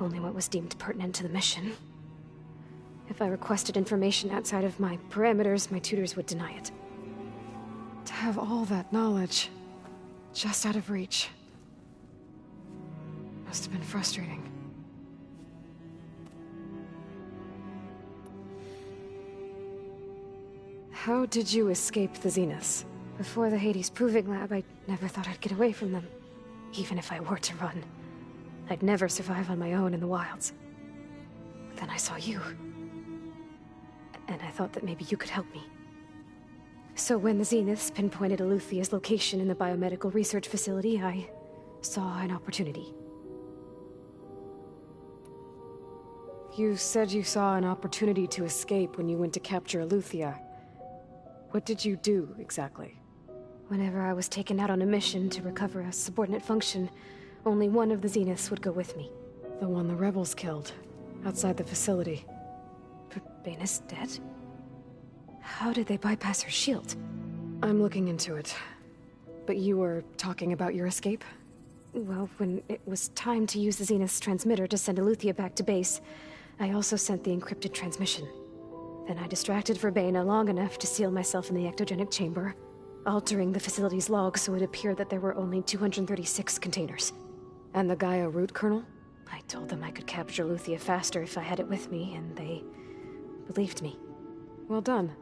Only what was deemed pertinent to the mission. If I requested information outside of my parameters, my tutors would deny it. To have all that knowledge, just out of reach, must have been frustrating. How did you escape the Zeniths? Before the Hades Proving Lab, I never thought I'd get away from them. Even if I were to run. I'd never survive on my own in the wilds. But then I saw you. And I thought that maybe you could help me. So when the Zeniths pinpointed Eluthia's location in the biomedical research facility, I saw an opportunity. You said you saw an opportunity to escape when you went to capture Eluthia. What did you do, exactly? Whenever I was taken out on a mission to recover a subordinate function, only one of the Zeniths would go with me. The one the rebels killed, outside the facility. Baina's dead? How did they bypass her shield? I'm looking into it. But you were talking about your escape? Well, when it was time to use the Zenith's transmitter to send Eluthia back to base, I also sent the encrypted transmission. Then I distracted Verbena long enough to seal myself in the ectogenic chamber, altering the facility's log so it appeared that there were only 236 containers. And the Gaia root kernel? I told them I could capture Eluthia faster if I had it with me, and they believed me. Well done.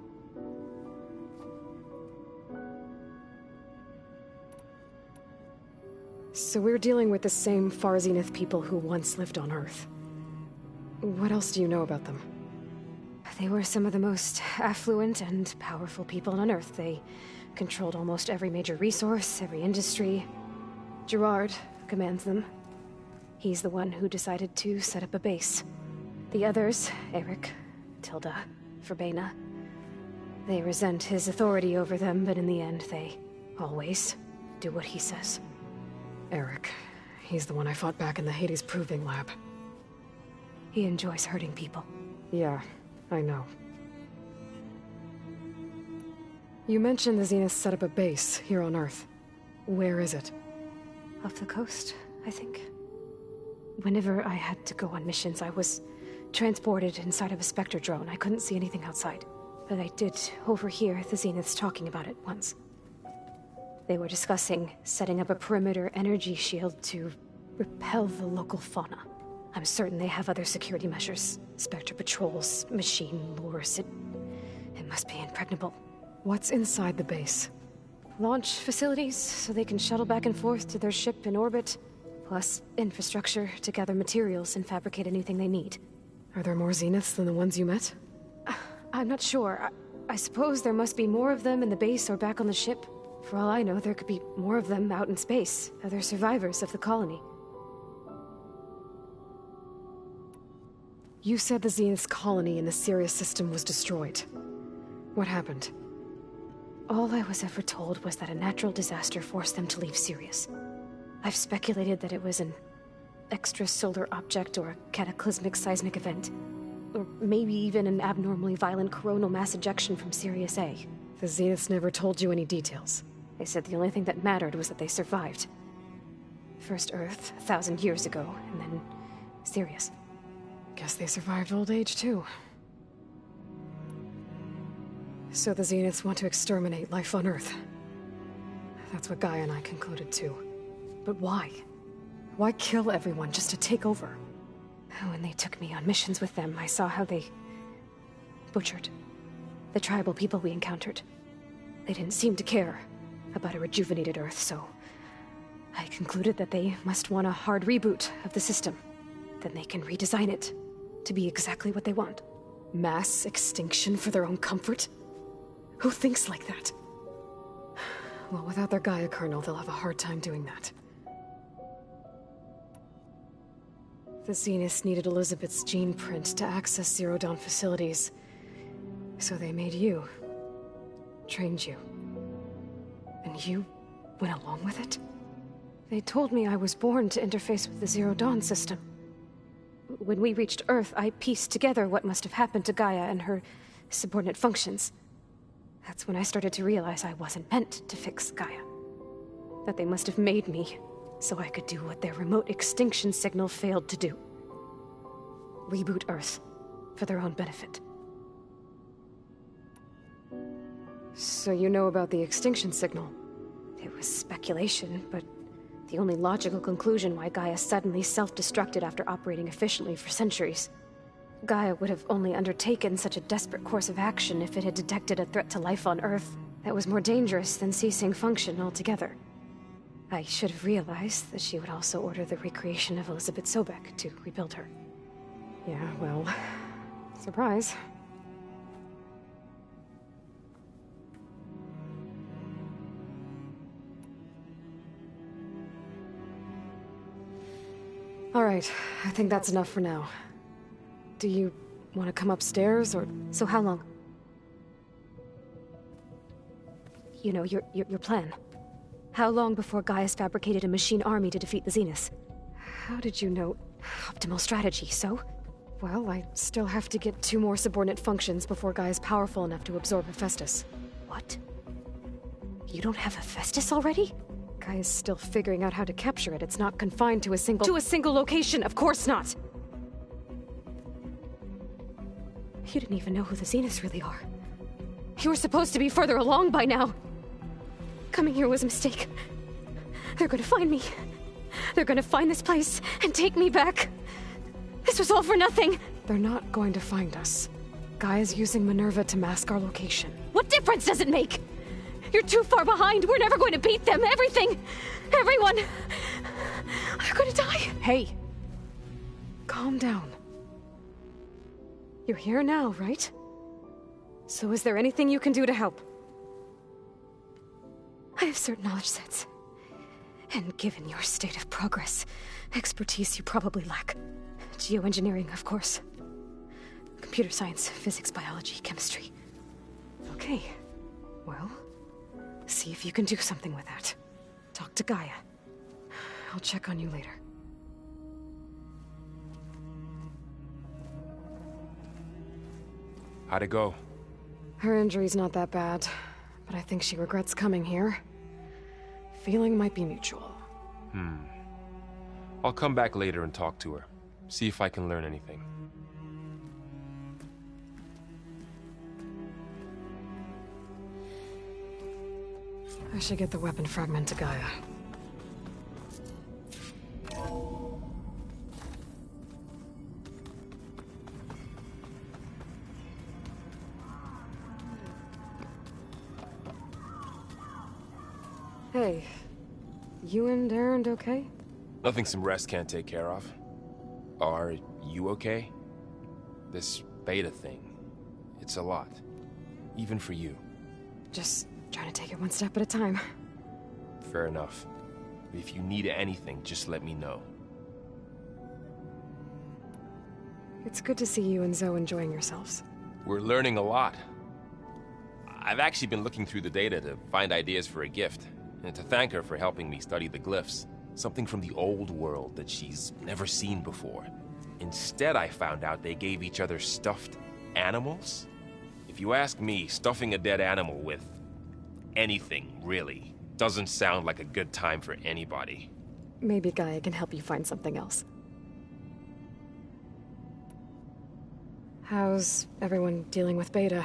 So we're dealing with the same Far Zenith people who once lived on Earth. What else do you know about them? They were some of the most affluent and powerful people on Earth. They controlled almost every major resource, every industry. Gerard commands them. He's the one who decided to set up a base. The others, Eric, Tilda, Verbena, they resent his authority over them, but in the end, they always do what he says. Eric. He's the one I fought back in the Hades Proving Lab. He enjoys hurting people. Yeah, I know. You mentioned the Zenith set up a base here on Earth. Where is it? Off the coast, I think. Whenever I had to go on missions, I was transported inside of a Spectre drone. I couldn't see anything outside. But I did overhear the Zeniths talking about it once. They were discussing setting up a perimeter energy shield to repel the local fauna. I'm certain they have other security measures. Spectre patrols, machine lures. It must be impregnable. What's inside the base? Launch facilities, so they can shuttle back and forth to their ship in orbit. Plus infrastructure to gather materials and fabricate anything they need. Are there more Zeniths than the ones you met? I'm not sure. I suppose there must be more of them in the base or back on the ship. For all I know, there could be more of them out in space, other survivors of the colony. You said the Zenith's colony in the Sirius system was destroyed. What happened? All I was ever told was that a natural disaster forced them to leave Sirius. I've speculated that it was an extrasolar object or a cataclysmic seismic event. Or maybe even an abnormally violent coronal mass ejection from Sirius A. The Zeniths never told you any details. They said the only thing that mattered was that they survived. First Earth, 1,000 years ago, and then Sirius. Guess they survived old age, too. So the Zeniths want to exterminate life on Earth. That's what Gaia and I concluded, too. But why? Why kill everyone just to take over? When they took me on missions with them, I saw how they butchered the tribal people we encountered. They didn't seem to care about a rejuvenated Earth, so I concluded that they must want a hard reboot of the system. Then they can redesign it to be exactly what they want. Mass extinction for their own comfort? Who thinks like that? Well, without their Gaia kernel, they'll have a hard time doing that. The Zeniths needed Elizabeth's gene print to access Zero Dawn facilities. So they made you. Trained you. And you went along with it? They told me I was born to interface with the Zero Dawn system. When we reached Earth, I pieced together what must have happened to Gaia and her subordinate functions. That's when I started to realize I wasn't meant to fix Gaia. That they must have made me so I could do what their remote extinction signal failed to do. Reboot Earth for their own benefit. So you know about the extinction signal? It was speculation, but the only logical conclusion why Gaia suddenly self-destructed after operating efficiently for centuries. Gaia would have only undertaken such a desperate course of action if it had detected a threat to life on Earth that was more dangerous than ceasing function altogether. I should have realized that she would also order the recreation of Elizabeth Sobek to rebuild her. Yeah, well, surprise. All right, I think that's enough for now. Do you want to come upstairs, or... So how long? You know, your plan. How long before Gaia's fabricated a machine army to defeat the Zeniths? How did you know? Optimal strategy, so? Well, I still have to get 2 more subordinate functions before Gaia's powerful enough to absorb Hephaestus. What? You don't have Hephaestus already? Gaia's still figuring out how to capture it. It's not confined to a single... To a single location, of course not! You didn't even know who the Zeniths really are. You were supposed to be further along by now. Coming here was a mistake. They're gonna find me. They're gonna find this place and take me back. This was all for nothing. They're not going to find us. Gaia's using Minerva to mask our location. What difference does it make? You're too far behind. We're never going to beat them. Everything. Everyone. They're gonna die. Hey. Calm down. You're here now, right? So is there anything you can do to help? I have certain knowledge sets. And given your state of progress, expertise you probably lack. Geoengineering, of course. Computer science, physics, biology, chemistry. Okay. Well, see if you can do something with that. Talk to Gaia. I'll check on you later. How'd it go? Her injury's not that bad, but I think she regrets coming here. Feeling might be mutual. I'll come back later and talk to her. See if I can learn anything. I should get the weapon fragment to Gaia. Hey, you and Erend okay? Nothing some rest can't take care of. Are you okay? This beta thing, it's a lot. Even for you. Just trying to take it one step at a time. Fair enough. If you need anything, just let me know. It's good to see you and Zoe enjoying yourselves. We're learning a lot. I've actually been looking through the data to find ideas for a gift, and to thank her for helping me study the glyphs. Something from the old world that she's never seen before. Instead, I found out they gave each other stuffed animals. If you ask me, stuffing a dead animal with anything, really, doesn't sound like a good time for anybody. Maybe Gaia can help you find something else. How's everyone dealing with Beta?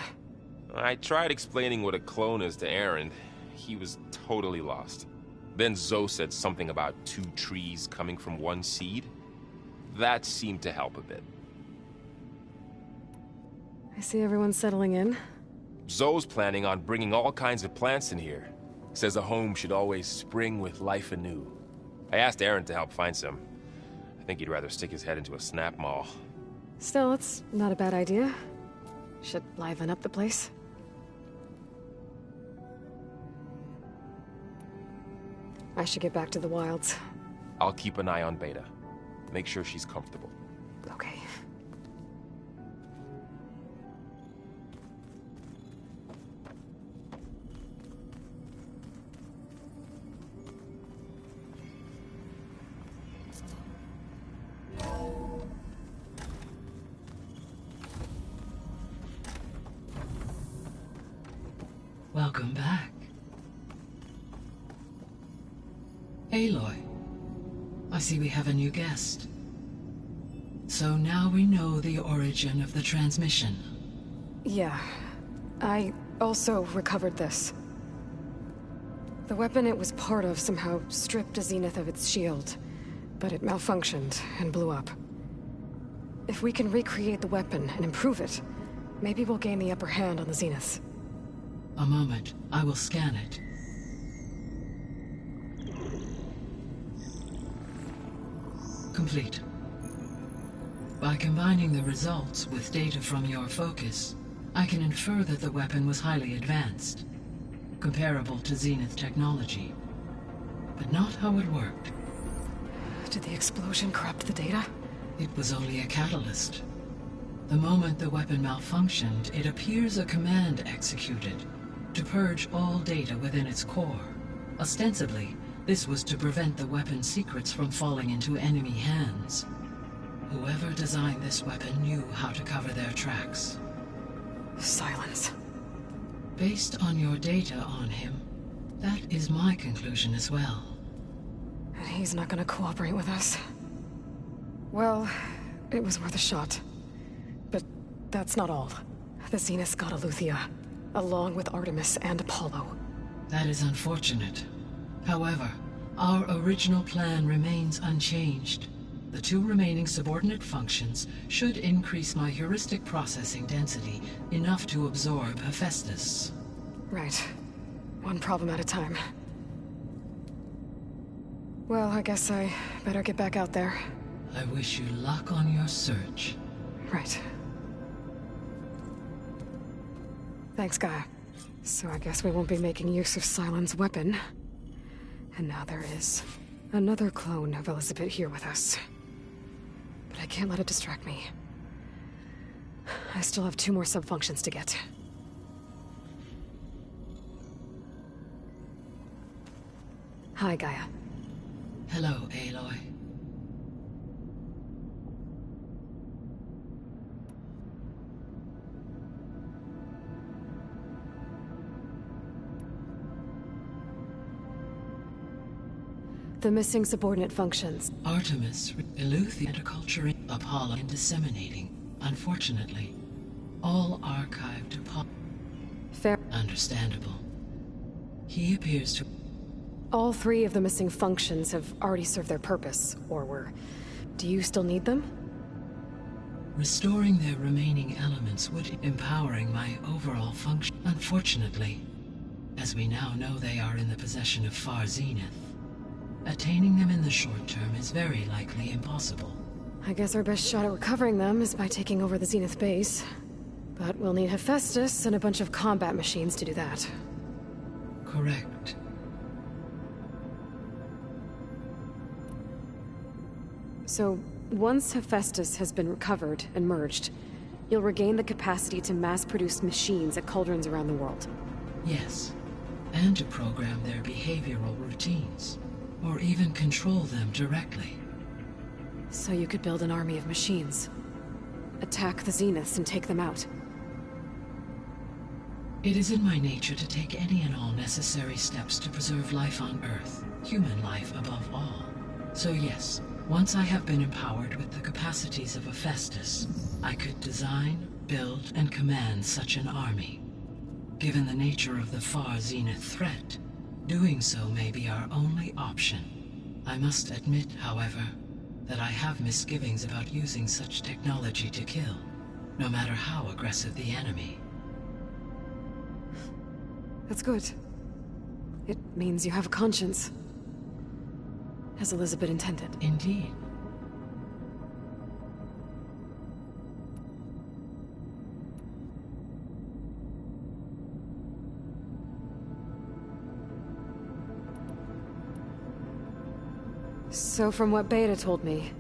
I tried explaining what a clone is to Erend. He was totally lost. Then Zoe said something about 2 trees coming from 1 seed. That seemed to help a bit. I see everyone's settling in. Zoe's planning on bringing all kinds of plants in here. Says a home should always spring with life anew. I asked Erend to help find some. I think he'd rather stick his head into a snap mall. Still, it's not a bad idea. Should liven up the place. I should get back to the wilds. I'll keep an eye on Beta. Make sure she's comfortable. Okay. Welcome back. Aloy, I see we have a new guest. So now we know the origin of the transmission. Yeah. I also recovered this. The weapon it was part of somehow stripped a Zenith of its shield, but it malfunctioned and blew up. If we can recreate the weapon and improve it, maybe we'll gain the upper hand on the Zeniths. A moment, I will scan it. Complete. By combining the results with data from your focus, I can infer that the weapon was highly advanced, comparable to Zenith technology, but not how it worked. Did the explosion corrupt the data? It was only a catalyst. The moment the weapon malfunctioned, it appears a command executed to purge all data within its core. Ostensibly, this was to prevent the weapon's secrets from falling into enemy hands. Whoever designed this weapon knew how to cover their tracks. Silence. Based on your data on him, that is my conclusion as well. And he's not gonna cooperate with us. Well, it was worth a shot. But that's not all. The Zeniths got Eleuthia, along with Artemis and Apollo. That is unfortunate. However, our original plan remains unchanged. The 2 remaining subordinate functions should increase my heuristic processing density enough to absorb Hephaestus. Right. One problem at a time. Well, I guess I better get back out there. I wish you luck on your search. Right. Thanks, Gaia. So I guess we won't be making use of Sylens' weapon. And now there is another clone of Elizabeth here with us. But I can't let it distract me. I still have 2 more sub-functions to get. Hi, Gaia. Hello, Aloy. The missing subordinate functions. Artemis, Eleuthia, and acculturating Apollo and disseminating. Unfortunately, all archived to Apollo. Fair. Understandable. He appears to... All 3 of the missing functions have already served their purpose, or were. Do you still need them? Restoring their remaining elements would empowering my overall function. Unfortunately, as we now know they are in the possession of Far Zenith, attaining them in the short term is very likely impossible. I guess our best shot at recovering them is by taking over the Zenith base. But we'll need Hephaestus and a bunch of combat machines to do that. Correct. So, once Hephaestus has been recovered and merged, you'll regain the capacity to mass-produce machines at cauldrons around the world. Yes, and to program their behavioral routines, or even control them directly. So you could build an army of machines. Attack the Zeniths and take them out. It is in my nature to take any and all necessary steps to preserve life on Earth, human life above all. So yes, once I have been empowered with the capacities of Hephaestus, I could design, build, and command such an army. Given the nature of the Far Zenith threat, doing so may be our only option. I must admit, however, that I have misgivings about using such technology to kill, no matter how aggressive the enemy. That's good. It means you have a conscience. As Elizabeth intended. Indeed. So from what Beta told me,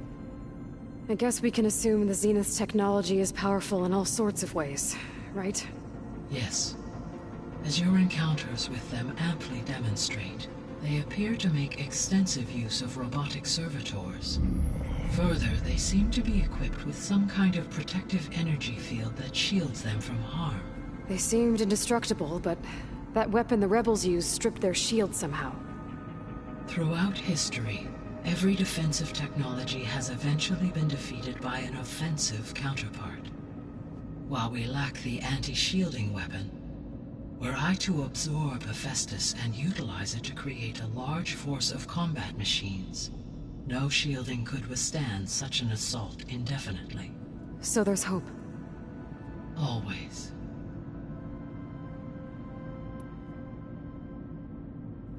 I guess we can assume the Zenith's technology is powerful in all sorts of ways, right? Yes. As your encounters with them amply demonstrate, they appear to make extensive use of robotic servitors. Further, they seem to be equipped with some kind of protective energy field that shields them from harm. They seemed indestructible, but that weapon the rebels used stripped their shield somehow. Throughout history, every defensive technology has eventually been defeated by an offensive counterpart. While we lack the anti-shielding weapon, were I to absorb Hephaestus and utilize it to create a large force of combat machines, no shielding could withstand such an assault indefinitely. So there's hope. Always.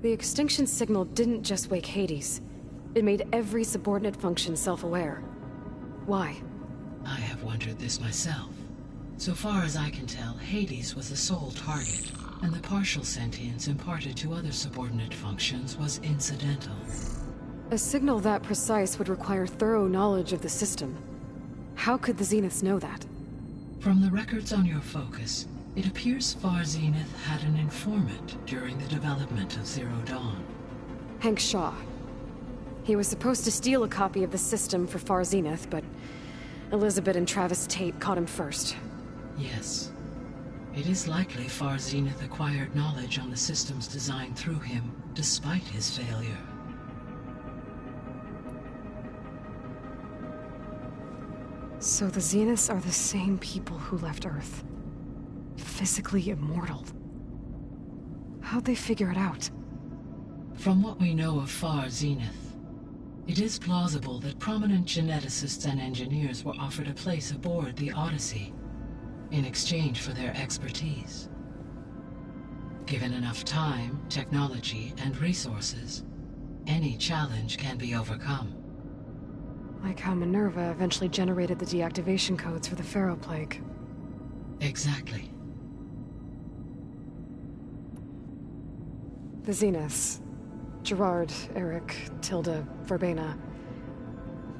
The extinction signal didn't just wake Hades. It made every subordinate function self-aware. Why? I have wondered this myself. So far as I can tell, Hades was the sole target, and the partial sentience imparted to other subordinate functions was incidental. A signal that precise would require thorough knowledge of the system. How could the Zeniths know that? From the records on your focus, it appears Far Zenith had an informant during the development of Zero Dawn. Hank Shaw. He was supposed to steal a copy of the system for Far Zenith, but Elizabeth and Travis Tate caught him first. Yes. It is likely Far Zenith acquired knowledge on the systems designed through him, despite his failure. So the Zeniths are the same people who left Earth. Physically immortal. How'd they figure it out? From what we know of Far Zenith, it is plausible that prominent geneticists and engineers were offered a place aboard the Odyssey in exchange for their expertise. Given enough time, technology, and resources, any challenge can be overcome. Like how Minerva eventually generated the deactivation codes for the Pharaoh Plague. Exactly. The Zeniths. Gerard, Eric, Tilda, Verbena.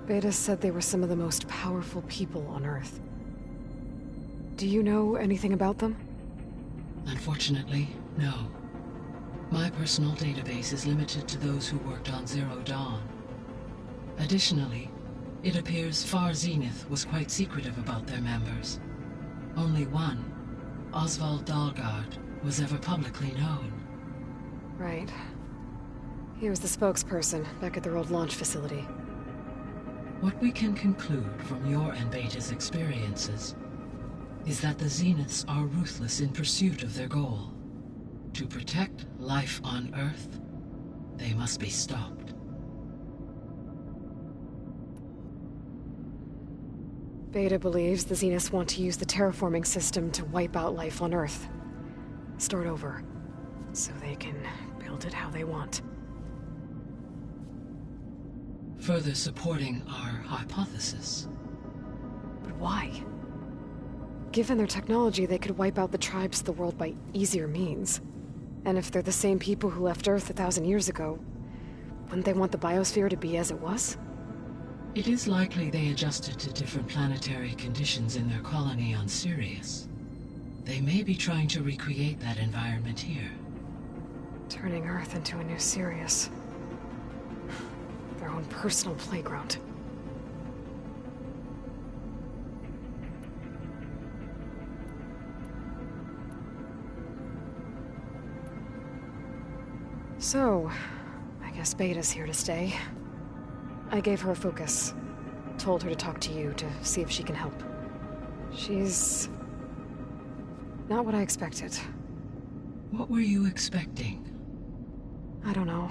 Beta said they were some of the most powerful people on Earth. Do you know anything about them? Unfortunately, no. My personal database is limited to those who worked on Zero Dawn. Additionally, it appears Far Zenith was quite secretive about their members. Only one, Oswald Dahlgard, was ever publicly known. Right. He was the spokesperson back at their old launch facility. What we can conclude from your and Beta's experiences is that the Zeniths are ruthless in pursuit of their goal. To protect life on Earth, they must be stopped. Beta believes the Zeniths want to use the terraforming system to wipe out life on Earth. Start over, so they can build it how they want. Further supporting our hypothesis. But why? Given their technology, they could wipe out the tribes of the world by easier means. And if they're the same people who left Earth 1,000 years ago, wouldn't they want the biosphere to be as it was? It is likely they adjusted to different planetary conditions in their colony on Sirius. They may be trying to recreate that environment here. Turning Earth into a new Sirius. Their own personal playground. So, I guess Beta's here to stay. I gave her a focus. Told her to talk to you to see if she can help. She's... not what I expected. What were you expecting? I don't know.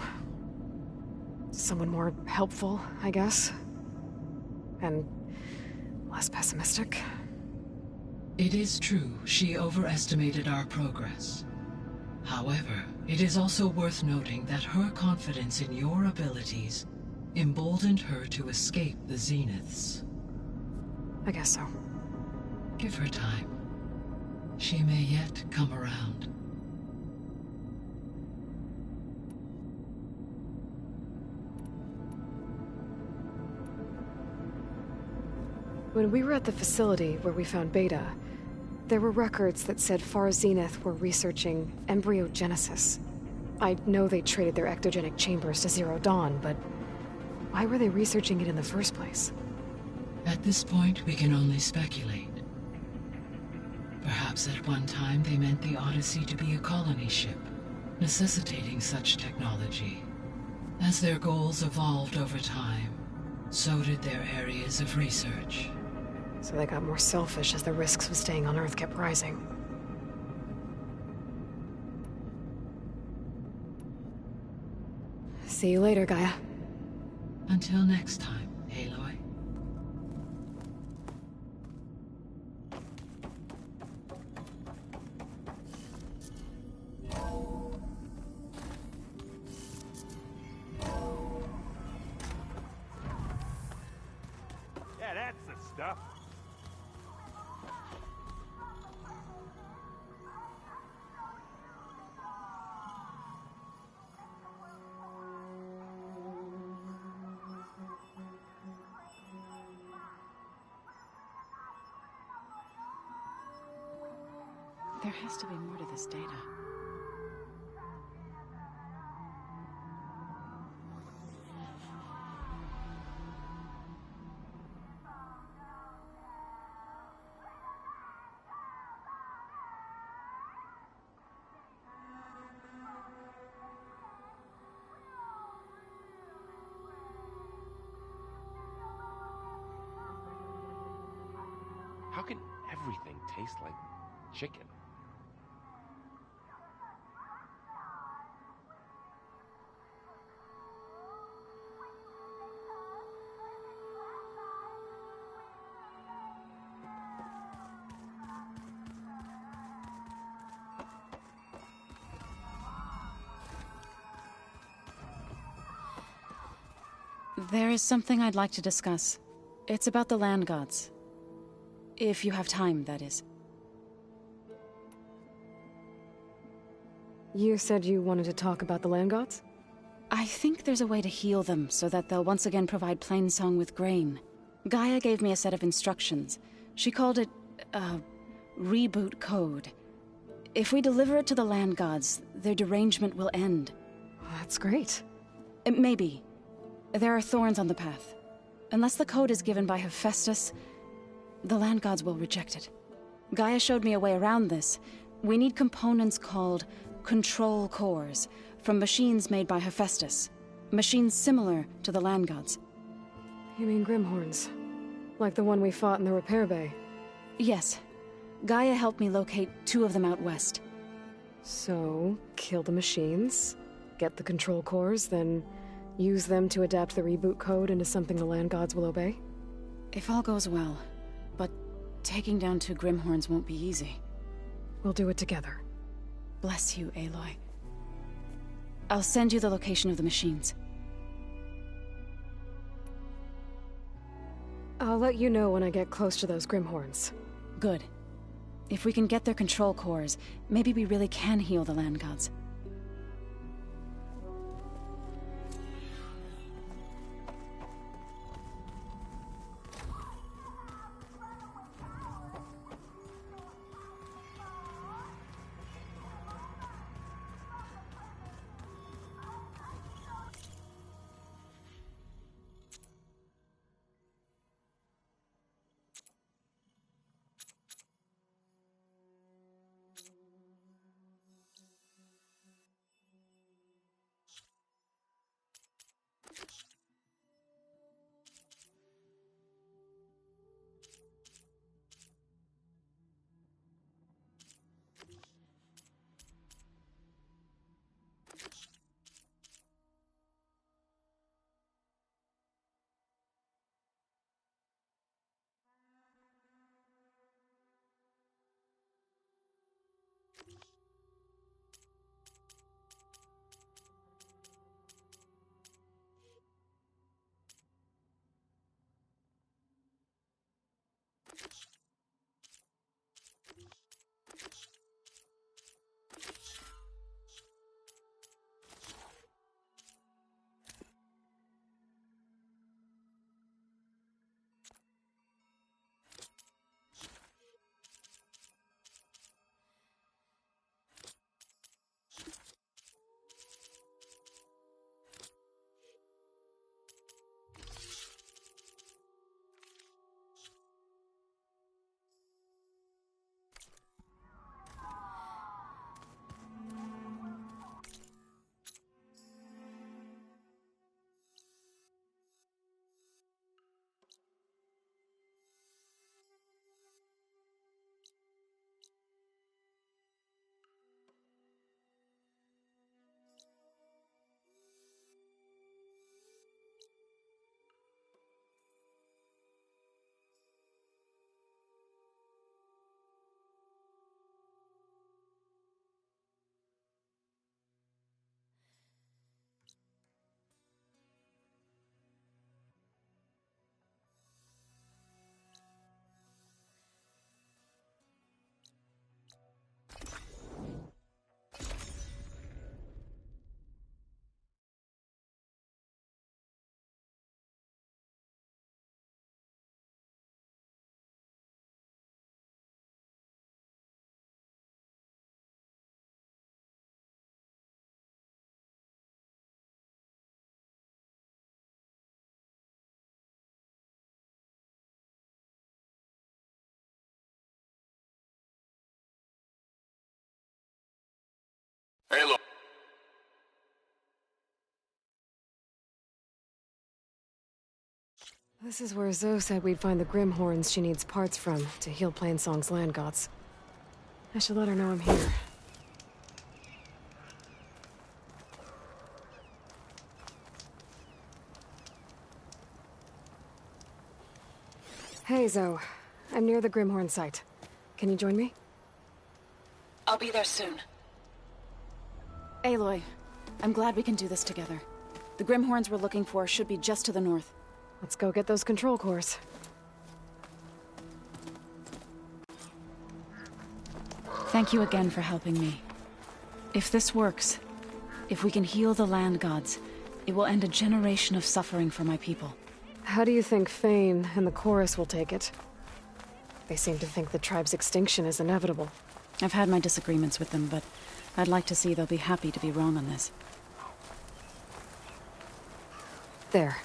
Someone more helpful, I guess. And less pessimistic. It is true, she overestimated our progress. However, it is also worth noting that her confidence in your abilities emboldened her to escape the Zeniths. I guess so. Give her time. She may yet come around. When we were at the facility where we found Beta, there were records that said Far Zenith were researching embryogenesis. I know they traded their ectogenic chambers to Zero Dawn, but why were they researching it in the first place? At this point, we can only speculate. Perhaps at one time they meant the Odyssey to be a colony ship, necessitating such technology. As their goals evolved over time, so did their areas of research. So they got more selfish as the risks of staying on Earth kept rising. See you later, Gaia. Until next time, Aloy. Yeah, that's the stuff. There has to be more to this data. How can everything taste like chicken? There is something I'd like to discuss. It's about the land gods. If you have time, that is. You said you wanted to talk about the land gods? I think there's a way to heal them so that they'll once again provide Plainsong with grain. Gaia gave me a set of instructions. She called it, reboot code. If we deliver it to the land gods, their derangement will end. That's great. Maybe. There are thorns on the path. Unless the code is given by Hephaestus, the land gods will reject it. Gaia showed me a way around this. We need components called control cores from machines made by Hephaestus. Machines similar to the land gods. You mean Grimhorns? Like the one we fought in the repair bay? Yes. Gaia helped me locate 2 of them out west. So, kill the machines, get the control cores, then use them to adapt the reboot code into something the land gods will obey? If all goes well. But taking down 2 Grimhorns won't be easy. We'll do it together. Bless you, Aloy. I'll send you the location of the machines. I'll let you know when I get close to those Grimhorns. Good. If we can get their control cores, maybe we really can heal the land gods. Aloy. This is where Zoe said we'd find the Grimhorns she needs parts from to heal Plainsong's land gods. I should let her know I'm here. Hey, Zoe. I'm near the Grimhorn site. Can you join me? I'll be there soon. Aloy, I'm glad we can do this together. The Grimhorns we're looking for should be just to the north. Let's go get those control cores. Thank you again for helping me. If this works, if we can heal the land gods, it will end a generation of suffering for my people. How do you think Fane and the Chorus will take it? They seem to think the tribe's extinction is inevitable. I've had my disagreements with them, but I'd like to see they'll be happy to be wrong on this. There.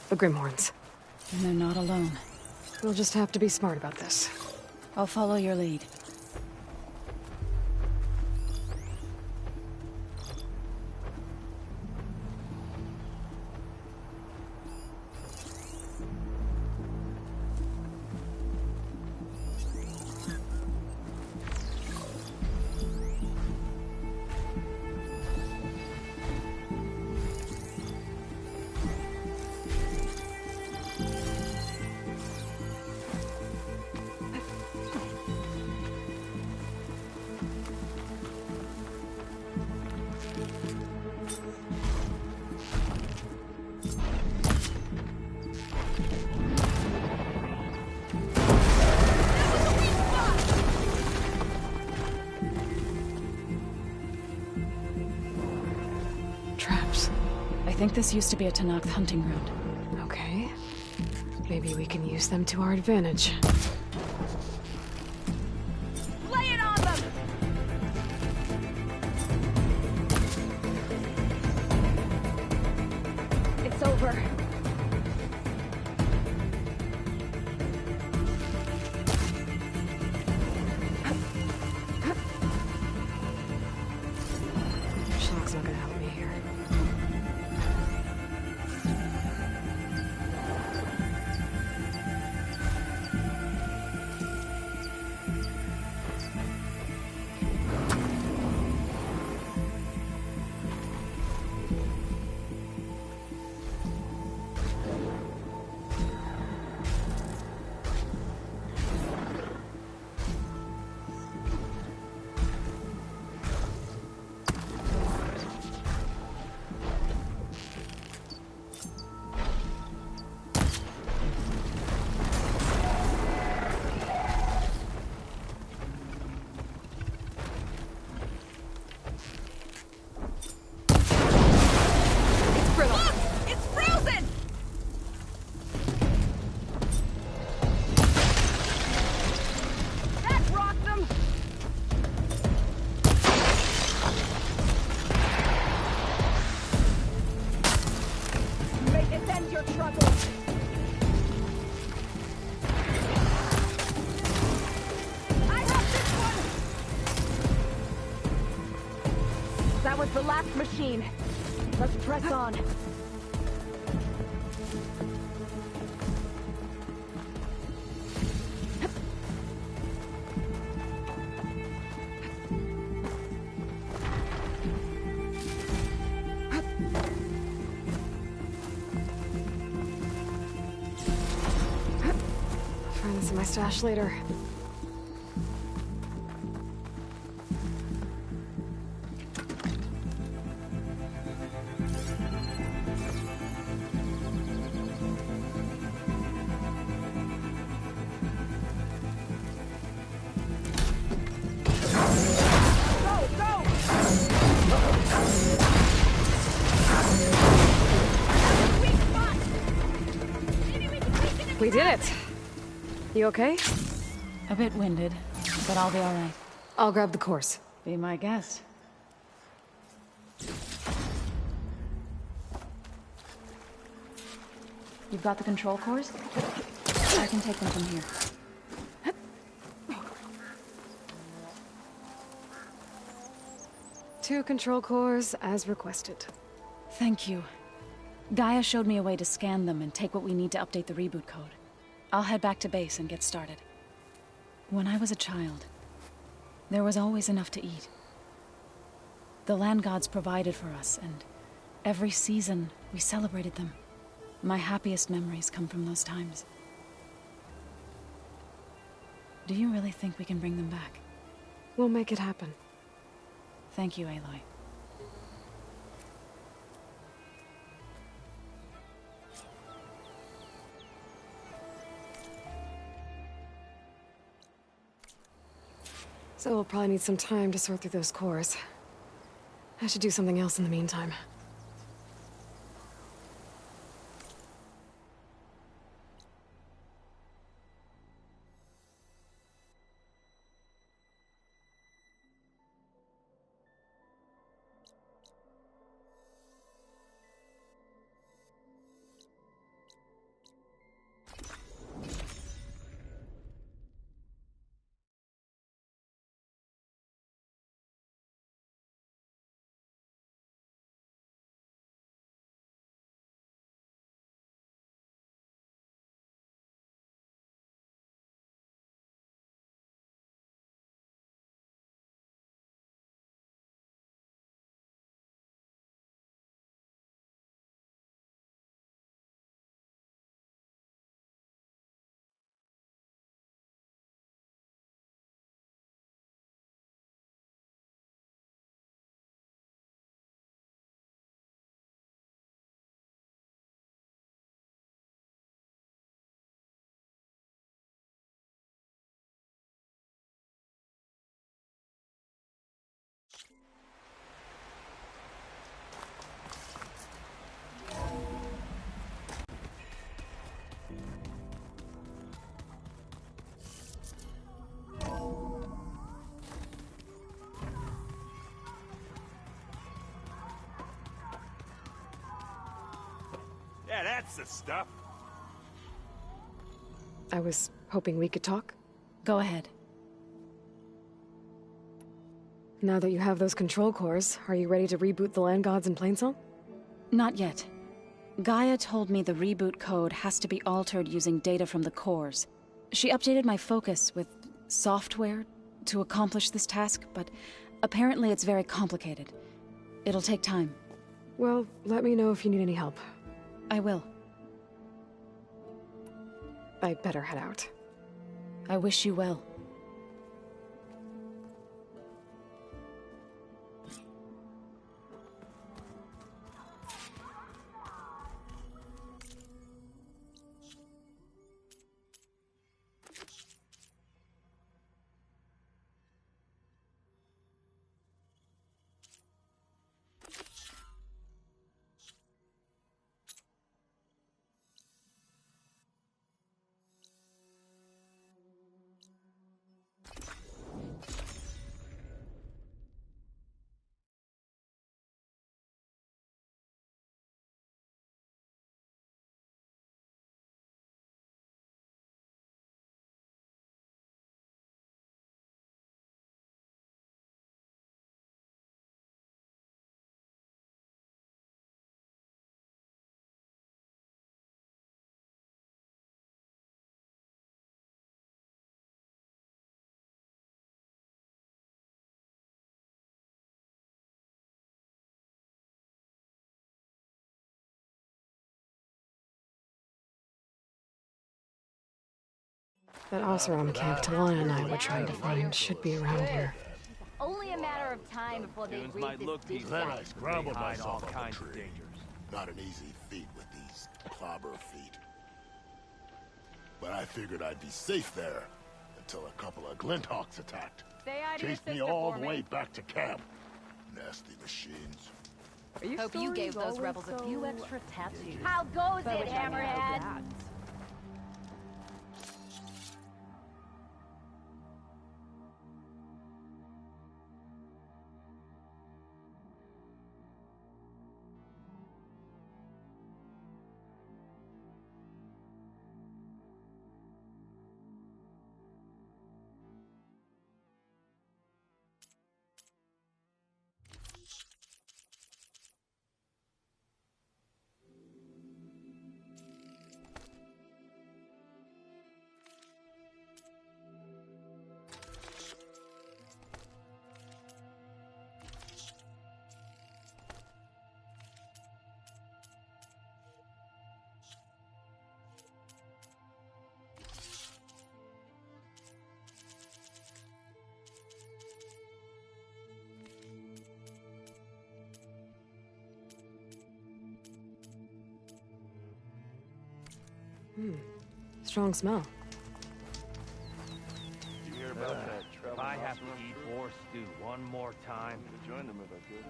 The Grimhorns. And they're not alone. We'll just have to be smart about this. I'll follow your lead. I think this used to be a Tenakth hunting ground. Okay. Maybe we can use them to our advantage. Lay it on them! It's over. Shock's not gonna help me here. That was the last machine. Let's press on. I'll find this in my stash later. We did it! You okay? A bit winded, but I'll be alright. I'll grab the course. Be my guest. You've got the control cores? I can take them from here. Two control cores, as requested. Thank you. Gaia showed me a way to scan them and take what we need to update the reboot code. I'll head back to base and get started. When I was a child, there was always enough to eat. The land gods provided for us, and every season we celebrated them. My happiest memories come from those times. Do you really think we can bring them back? We'll make it happen. Thank you, Aloy. So we'll probably need some time to sort through those cores. I should do something else in the meantime. Yeah, that's the stuff. I was hoping we could talk. Go ahead. Now that you have those control cores, are you ready to reboot the land gods in Plainsong? Not yet. Gaia told me the reboot code has to be altered using data from the cores. She updated my focus with software to accomplish this task, but apparently it's very complicated. It'll take time. Well, let me know if you need any help. I will. I'd better head out. I wish you well. That Oseram camp Talana and I were trying to find should be around here. Only a matter of time before they reach this big Glad I site. scrambled hide myself all up kinds a of tree. dangers. Not an easy feat with these clobber feet. But I figured I'd be safe there until a couple of Glinthawks attacked. Stay out of your Chased me sister all for the me. way back to camp. Nasty machines. Hope you gave those rebels a few extra tattoos. How goes it, Hammerhead? Strong smell. Did you hear about that trouble? I have to eat horse. do one more time. Join them if I could.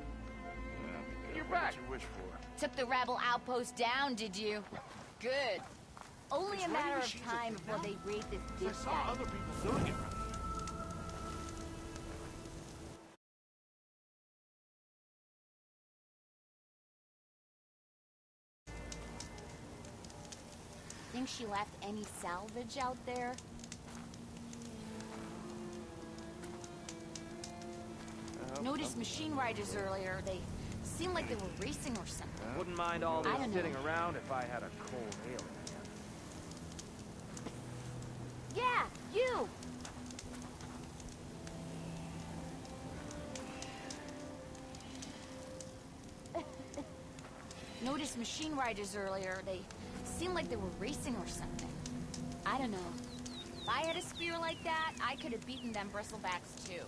Yeah, You're back. What you wish for. Took the rebel outpost down, did you? Good. Only a matter of time before they raid this I ditch saw guy. other people doing it. Think she left any salvage out there? Noticed machine riders earlier. They seemed like they were racing or something. Wouldn't mind all I this don't sitting know. around if I had a cold alien. Yeah, you! Noticed machine riders earlier. They seemed like they were racing or something. I don't know. If I had a spear like that, I could have beaten them bristlebacks too.